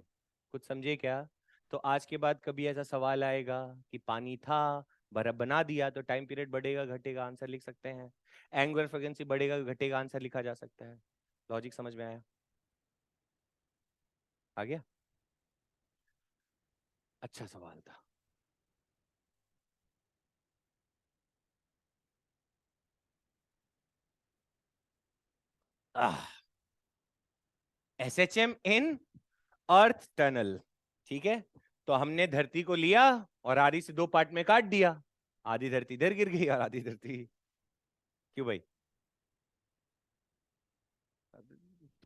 कुछ समझे क्या? तो आज के बाद कभी ऐसा सवाल आएगा कि पानी था, बर्फ बना दिया, तो टाइम पीरियड बढ़ेगा घटेगा, आंसर लिख सकते हैं। एंगुलर फ्रीक्वेंसी बढ़ेगा घटेगा, आंसर लिखा जा सकता है। लॉजिक समझ में आया? आ गया? अच्छा सवाल था। SHM इन अर्थ टनल, ठीक है। तो हमने धरती को लिया और आधी से दो पार्ट में काट दिया, आधी धरती इधर गिर गई और आधी धरती। क्यों भाई?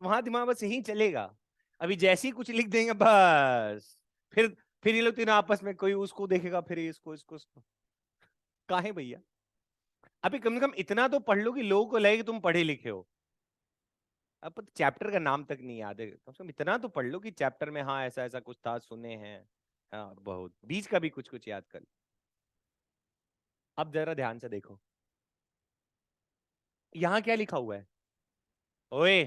वहां दिमाग बस यही चलेगा। अभी जैसे ही कुछ लिख देंगे बस, फिर फिर ये लोग तीनों आपस में, कोई उसको देखेगा फिर इसको इसको उसको। काहे भैया? अभी कम से कम इतना तो पढ़ लो कि लोगों को लगे कि तुम पढ़े लिखे हो। अब चैप्टर का नाम तक नहीं याद है, कम से कम इतना तो पढ़ लो कि चैप्टर में हाँ ऐसा ऐसा कुछ था, सुने हैं। हाँ बहुत बीच का भी कुछ कुछ याद कर लो। अब जरा ध्यान से देखो, यहाँ क्या लिखा हुआ है? ओए,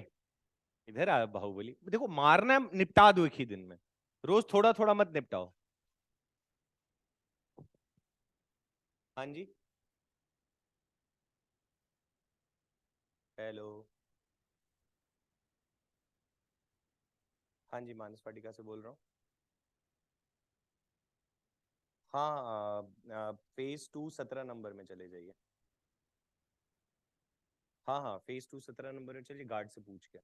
इधर आ बाहुबली, देखो मारना है, निपटा दो एक ही दिन में, रोज थोड़ा थोड़ा मत निपटाओ। हाँ जी। हेलो। हाँ जी, मानस वाटिका से बोल रहा हूँ। हाँ, फेज 2 17 नंबर में चले जाइए। हाँ हाँ, फेज 2 17 नंबर में चलिए, गार्ड से पूछ के।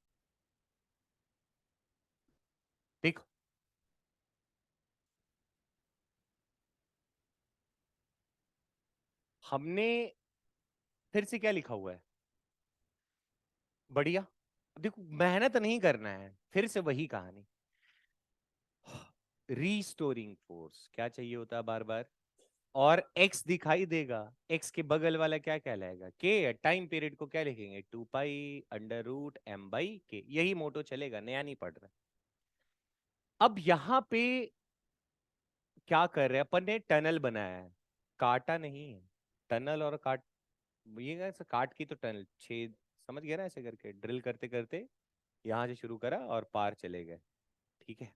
देखो हमने फिर से क्या लिखा हुआ है? बढ़िया। देखो मेहनत नहीं करना है, फिर से वही कहानी। रीस्टोरिंग फोर्स क्या चाहिए होता है बार बार? और एक्स दिखाई देगा, एक्स के बगल वाला क्या कहलाएगा? के। टाइम पीरियड को क्या लिखेंगे? 2 पाई √m/k, यही मोटो चलेगा, नया नहीं पढ़ रहा। अब यहाँ पे क्या कर रहे हैं अपन ने? टनल बनाया है, काटा नहीं है। टनल और काट, ये कैसे काट की? तो टनल छेद, समझ गया ना? ऐसे करके ड्रिल करते करते यहां से शुरू करा और पार चले गए, ठीक है।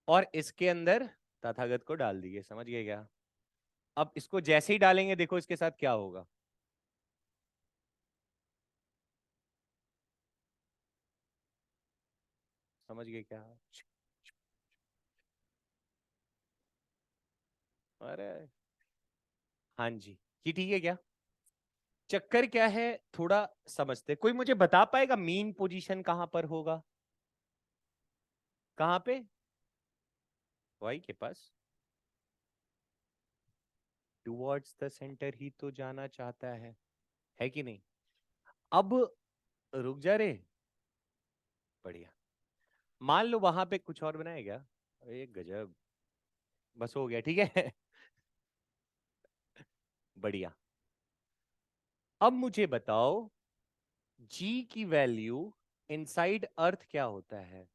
और इसके अंदर तथागत को डाल दिए, समझ गए क्या? अब इसको जैसे ही डालेंगे देखो इसके साथ क्या होगा। समझ गए क्या? अरे हाँ जी, ये ठीक है क्या? चक्कर क्या है थोड़ा समझते, कोई मुझे बता पाएगा मीन पोजीशन कहां पर होगा? कहां पे? वाई के पास? टुवर्ड्स द सेंटर ही तो जाना चाहता है कि नहीं? अब रुक जा रे, बढ़िया। मान लो वहां पे कुछ और बनाया क्या? अरे गजब, बस हो गया, ठीक है। बढ़िया। अब मुझे बताओ जी की वैल्यू इनसाइड अर्थ क्या होता है?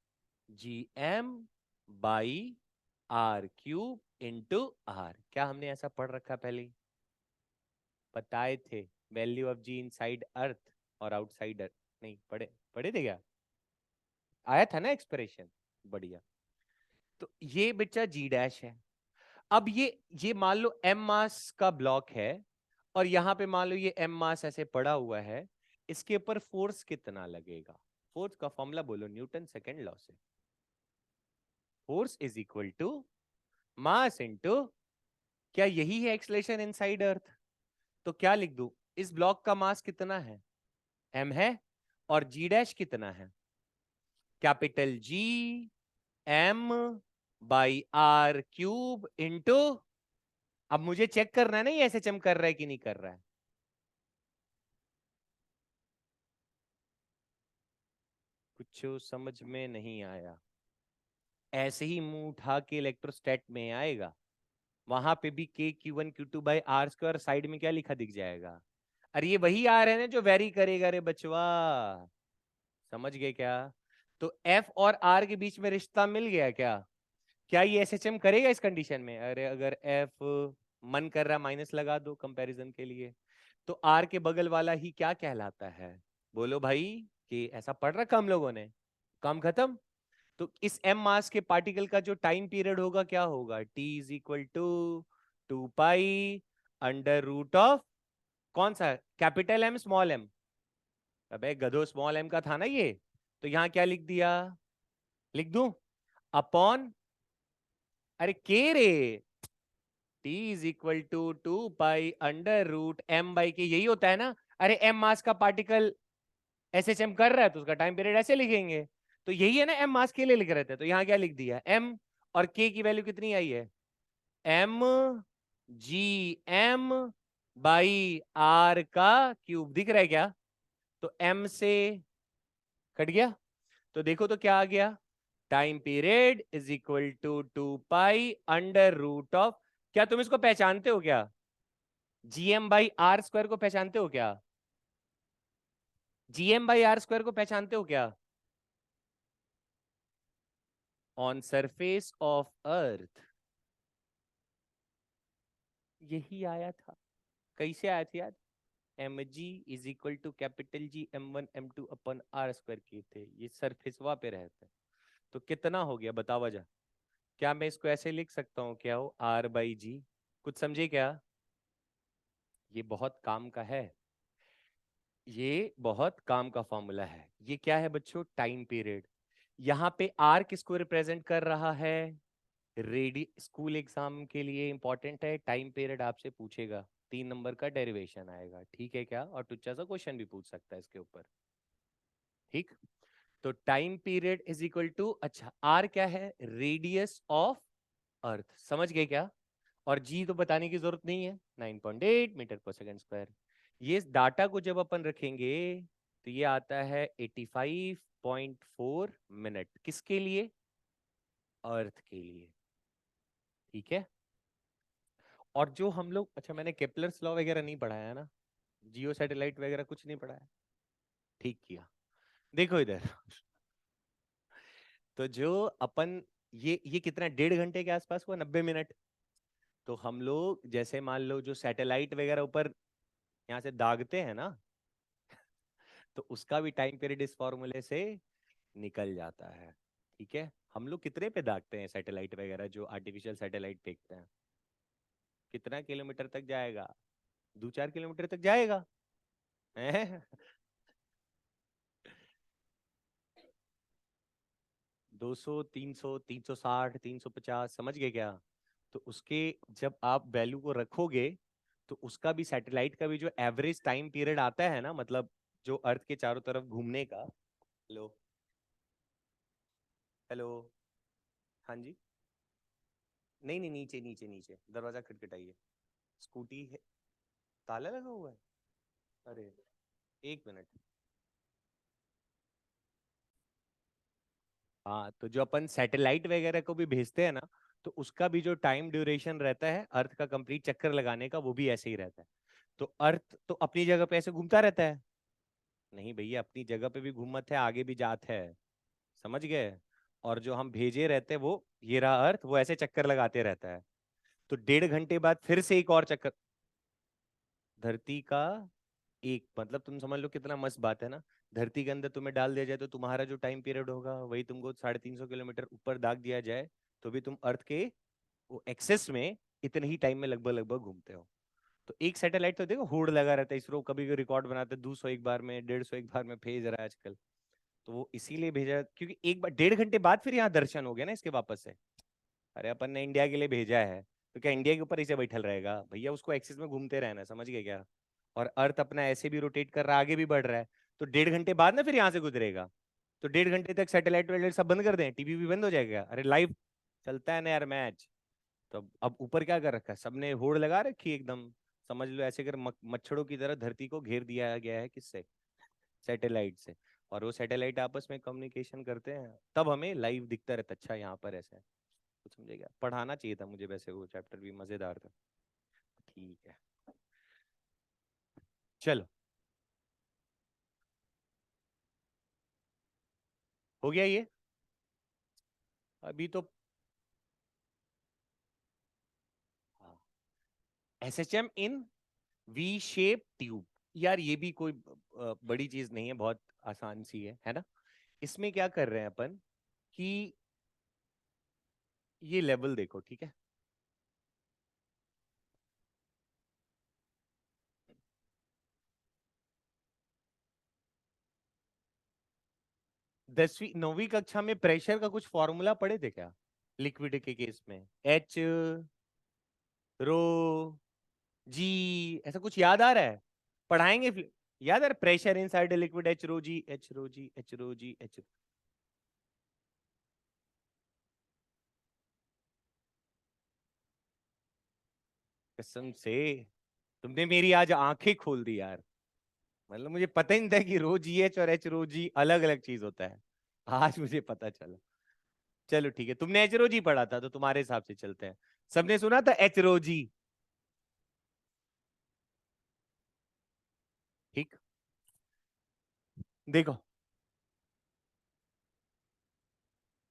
G M by R cube into R, क्या हमने ऐसा पढ़ रखा पहले? बताए थे value of G inside earth और आउटसाइड अर्थ। नहीं पढ़े? पढ़े थे क्या? आया था ना एक्सप्रेशन? बढ़िया। तो ये बच्चा जी डैश है। अब ये मान लो एम मास का ब्लॉक है, और यहां पे मान लो ये एम मास ऐसे पड़ा हुआ है, इसके ऊपर फोर्स कितना लगेगा? फोर्स का फॉर्मूला बोलो न्यूटन सेकेंड लॉ से। Force is equal to mass into, क्या यही है एक्सलेशन इनसाइड अर्थ? तो क्या लिख दूं? इस ब्लॉक का मास कितना है? एम है। और जी डैश कितना है? Capital G M by R cube into, अब मुझे चेक करना है ना ये ऐसे चम कर रहा है कि नहीं कर रहा है। कुछ समझ में नहीं आया? ऐसे ही मुंह उठा के इलेक्ट्रोस्टैट में आएगा, वहां पे भी K Q one Q two by R square, side में क्या लिखा दिख जाएगा? अरे ये वही आर है ना जो वेरी करेगा रे बचवा, समझ गए क्या? तो एफ और आर के बीच में रिश्ता मिल गया क्या? क्या ये एसएचएम करेगा इस कंडीशन में? अरे अगर एफ मन कर रहा माइनस लगा दो कंपैरिजन के लिए, तो आर के बगल वाला ही क्या कहलाता है? बोलो भाई, कि ऐसा पढ़ रखा हम लोगों ने, काम खत्म। तो इस एम मास के पार्टिकल का जो टाइम पीरियड होगा क्या होगा? T is equal to 2 pi under root of, कौन सा, कैपिटल एम स्मॉल एम? अबे गधो, स्मॉल एम का था ना ये, तो यहां क्या लिख दिया? लिख दूं अपॉन, अरे के रे, T is equal to 2 pi under root M by K, यही होता है ना? अरे एम मास का पार्टिकल एस एच एम कर रहा है तो उसका टाइम पीरियड ऐसे लिखेंगे, तो यही है ना एम मास के लिए लिख रहे थे, तो यहाँ क्या लिख दिया? एम, और के की वैल्यू कितनी आई है? M G M by R का क्यूब, दिख रहा है क्या? तो एम से कट गया, तो देखो तो क्या आ गया? Time period is equal to 2 pi under root of, क्या तुम इसको पहचानते हो क्या? जीएम बाई आर स्क्वायर को पहचानते हो क्या? जीएम बाई आर स्क्वायर को पहचानते हो क्या? ऑन सरफेस ऑफ अर्थ, यही आया था। कैसे आया था याद? M G is equal to capital G M one M two upon R square किए थे, ये सरफेस वहां पे रहता है। तो कितना हो गया बताओ वजह? क्या मैं इसको ऐसे लिख सकता हूँ क्या हो, आर बाई जी? कुछ समझे क्या? ये बहुत काम का है, ये बहुत काम का फॉर्मूला है। ये क्या है बच्चों? Time period. यहाँ पे आर किसको रिप्रेजेंट कर रहा है? रेडी, स्कूल एग्जाम के लिए इंपॉर्टेंट है, टाइम पीरियड आपसे पूछेगा, 3 नंबर का डेरिवेशन आएगा, ठीक है क्या? और टुच्चा सा क्वेश्चन भी पूछ सकता है इसके ऊपर, ठीक? तो time period is equal to, अच्छा आर क्या है? रेडियस ऑफ अर्थ, समझ गए क्या? और जी तो बताने की जरूरत नहीं है, 9.8 मीटर पर सेकंड स्क्वायर। ये डाटा को जब अपन रखेंगे तो ये आता है 85.4 मिनट, किसके लिए? अर्थ के लिए, ठीक है? और जो हम लोग, अच्छा मैंने केपलर्स लॉ वगैरह नहीं पढ़ाया है ना, जियो सैटेलाइट वगैरह कुछ नहीं पढ़ाया, ठीक किया। देखो इधर, तो जो अपन, ये कितना, 1.5 घंटे के आसपास हुआ, 90 मिनट। तो हम लोग जैसे मान लो जो सैटेलाइट वगैरह ऊपर यहाँ से दागते हैं ना, तो उसका भी टाइम पीरियड इस फॉर्मूले से निकल जाता है, ठीक है? हम लोग कितने पे दागते हैं सैटेलाइट वगैरह, जो आर्टिफिशियल सैटेलाइट फेंकते हैं? कितना किलोमीटर तक जाएगा? 2-4 किलोमीटर तक जाएगा, हैं? 200, 300, 360, 350, समझ गए क्या? तो उसके जब आप वैल्यू को रखोगे तो उसका भी, सैटेलाइट का भी जो एवरेज टाइम पीरियड आता है ना, मतलब जो अर्थ के चारों तरफ घूमने का। Hello, hello. हाँ जी। नहीं नहीं, नीचे नीचे नीचे दरवाजा खटखटाइए। स्कूटी है, ताला लगा हुआ है। अरे, एक मिनट। हाँ, तो जो अपन सैटेलाइट वगैरह को भी भेजते हैं ना, तो उसका भी जो टाइम ड्यूरेशन रहता है अर्थ का कंप्लीट चक्कर लगाने का, वो भी ऐसे ही रहता है। तो अर्थ तो अपनी जगह पे ऐसे घूमता रहता है। नहीं भैया, अपनी जगह पे भी घूमत है, आगे भी जात है। समझ गए। और जो हम भेजे रहते हैं वो, ये रहा अर्थ, वो ऐसे चक्कर लगाते रहता है। तो 1.5 घंटे बाद फिर से एक और चक्कर। धरती का एक मतलब, तुम समझ लो कितना मस्त बात है ना। धरती के अंदर तुम्हें डाल दिया जाए तो तुम्हारा जो टाइम पीरियड होगा वही तुमको 350 किलोमीटर ऊपर दाग दिया जाए, तो भी तुम अर्थ के वो एक्सेस में इतने ही टाइम में लगभग लगभग घूमते हो। तो एक सैटेलाइट तो देखो होड़ लगा रहता है, इसरो कभी भी रिकॉर्ड बनाते हैं 200 एक बार में, 150 एक बार में भेज रहा है आजकल। तो वो इसीलिए भेजा क्योंकि एक बार 1.5 घंटे बाद फिर यहाँ दर्शन हो गया ना इसके वापस से। अरे अपन ने इंडिया के लिए भेजा है, तो क्या इंडिया के ऊपर इसे बैठल रहेगा भैया, उसको एक्सिस में घूमते रहना, समझ गए क्या। और अर्थ अपना ऐसे भी रोटेट कर रहा है, आगे भी बढ़ रहा है। तो 1.5 घंटे बाद ना फिर यहाँ से गुजरेगा। तो 1.5 घंटे तक सैटेलाइट वैटेलाइट सब बंद कर दें, टीवी भी बंद हो जाएगा। अरे लाइव चलता है ना यार मैच। तो अब ऊपर क्या कर रखा है सबने, होड़ लगा रखी है एकदम। समझ लो ऐसे कर मच्छरों की तरह धरती को घेर दिया गया है, किससे, सैटेलाइट से। और वो सैटेलाइट आपस में कम्युनिकेशन करते हैं, तब हमें लाइव दिखता रहता है। अच्छा यहाँ पर ऐसा है, कुछ समझेगा। पढ़ाना चाहिए था मुझे वैसे, वो चैप्टर भी मजेदार था। ठीक है, चलो। हो गया ये। अभी तो एसएचएम इन वी शेप ट्यूब। यार ये भी कोई बड़ी चीज नहीं है, बहुत आसान सी है ना। इसमें क्या कर रहे हैं अपन कि ये लेवल देखो, ठीक है। 10वीं 9वीं कक्षा में प्रेशर का कुछ फॉर्मूला पढ़े थे क्या, लिक्विड के केस में। एच, रो, जी, ऐसा कुछ याद आ रहा है। पढ़ाएंगे फिर। याद आ रहा, प्रेशर इनसाइड लिक्विड, एच रो जी, एच रो जी, एच रो जी, एच। कसम से तुमने मेरी आज आंखें खोल दी यार। मतलब मुझे पता ही नहीं था कि रो जी एच और एच रो जी अलग अलग चीज होता है। आज मुझे पता चला। चलो ठीक है, तुमने एच रो जी पढ़ा था तो तुम्हारे हिसाब से चलते हैं। सबने सुना था एच रो जी। ठीक। देखो,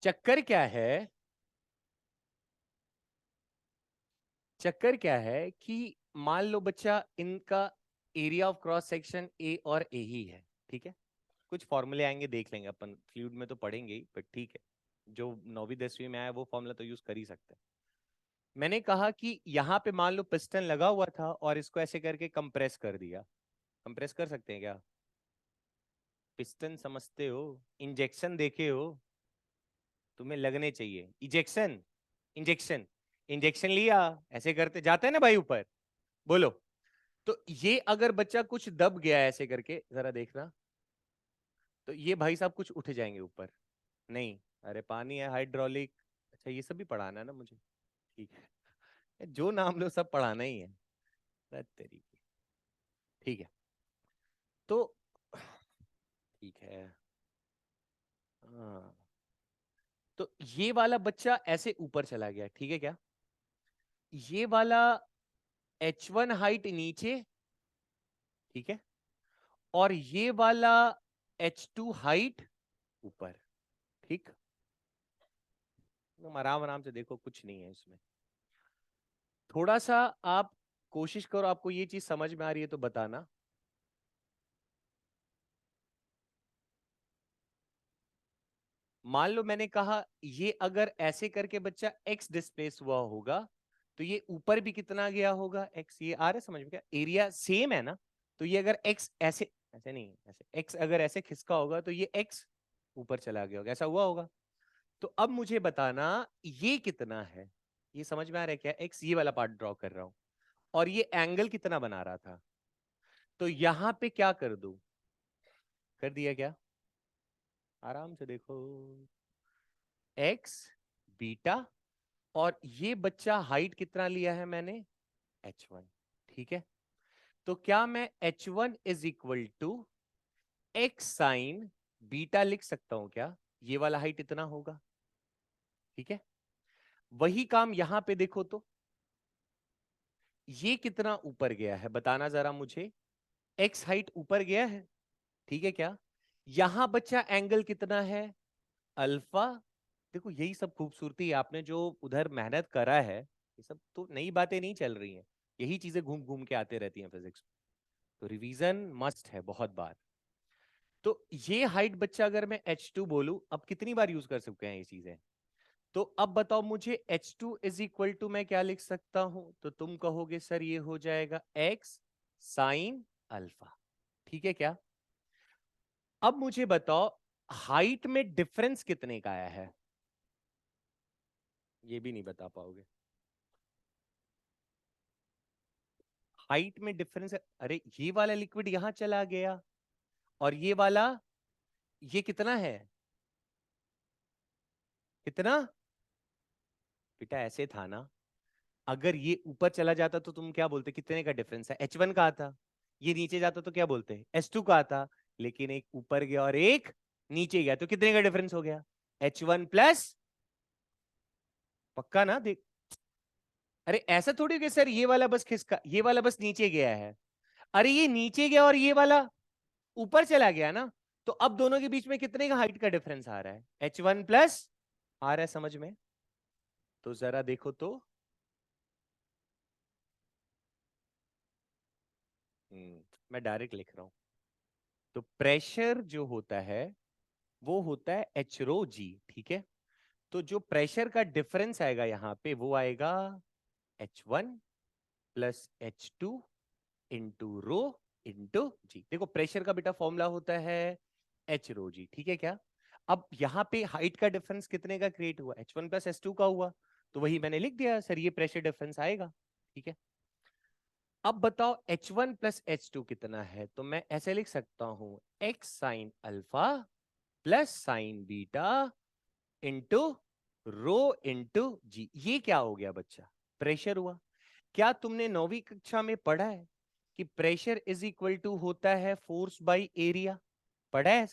चक्कर क्या है, चक्कर क्या है कि मान लो बच्चा, इनका area of cross section A और ए ही है, ठीक है। कुछ फॉर्मूले आएंगे देख लेंगे अपन, फ्लूइड में तो पढ़ेंगे ही, बट ठीक है। जो 9वीं 10वीं में आया वो फॉर्मूला तो यूज कर ही सकते हैं। मैंने कहा कि यहाँ पे मान लो पिस्टन लगा हुआ था और इसको ऐसे करके कंप्रेस कर दिया। कंप्रेस कर सकते हैं क्या। पिस्टन समझते हो, इंजेक्शन देखे हो, तुम्हें लगने चाहिए। इजेक्शन, इंजेक्शन, इंजेक्शन लिया, ऐसे करते जाते हैं ना भाई ऊपर। बोलो। तो ये अगर बच्चा कुछ दब गया है ऐसे करके, जरा देखना, तो ये भाई साहब कुछ उठ जाएंगे ऊपर। नहीं, अरे पानी है, हाइड्रोलिक। अच्छा ये सब भी पढ़ाना है ना मुझे। ठीक है, जो नाम लो सब पढ़ाना ही है। तरीके। ठीक है। तो ठीक है। हाँ, तो ये वाला बच्चा ऐसे ऊपर चला गया, ठीक है क्या। ये वाला H1 हाइट नीचे, ठीक है। और ये वाला H2 हाइट ऊपर, ठीक। तुम आराम आराम से देखो, कुछ नहीं है इसमें। थोड़ा सा आप कोशिश करो, आपको ये चीज समझ में आ रही है तो बताना। मान लो मैंने कहा ये अगर ऐसे करके बच्चा एक्स डिस्प्लेस हुआ होगा, तो ये ऊपर भी कितना गया होगा, एक्स। ये आ रहा है समझ में क्या, एरिया सेम है ना। तो ये अगर एक्स ऐसे, ऐसे नहीं, ऐसे एक्स अगर ऐसे खिसका होगा तो ये एक्स ऊपर चला गया होगा, ऐसा हुआ होगा। तो अब मुझे बताना ये कितना है। ये समझ में आ रहा है क्या? एक्स ये वाला पार्ट ड्रॉ कर रहा हूं और ये एंगल कितना बना रहा था, तो यहां पे क्या कर दूं, कर दिया क्या? आराम से देखो, एक्स बीटा, और ये बच्चा हाइट कितना लिया है मैंने, h1। ठीक है, तो क्या मैं h1 is equal to X sine beta लिख सकता हूं क्या? ये वाला हाइट इतना होगा। ठीक है, वही काम यहां पे देखो तो, ये कितना ऊपर गया है बताना जरा मुझे, एक्स हाइट ऊपर गया है, ठीक है क्या? यहां बच्चा एंगल कितना है, अल्फा। देखो यही सब खूबसूरती है, आपने जो उधर मेहनत करा है, ये सब तो नई बातें नहीं चल रही हैं, यही चीजें घूम घूम के आते रहती हैं फिजिक्स में। तो रिवीजन मस्ट है बहुत बार। तो ये हाइट बच्चा अगर मैं h2 बोलूं, अब कितनी बार यूज कर सकते हैं ये चीजें, तो अब बताओ मुझे h2 इज इक्वल टू मैं क्या लिख सकता हूं, तो तुम कहोगे सर ये हो जाएगा x साइन अल्फा। ठीक है क्या? अब मुझे बताओ हाइट में डिफरेंस कितने का आया है, ये भी नहीं बता पाओगे। हाइट में डिफरेंस है, अरे ये वाला लिक्विड यहां चला गया और ये वाला, ये कितना है, कितना? बेटा ऐसे था ना, अगर ये ऊपर चला जाता तो तुम क्या बोलते, कितने का डिफरेंस है, h1 का आता। ये नीचे जाता तो क्या बोलते, h2 का आता। लेकिन एक ऊपर गया और एक नीचे गया, तो कितने का डिफरेंस हो गया, h1 प्लस। पक्का ना देख, अरे ऐसा थोड़ी कि सर ये वाला बस खिसका, ये वाला बस नीचे गया है, अरे ये नीचे गया और ये वाला ऊपर चला गया ना, तो अब दोनों के बीच में कितने का हाइट का डिफरेंस आ रहा है, h1 प्लस। आ रहा है समझ में? तो जरा देखो तो, मैं डायरेक्ट लिख रहा हूं। तो प्रेशर जो होता है वो होता है एच रो जी, ठीक है? तो जो प्रेशर का डिफरेंस आएगा यहां पे वो आएगा h1 plus h2 into rho into G. देखो प्रेशर का बेटा फॉर्मूला होता है एच रो जी, ठीक है क्या? अब यहां पे हाइट का डिफरेंस कितने का क्रिएट हुआ, h1 प्लस h2 का हुआ, तो वही मैंने लिख दिया सर, ये प्रेशर डिफरेंस आएगा। ठीक है, अब बताओ h1 प्लस h2 कितना है, तो मैं ऐसे लिख सकता हूं x sine alpha plus sine beta into rho into G. ये क्या हो गया बच्चा, प्रेशर हुआ। क्या तुमने 9वीं कक्षा में पढ़ा है कि प्रेशर इज इक्वल टू होता है फोर्स बाय एरिया, पढ़ा है?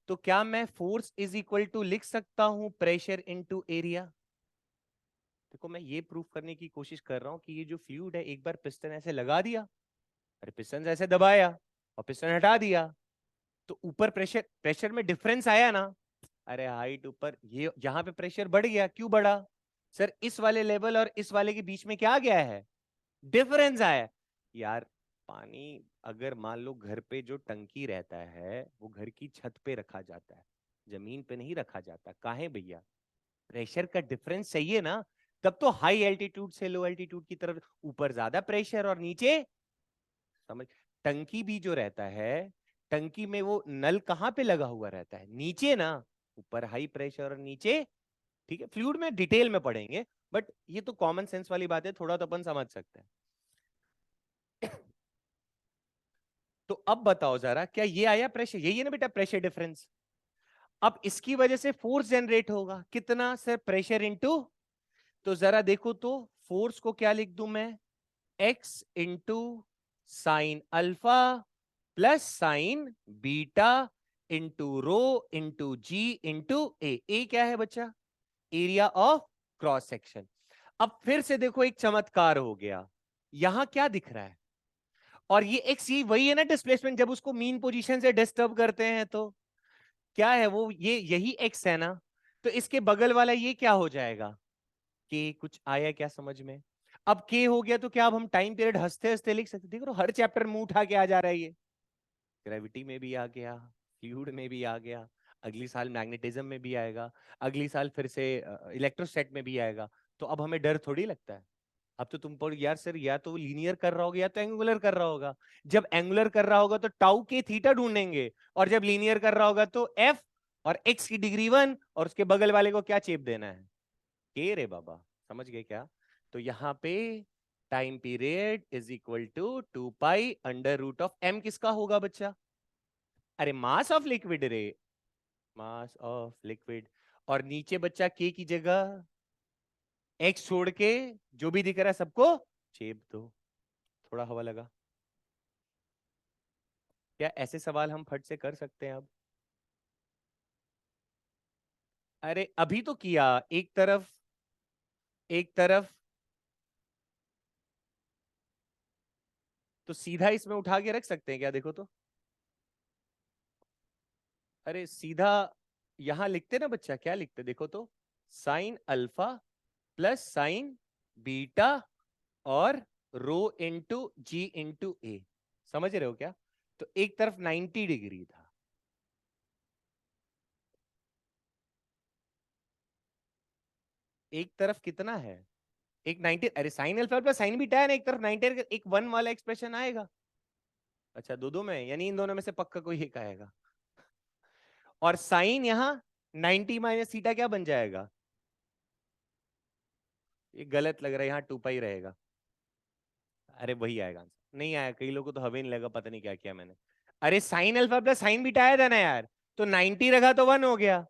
तो क्या मैं फोर्स इज इक्वल टू लिख सकता हूं प्रेशर इंटू एरिया? देखो मैं ये प्रूफ करने की कोशिश कर रहा हूं कि ये जो फ्लूइड है, एक बार पिस्टन ऐसे लगा दिया, अरे पिस्टन ऐसे दबाया और पिस्टन हटा दिया, तो ऊपर प्रेशर, प्रेशर में डिफरेंस आया ना। अरे हाइट ऊपर, ये यहां पे प्रेशर बढ़ गया, क्यों बढ़ा सर, इस वाले लेवल और इस वाले के बीच में क्या गया है, डिफरेंस आया। यार पानी अगर मान लो घर पे जो टंकी रहता है वो घर की छत पे रखा जाता है, जमीन पे नहीं रखा जाता, काहे भैया, प्रेशर का डिफरेंस चाहिए ना। तब तो हाई एल्टीट्यूड से लो एल्टीट्यूड की तरफ ऊपर ज्यादा प्रेशर और नीचे, समझ? टंकी भी जो रहता है, टंकी में वो नल कहाँ पे लगा हुआ रहता है, नीचे ना, ऊपर हाई प्रेशर और नीचे। ठीक है, फ्लूइड में डिटेल में पढ़ेंगे, बट ये तो कॉमन सेंस वाली बात है, थोड़ा तो अपन समझ सकते हैं। तो अब बताओ जरा, क्या ये आया प्रेशर, यही है ना बेटा प्रेशर डिफरेंस। अब इसकी वजह से फोर्स जनरेट होगा, कितना सर, प्रेशर इंटू, तो जरा देखो तो, फोर्स को क्या लिख दूं मैं, X into sine alpha plus sine beta into rho into G into A क्या है बच्चा, एरिया ऑफ क्रॉस सेक्शन। अब फिर से देखो एक चमत्कार हो गया, यहां क्या दिख रहा है, और ये एक्स, ये वही है ना डिस्प्लेसमेंट, जब उसको मीन पोजीशन से डिस्टर्ब करते हैं तो क्या है वो, ये यही एक्स है ना, तो इसके बगल वाला ये क्या हो जाएगा, के। कुछ आया क्या समझ में? अब के हो गया तो क्या अब हम टाइम पीरियड हंसते हंसते लिख सकते, देख रहे हो हर चैप्टर में उठा के आ जा रहा है ये, ग्रेविटी में भी आ गया, फ्लूइड में भी आ गया, अगली साल मैग्नेटिज्म में भी आएगा, अगली साल फिर से इलेक्ट्रोस्टैट में भी आएगा। तो अब हमें डर थोड़ी लगता है। अब तो तुम पढ़ यार सर, या तो लीनियर कर रहा होगा या तो एंगुलर कर रहा होगा। जब एंगुलर कर रहा होगा तो टाउ के थीटा ढूंढेंगे, और जब लीनियर कर रहा होगा तो एफ, और एक्स की डिग्री 1, और उसके बगल वाले को क्या चेप देना है, के रे बाबा, समझ गए क्या? तो यहाँ पे time period is equal to 2 pi under root of m किसका होगा बच्चा? अरे मास ऑफ लिक्विड रे, मास ऑफ लिक्विड। और नीचे बच्चा k की जगह x छोड़ के जो भी दिख रहा है सबको चेप दो। थोड़ा हवा लगा। क्या ऐसे सवाल हम फट से कर सकते हैं अब? अरे अभी तो किया, एक तरफ एक तरफ, तो सीधा इसमें उठा के रख सकते हैं क्या? देखो तो। अरे सीधा यहां लिखते ना बच्चा, क्या लिखते देखो तो, sign alpha plus sine beta और रो इंटू जी इंटू ए। समझ रहे हो क्या? तो एक तरफ 90 डिग्री था, एक तरफ कितना है? एक 90, अरे sign alpha plus sine beta है ना, एक तरफ 90, एक वन वाला एक्सप्रेशन आएगा। अच्छा दो दो में, यानी इन दोनों में से पक्का कोई एक आएगा। और साइन यहां 90 माइनस थीटा क्या बन जाएगा? ये गलत लग रहा है, यहाँ 2 पाई रहेगा। अरे वही आएगा आंसर, नहीं आया, कई लोगों को तो हवे नहीं लगा, पता नहीं क्या किया मैंने। अरे sign alpha plus sine beta आया था ना यार, तो 90 रखा तो 1 हो गया,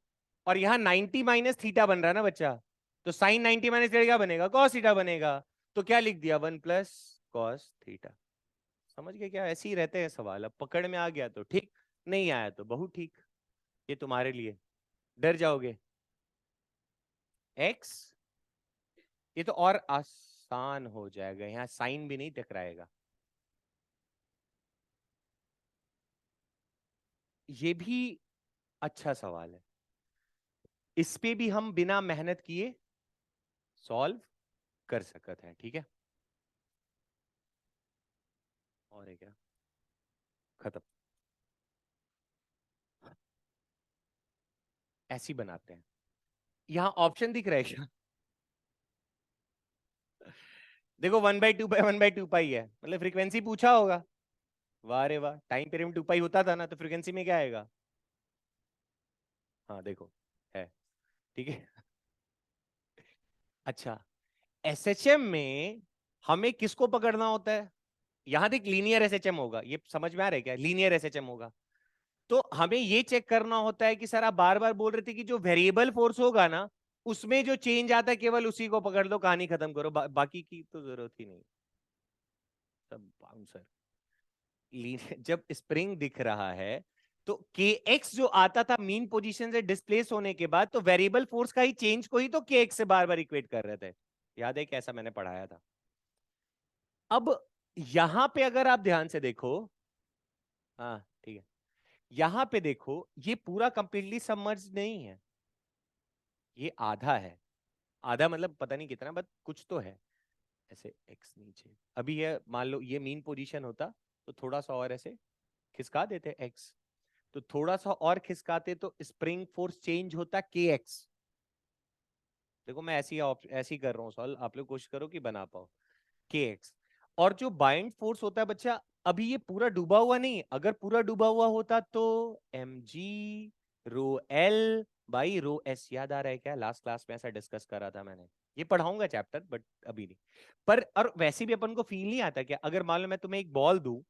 और यहाँ 90 माइनस थीटा बन रहा है ना बच्चा, तो साइन 90 माइनस थीटा क्या बनेगा? कॉस थीटा बनेगा। तो क्या लिख दिया? 1 प्लस कॉस थीटा। समझ गए क्या? ऐसे ही रहते हैं सवाल, अब पकड़ में आ गया तो ठीक, नहीं आया तो बहुत ठीक। ये तुम्हारे लिए, डर जाओगे। एक्स, ये तो और आसान हो जाएगा, यहाँ साइन भी नहीं टकराएगा। ये भी अच्छा सवाल है, इस पे भी हम बिना मेहनत किए सॉल्व कर सकते हैं, ठीक है। और है क्या? खत्म। ऐसी बनाते हैं। यहाँ ऑप्शन दिख रहा है क्या? देखो 1/2 पाई 1/2 पाई है, मतलब फ्रीक्वेंसी पूछा होगा। वाह रे वाह, टाइम पीरियड में 2 पाई होता था ना, तो फ्रीक्वेंसी में क्या आएगा? हाँ देखो, है, ठीक है। अच्छा, एसएचएम में हमें किसको पकड़ना होता है? यहां देख लीनियर एसएचएम होगा, ये समझ में आ रहा है क्या? लीनियर एसएचएम होगा, तो हमें ये चेक करना होता है कि सर आप बार बार बोल रहे थे कि जो वेरिएबल फोर्स होगा ना, उसमें जो चेंज आता है केवल उसी को पकड़ लो, कहानी खत्म करो, बाकी की तो जरूरत ही नहीं। सब बाउंसर। जब स्प्रिंग दिख रहा है, तो के एक्स जो आता था मीन पोजीशन से डिस्प्लेस होने के बाद, तो वेरिएबल फोर्स का ही चेंज को ही तो के एक्स से बार बार इक्वेट कर रहे थे। याद है कैसा मैंने पढ़ाया था? अब यहां पे अगर आप ध्यान से देखो, हाँ ठीक है, यहां पे देखो, ये पूरा कंप्लीटली सबमर्ज नहीं है, ये आधा है। आधा मतलब पता नहीं कितना, बट कुछ तो है। ऐसे एक्स नीचे, अभी ये मान लो ये मीन पोजीशन होता, तो थोड़ा सा और ऐसे खिसका देते एक्स, तो थोड़ा सा और खिसकाते तो स्प्रिंग फोर्स चेंज होता के एक्स। देखो मैं ऐसी कर रहा हूँ सॉल्व, आप लोग कोशिश करो कि बना पाओ। के एक्स, और जो बाइंड फोर्स होता है बच्चा, अभी ये पूरा डूबा हुआ नहीं, अगर पूरा डूबा हुआ होता तो M G rho L by rho S. याद आ रहा है क्या? लास्ट क्लास में ऐसा डिस्कस करा था मैंने, ये पढ़ाऊंगा चैप्टर बट अभी नहीं। पर और वैसे भी अपन को फील नहीं आता क्या, अगर मान लो मैं तुम्हें एक बॉल दूं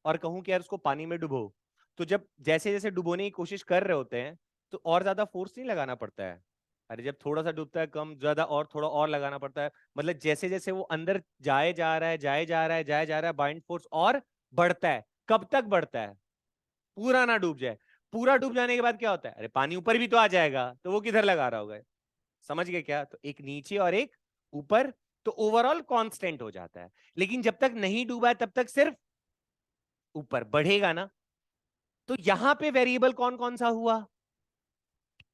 और कहूं कि यार उसको पानी में डुबो, तो जब जैसे जैसे डुबोने की कोशिश कर रहे होते हैं, तो और ज्यादा फोर्स नहीं लगाना पड़ता है। अरे जब थोड़ा सा डूबता है कम ज्यादा और थोड़ा और लगाना पड़ता है। मतलब जैसे जैसे वो अंदर जाए जा रहा है, जाए जा रहा है, जाए जा रहा है, बाइंड फोर्स और बढ़ता है। कब तक बढ़ता है? पूरा ना डूब जाए। पूरा डूब जाने के बाद क्या होता है? अरे पानी ऊपर भी तो आ जाएगा, तो वो किधर लगा रहा होगा? समझ गए क्या? तो एक नीचे और एक ऊपर, तो ओवरऑल कांस्टेंट हो जाता है। लेकिन जब तक नहीं डूबा है तब तक सिर्फ ऊपर बढ़ेगा ना। तो यहां पे वेरिएबल कौन कौन सा हुआ?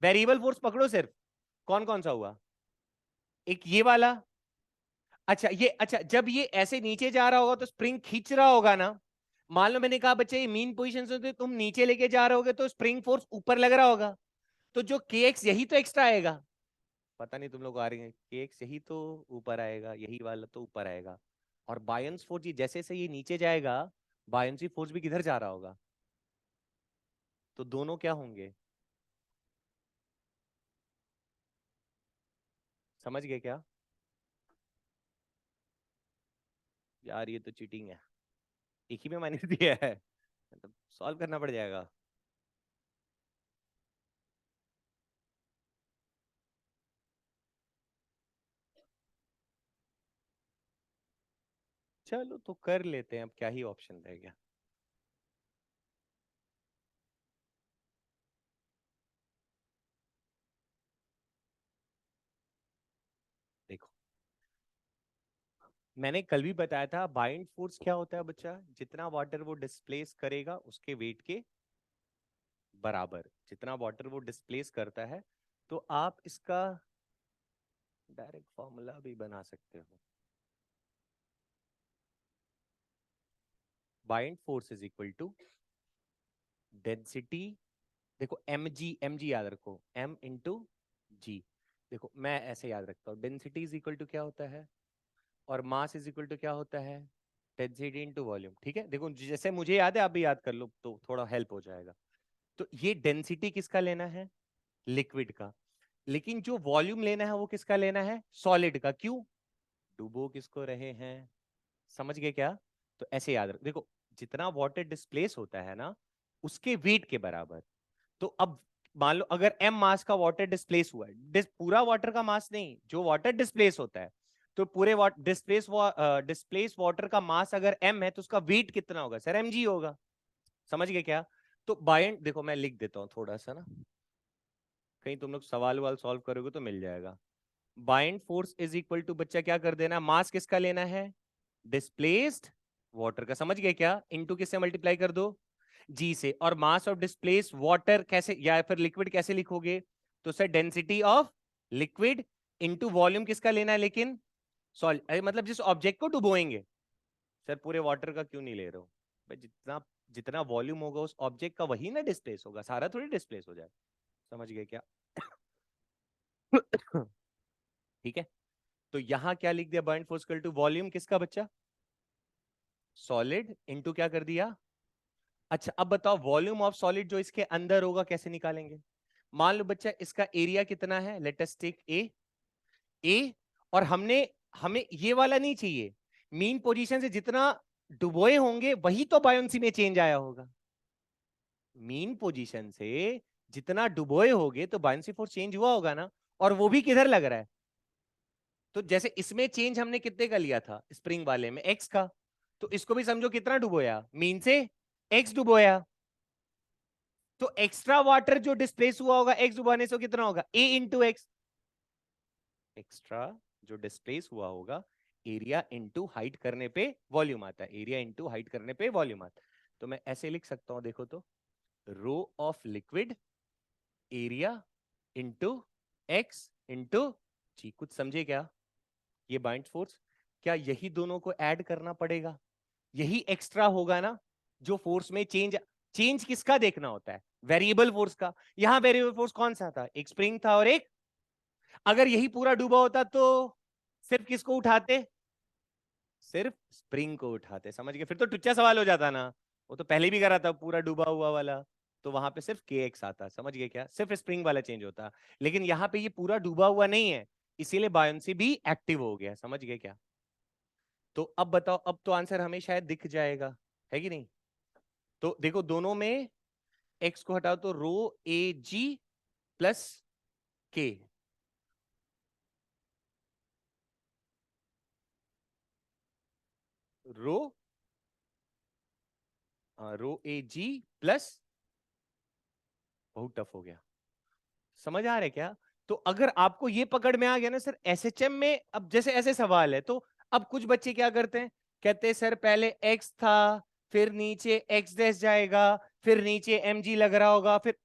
वेरिएबल फोर्स पकड़ो सिर्फ, कौन कौन सा हुआ? एक ये वाला, अच्छा ये, अच्छा जब ये ऐसे नीचे जा रहा होगा तो स्प्रिंग खींच रहा होगा ना। मान लो मैंने कहा बच्चे ये मीन पोजीशन से तुम नीचे लेके जा रहे होगे, तो स्प्रिंग फोर्स ऊपर लग रहा होगा, तो जो के एक्स यही तो एक्स्ट्रा आएगा। पता नहीं तुम लोग आ रही है, के एक्स यही तो ऊपर आएगा, यही वाला तो ऊपर आएगा। और बायन्स फोर्स जैसे जैसे ये नीचे जाएगा, बायन्सी फोर्स भी किधर जा रहा होगा, तो दोनों क्या होंगे? समझ गए क्या? यार ये तो चीटिंग है, एक ही में माइनस दिया है, मतलब सॉल्व करना पड़ जाएगा। चलो तो कर लेते हैं, अब क्या ही ऑप्शन रह गया। देखो, मैंने कल भी बताया था बाइंड फोर्स क्या होता है बच्चा, जितना वाटर वो डिस्प्लेस करेगा उसके वेट के बराबर, जितना वाटर वो डिस्प्लेस करता है। तो आप इसका डायरेक्ट फॉर्मूला भी बना सकते हो। Buoyant force is equal to density, देखो एम जी याद रखो, एम इंटू जी। देखो मैं ऐसे याद रखता हूँ, डेंसिटी इज इक्वल टू क्या होता है, और मास इज इक्वल टू क्या होता है, डेंसिटी इंटू वॉल्यूम। ठीक है, देखो जैसे मुझे याद है आप भी याद कर लो तो थोड़ा हेल्प हो जाएगा। तो ये डेंसिटी किसका लेना है, लिक्विड का। लेकिन जो वॉल्यूम लेना है वो किसका लेना है, सॉलिड का। क्यों, डुबो किसको रहे हैं, समझ गए क्या। तो ऐसे याद रख, देखो जितना वाटर डिस्प्लेस होता है ना उसके वेट के बराबर। तो अब मान लो अगर m मास का वाटर डिस्प्लेस हुआ है, पूरा वाटर का मास नहीं, जो वाटर डिस्प्लेस होता है, तो पूरे डिस्प्लेस वाटर का मास अगर m है तो उसका वेट कितना होगा सर, mg होगा। समझ गए क्या। तो बाइंड, देखो मैं लिख देता हूँ थोड़ा सा ना, कहीं तुम लोग सवाल वाल सॉल्व करोगे तो मिल जाएगा। Buoyant force is equal to, बच्चा क्या कर देना, मास किसका लेना है, डिस्प्लेस्ड वाटर का, समझ गए क्या, इनटू किससे मल्टीप्लाई कर दो, जी से। और मास ऑफ डिस्प्लेस वाटर कैसे, या फिर लिक्विड कैसे लिखोगे, तो sir density of liquid into volume किसका लेना है, लेकिन सॉल्व, मतलब जिस ऑब्जेक्ट को डुबोएंगे। सर पूरे वाटर का क्यों नहीं ले रहे हो भाई, जितना जितना वॉल्यूम होगा उस ऑब्जेक्ट का वही ना डिस्प्लेस होगा, सारा थोड़ी डिस्प्लेस हो जाए। समझ गए क्या। ठीक है, तो यहां क्या लिख दिया, buoyant force equal to volume किसका बच्चा, सॉलिड इनटू क्या कर दिया। अच्छा अब बताओ वॉल्यूम ऑफ सॉलिड जो इसके अंदर होगा कैसे निकालेंगे। मान लो बच्चा इसका एरिया कितना है, लेट अस टेक ए, और हमें ये वाला नहीं चाहिए, मीन पोजीशन से जितना डुबोए होंगे वही तो बायोन्सी में चेंज आया होगा। मीन पोजीशन से जितना डुबोए होगे तो बायोन्सी फोर्स चेंज हुआ होगा ना, और वो भी किधर लग रहा है। तो जैसे इसमें चेंज हमने कितने का लिया था स्प्रिंग वाले में, एक्स का, तो इसको भी समझो कितना डुबोया, मीन से एक्स डुबोया। तो एक्स्ट्रा वाटर जो डिस्प्लेस हुआ होगा एक्स डुबाने से, कितना होगा, ए इंटू एक्स। एक्स्ट्रा जो डिस्प्लेस हुआ होगा, एरिया इंटू हाइट करने पे वॉल्यूम आता है, एरिया इंटू हाइट करने पे वॉल्यूम आता है। तो मैं ऐसे लिख सकता हूं, देखो तो, rho of liquid area into X into G. कुछ समझे क्या, ये बाइंड फोर्स, क्या यही दोनों को ऐड करना पड़ेगा, यही एक्स्ट्रा होगा ना, जो फोर्स में चेंज, चेंज किसका देखना होता है, वेरिएबल फोर्स का। यहां वेरिएबल फोर्स कौन सा था, एक स्प्रिंग था और एक, अगर यही पूरा डूबा होता तो सिर्फ किसको उठाते, सिर्फ स्प्रिंग को उठाते। समझ गए, फिर तो टुच्चा सवाल हो जाता ना, वो तो पहले भी करा था पूरा डूबा हुआ वाला, तो वहां पे सिर्फ के एक्स आता। समझ गए क्या, सिर्फ स्प्रिंग वाला चेंज होता, लेकिन यहाँ पे ये पूरा डूबा हुआ नहीं है, इसीलिए बायोन्सी भी एक्टिव हो गया। समझ गए क्या। तो अब बताओ, अब तो आंसर हमें शायद दिख जाएगा, है कि नहीं। तो देखो दोनों में एक्स को हटाओ तो रो ए जी प्लस के, रो रो ए जी प्लस, बहुत टफ हो गया, समझ आ रहा है क्या। तो अगर आपको ये पकड़ में आ गया ना सर, एसएचएम में अब जैसे ऐसे सवाल है, तो अब कुछ बच्चे क्या करते हैं, कहते हैं सर पहले एक्स था, फिर नीचे एक्स डैश जाएगा, फिर नीचे एम जी लग रहा होगा, फिर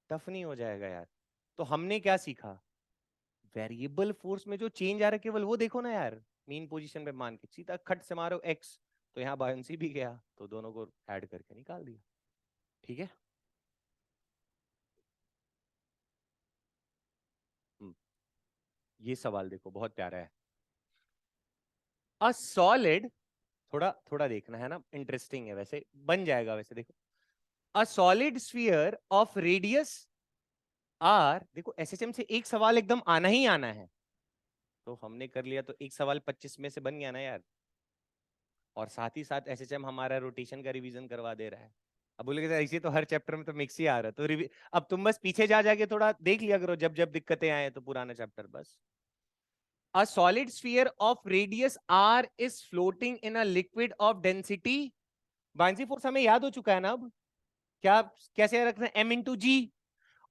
टफ नहीं हो जाएगा यार। तो हमने क्या सीखा, वेरिएबल फोर्स में जो चेंज आ रहा है केवल वो देखो ना यार, मीन पोजीशन पे मान के सीधा खट से मारो एक्स, तो यहाँ बायोन्सी भी गया, तो दोनों को ऐड करके निकाल दिया। ठीक है। हम्म, ये सवाल देखो बहुत प्यारा है। अ सॉलिड, थोड़ा थोड़ा देखना है ना, इंटरेस्टिंग है वैसे, बन जाएगा वैसे, देखो a solid sphere of radius R, देखो एसएचएम से एक सवाल एकदम आना ही आना है, तो हमने कर लिया, तो एक सवाल 25 में से बन गया ना यार। और साथ ही साथ एसएचएम हमारा रोटेशन का रिवीजन करवा दे रहा है। अब बोलेगे सर ऐसे तो हर चैप्टर में तो मिक्स ही आ रहा है, तो अब तुम बस पीछे जा जाके थोड़ा देख लिया करो, जब जब दिक्कतें आए तो पुराना चैप्टर बस। A solid sphere of radius r is floating in a liquid of density, buoyancy force हमें याद हो चुका है ना अब, क्या कैसे रखना है, m इंटू जी,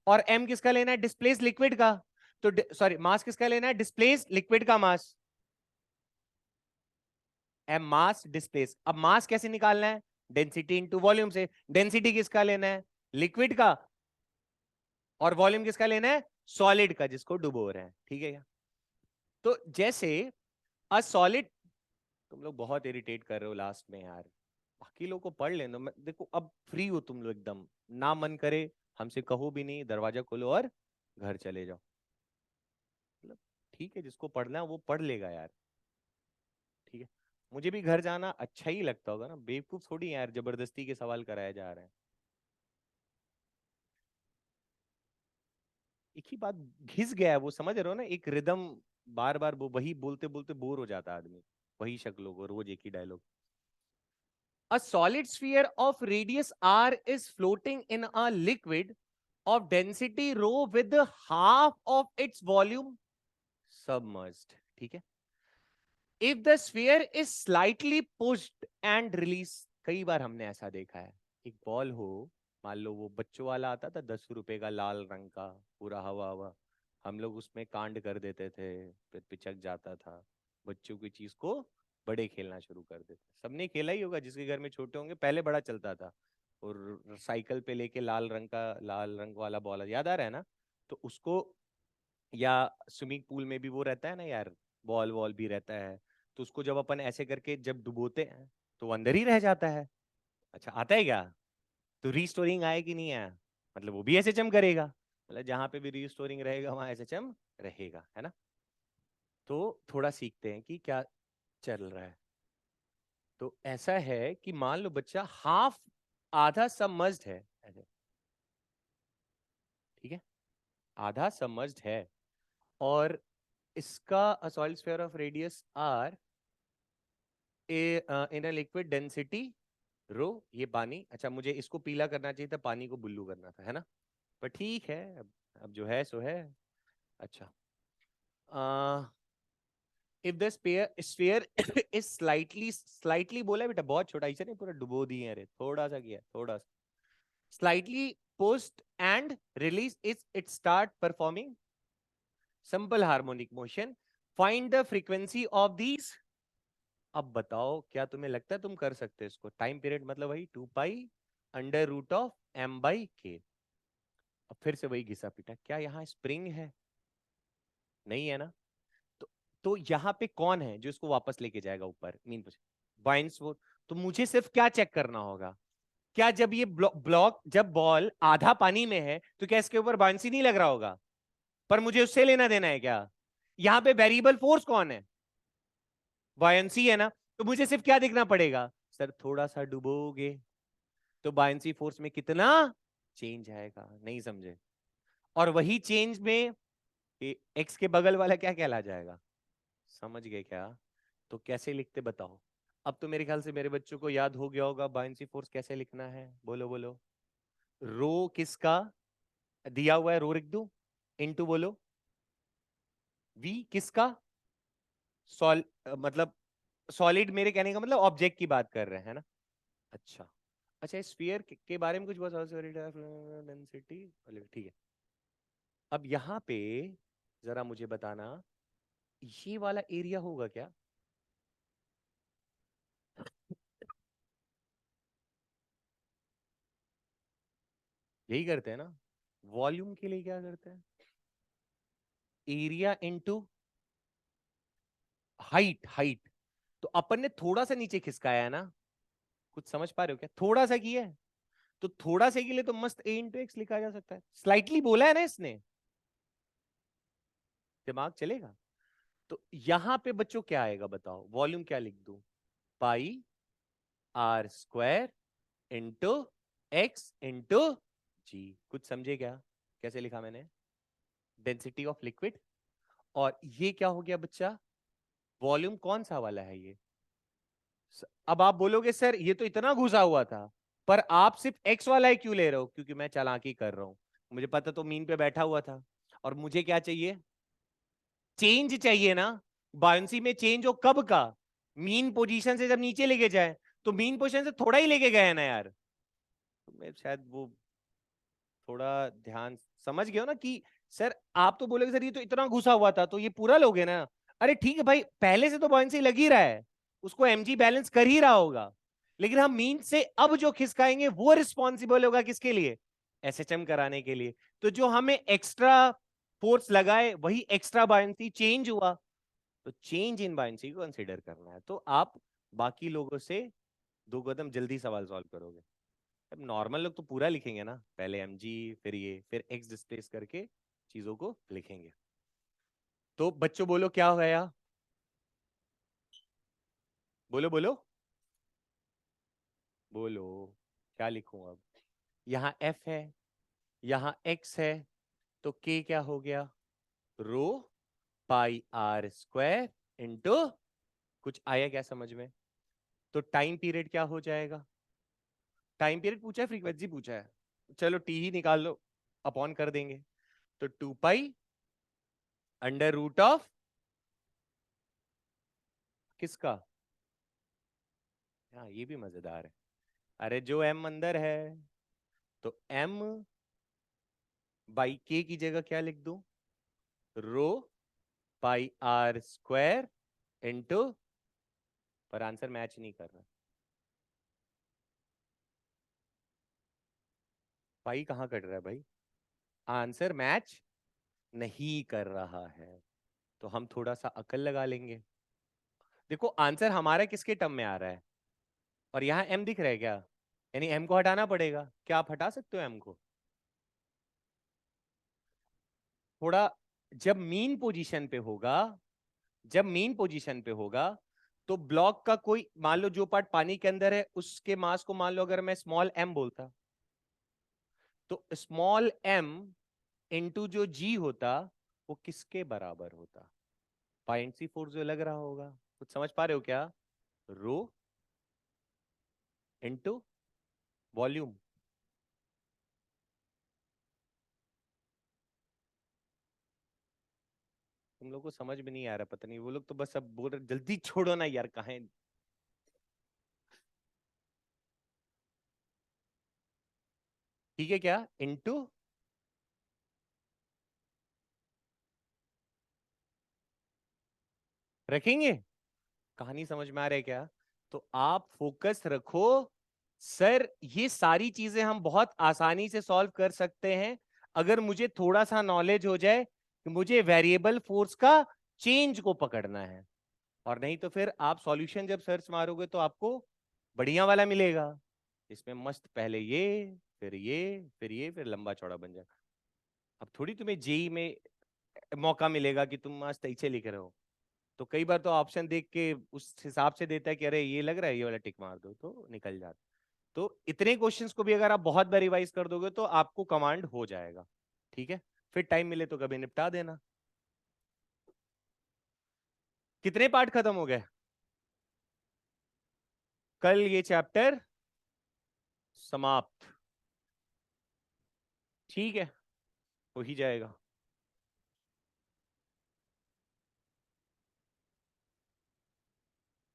और m किसका लेना है, डिस्प्लेस लिक्विड का, तो सॉरी मास किसका लेना है, डिस्प्लेस लिक्विड का मास, m मास डिस्प्लेस। अब मास कैसे निकालना है, डेंसिटी इंटू वॉल्यूम से, डेंसिटी किसका लेना है, लिक्विड का, और वॉल्यूम किसका लेना है, सॉलिड का जिसको डुबो रहे हैं, ठीक है क्या। तो जैसे अ सॉलिड, तुम लोग बहुत इरिटेट कर रहे हो लास्ट में यार, बाकी लोग को पढ़ लेना, मैं देखो अब फ्री हो तुम लोग एकदम, ना मन करे हमसे कहो भी नहीं, दरवाजा खोलो और घर चले जाओ, मतलब ठीक है, जिसको पढ़ना है वो पढ़ लेगा यार, ठीक है। मुझे भी घर जाना अच्छा ही लगता होगा ना, बेवकूफ थोड़ी यार जबरदस्ती के सवाल कराए जा रहे हैं। एक ही बात घिस गया है, वो समझ रहे हो ना, एक रिदम, बार बार वो वही बोलते बोलते बोर हो जाता है आदमी, वही शक्लों को रोज एक ही dialogue. A solid sphere of radius r is floating in a liquid of density rho with half of its volume submerged, ठीक है। If the sphere is slightly pushed and released, कई बार हमने ऐसा देखा है, एक बॉल हो, मान लो वो बच्चों वाला आता था 10 रुपए का लाल रंग का, पूरा हवा हवा, हम लोग उसमें कांड कर देते थे, फिर पिचक जाता था, बच्चों की चीज को बड़े खेलना शुरू कर देते, सबने खेला ही होगा जिसके घर में छोटे होंगे, पहले बड़ा चलता था, और साइकिल पे लेके लाल रंग का, लाल रंग वाला बॉल याद आ रहा है ना, तो उसको, या स्विमिंग पूल में भी वो रहता है ना यार, बॉल वॉल भी रहता है, तो उसको जब अपन ऐसे करके जब डुबोते हैं तो वो अंदर ही रह जाता है। अच्छा आता है क्या, तो रीस्टोरिंग आए कि नहीं आया, मतलब वो भी एसएचएम करेगा, मतलब जहां पे भी रीस्टोरिंग रहेगा वहां एसएचएम रहेगा, है ना। तो थोड़ा सीखते हैं कि क्या चल रहा है। तो ऐसा है कि मान लो बच्चा हाफ, आधा सबमर्ज्ड है ऐसे, ठीक है, आधा सबमर्ज्ड है, और इसका solid sphere of radius R in a liquid density rho, ये पानी, अच्छा मुझे इसको पीला करना चाहिए था, पानी को बुल्लू करना था, है ना, पर ठीक है, अब जो है सो है। अच्छा, if the sphere is slightly बोला है बेटा, बहुत छोटा, इसे नहीं पूरा डुबो दिए, अरे थोड़ा सा किया, थोड़ा सा, slightly post and release is it start performing simple harmonic motion, find the frequency of these. अब बताओ क्या तुम्हें लगता है तुम कर सकते हो इसको, टाइम पीरियड मतलब वही 2 pi under root of M by K. अब फिर से वही घिसा पीटा, क्या यहाँ स्प्रिंग है, नहीं है ना, तो यहाँ पे कौन है जो इसको वापस लेके जाएगा ऊपर, मीन बाइंस वो, तो मुझे सिर्फ क्या चेक करना होगा, क्या जब ये ब्लॉक, जब बॉल आधा पानी में है तो क्या इसके ऊपर बाउंसी नहीं लग रहा होगा, पर मुझे उससे लेना देना है क्या, यहाँ पे वेरिएबल फोर्स कौन है, बायंसी है ना, तो मुझे सिर्फ क्या देखना पड़ेगा, सर थोड़ा सा डुबोगे तो बायंसी फोर्स में कितना चेंज आएगा, नहीं समझे, और वही चेंज में एक्स के बगल वाला क्या कहला जाएगा, समझ गए क्या। तो कैसे लिखते बताओ, अब तो मेरे ख्याल से मेरे बच्चों को याद हो गया होगा बायंसी फोर्स कैसे लिखना है, बोलो बोलो, रो किसका दिया हुआ है, रो लिख दूं, इनटू बोलो, वी किसका, सॉल मतलब सॉलिड, मेरे कहने का मतलब ऑब्जेक्ट की बात कर रहे हैं ना। अच्छा, अच्छा स्फीयर के बारे में कुछ बता, डेंसिटी, ठीक है। अब यहाँ पे जरा मुझे बताना, ये वाला एरिया होगा क्या, यही करते हैं ना, वॉल्यूम के लिए क्या करते हैं, एरिया इनटू हाइट, हाइट, तो अपन ने थोड़ा सा नीचे खिसकाया है ना, कुछ समझ पा रहे हो क्या, थोड़ा सा किया है, तो थोड़ा से के लिए तो मस्त ए इंटू एक्स लिखा जा सकता है, स्लाइटली बोला है ना इसने, दिमाग चलेगा। तो यहां पे बच्चों क्या आएगा बताओ, वॉल्यूम क्या लिख दूं, pi R square into X into G, कुछ समझे क्या, कैसे लिखा मैंने, डेंसिटी ऑफ लिक्विड, और ये क्या हो गया बच्चा, वॉल्यूम कौन सा वाला है ये, अब आप बोलोगे सर ये तो इतना घुसा हुआ था, पर आप सिर्फ एक्स वाला ही क्यों ले रहे हो? क्योंकि मैं चालाकी कर रहा हूं, मुझे पता तो मीन पे बैठा हुआ था, और मुझे क्या चाहिए? चेंज चाहिए ना। बायंसी में चेंज हो कब का? मीन पोजीशन से जब नीचे लेके जाए, तो मीन पोजीशन से थोड़ा ही लेके गए ना यार। तो मैं शायद वो थोड़ा ध्यान समझ गया हो ना कि सर आप तो बोलोगे सर ये तो इतना घुसा हुआ था, तो ये पूरा लोगे ना। अरे ठीक है भाई, पहले से तो बॉयंसी लग ही रहा है, उसको एमजी बैलेंस कर ही रहा होगा, लेकिन हम मीन से अब जो खिसकाएंगे वो रिस्पॉन्सिबल होगा किसके लिए? एसएचएम कराने के लिए। तो जो हमें एक्स्ट्रा फोर्स लगाए वही एक्स्ट्रा बायंसी चेंज हुआ, तो चेंज इन बायंसी को कंसीडर करना है। तो आप बाकी लोगों से 2 कदम जल्दी सवाल सॉल्व करोगे। अब नॉर्मल लोग तो पूरा लिखेंगे ना, पहले एमजी फिर ये फिर एक्स डिस्प्लेस करके चीजों को लिखेंगे। तो बच्चों बोलो क्या हो गया? बोलो बोलो बोलो, क्या लिखूं अब? यहाँ एफ है, यहाँ एक्स है, तो के क्या हो गया? रो पाई आर स्क्वायर इंटू, कुछ आया क्या समझ में? तो टाइम पीरियड क्या हो जाएगा? टाइम पीरियड पूछा है, फ्रीक्वेंसी पूछा है, चलो टी ही निकाल लो, अपॉन कर देंगे। तो 2 पाई अंडर रूट ऑफ किसका? हाँ ये भी मजेदार है। अरे जो एम अंदर है, तो एम बाई के की जगह क्या लिख दूं? रो पाई आर स्क्वायर इंटू, पर आंसर मैच नहीं कर रहा। पाई कहाँ कट रहा है भाई? आंसर मैच नहीं कर रहा है, तो हम थोड़ा सा अकल लगा लेंगे। देखो आंसर हमारा किसके टर्म में आ रहा है, और यहाँ एम दिख रहा है क्या? यानी एम को हटाना पड़ेगा। क्या आप हटा सकते हो एम को? थोड़ा, जब मीन पोजीशन पे होगा, जब मीन पोजीशन पे होगा, तो ब्लॉक का कोई मान लो जो पार्ट पानी के अंदर है उसके मास को मान लो अगर मैं स्मॉल एम बोलता, तो स्मॉल एम इंटू जो जी होता, वो किसके बराबर होता? पाइंसी फोर्स जो लग रहा होगा, कुछ समझ पा रहे हो क्या? Rho into volume. तुम लोग को समझ में नहीं आ रहा, पता नहीं, वो लोग तो बस अब बोल रहे जल्दी छोड़ो ना यार, कहाँ है? ठीक है क्या? इंटू, रखेंगे? कहानी समझ में आ रहा है क्या? तो आप फोकस रखो। सर ये सारी चीजें हम बहुत आसानी से सॉल्व कर सकते हैं, अगर मुझे थोड़ा सा नॉलेज हो जाए कि मुझे वेरिएबल फोर्स का चेंज को पकड़ना है। और नहीं तो फिर आप सॉल्यूशन जब सर्च मारोगे तो आपको बढ़िया वाला मिलेगा, इसमें मस्त पहले ये फिर ये फिर ये फिर लंबा चौड़ा बन जाएगा। अब थोड़ी तुम्हें जेई में मौका मिलेगा कि तुम मस्त ऐसे लिख रहे हो। तो कई बार तो ऑप्शन देख के उस हिसाब से देता है कि अरे ये लग रहा है, ये वाला टिक मार दो, तो निकल जाता। तो इतने क्वेश्चंस को भी अगर आप बहुत बार रिवाइज कर दोगे तो आपको कमांड हो जाएगा। ठीक है, फिर टाइम मिले तो कभी निपटा देना। कितने पार्ट खत्म हो गए? कल ये चैप्टर समाप्त। ठीक है, हो ही जाएगा।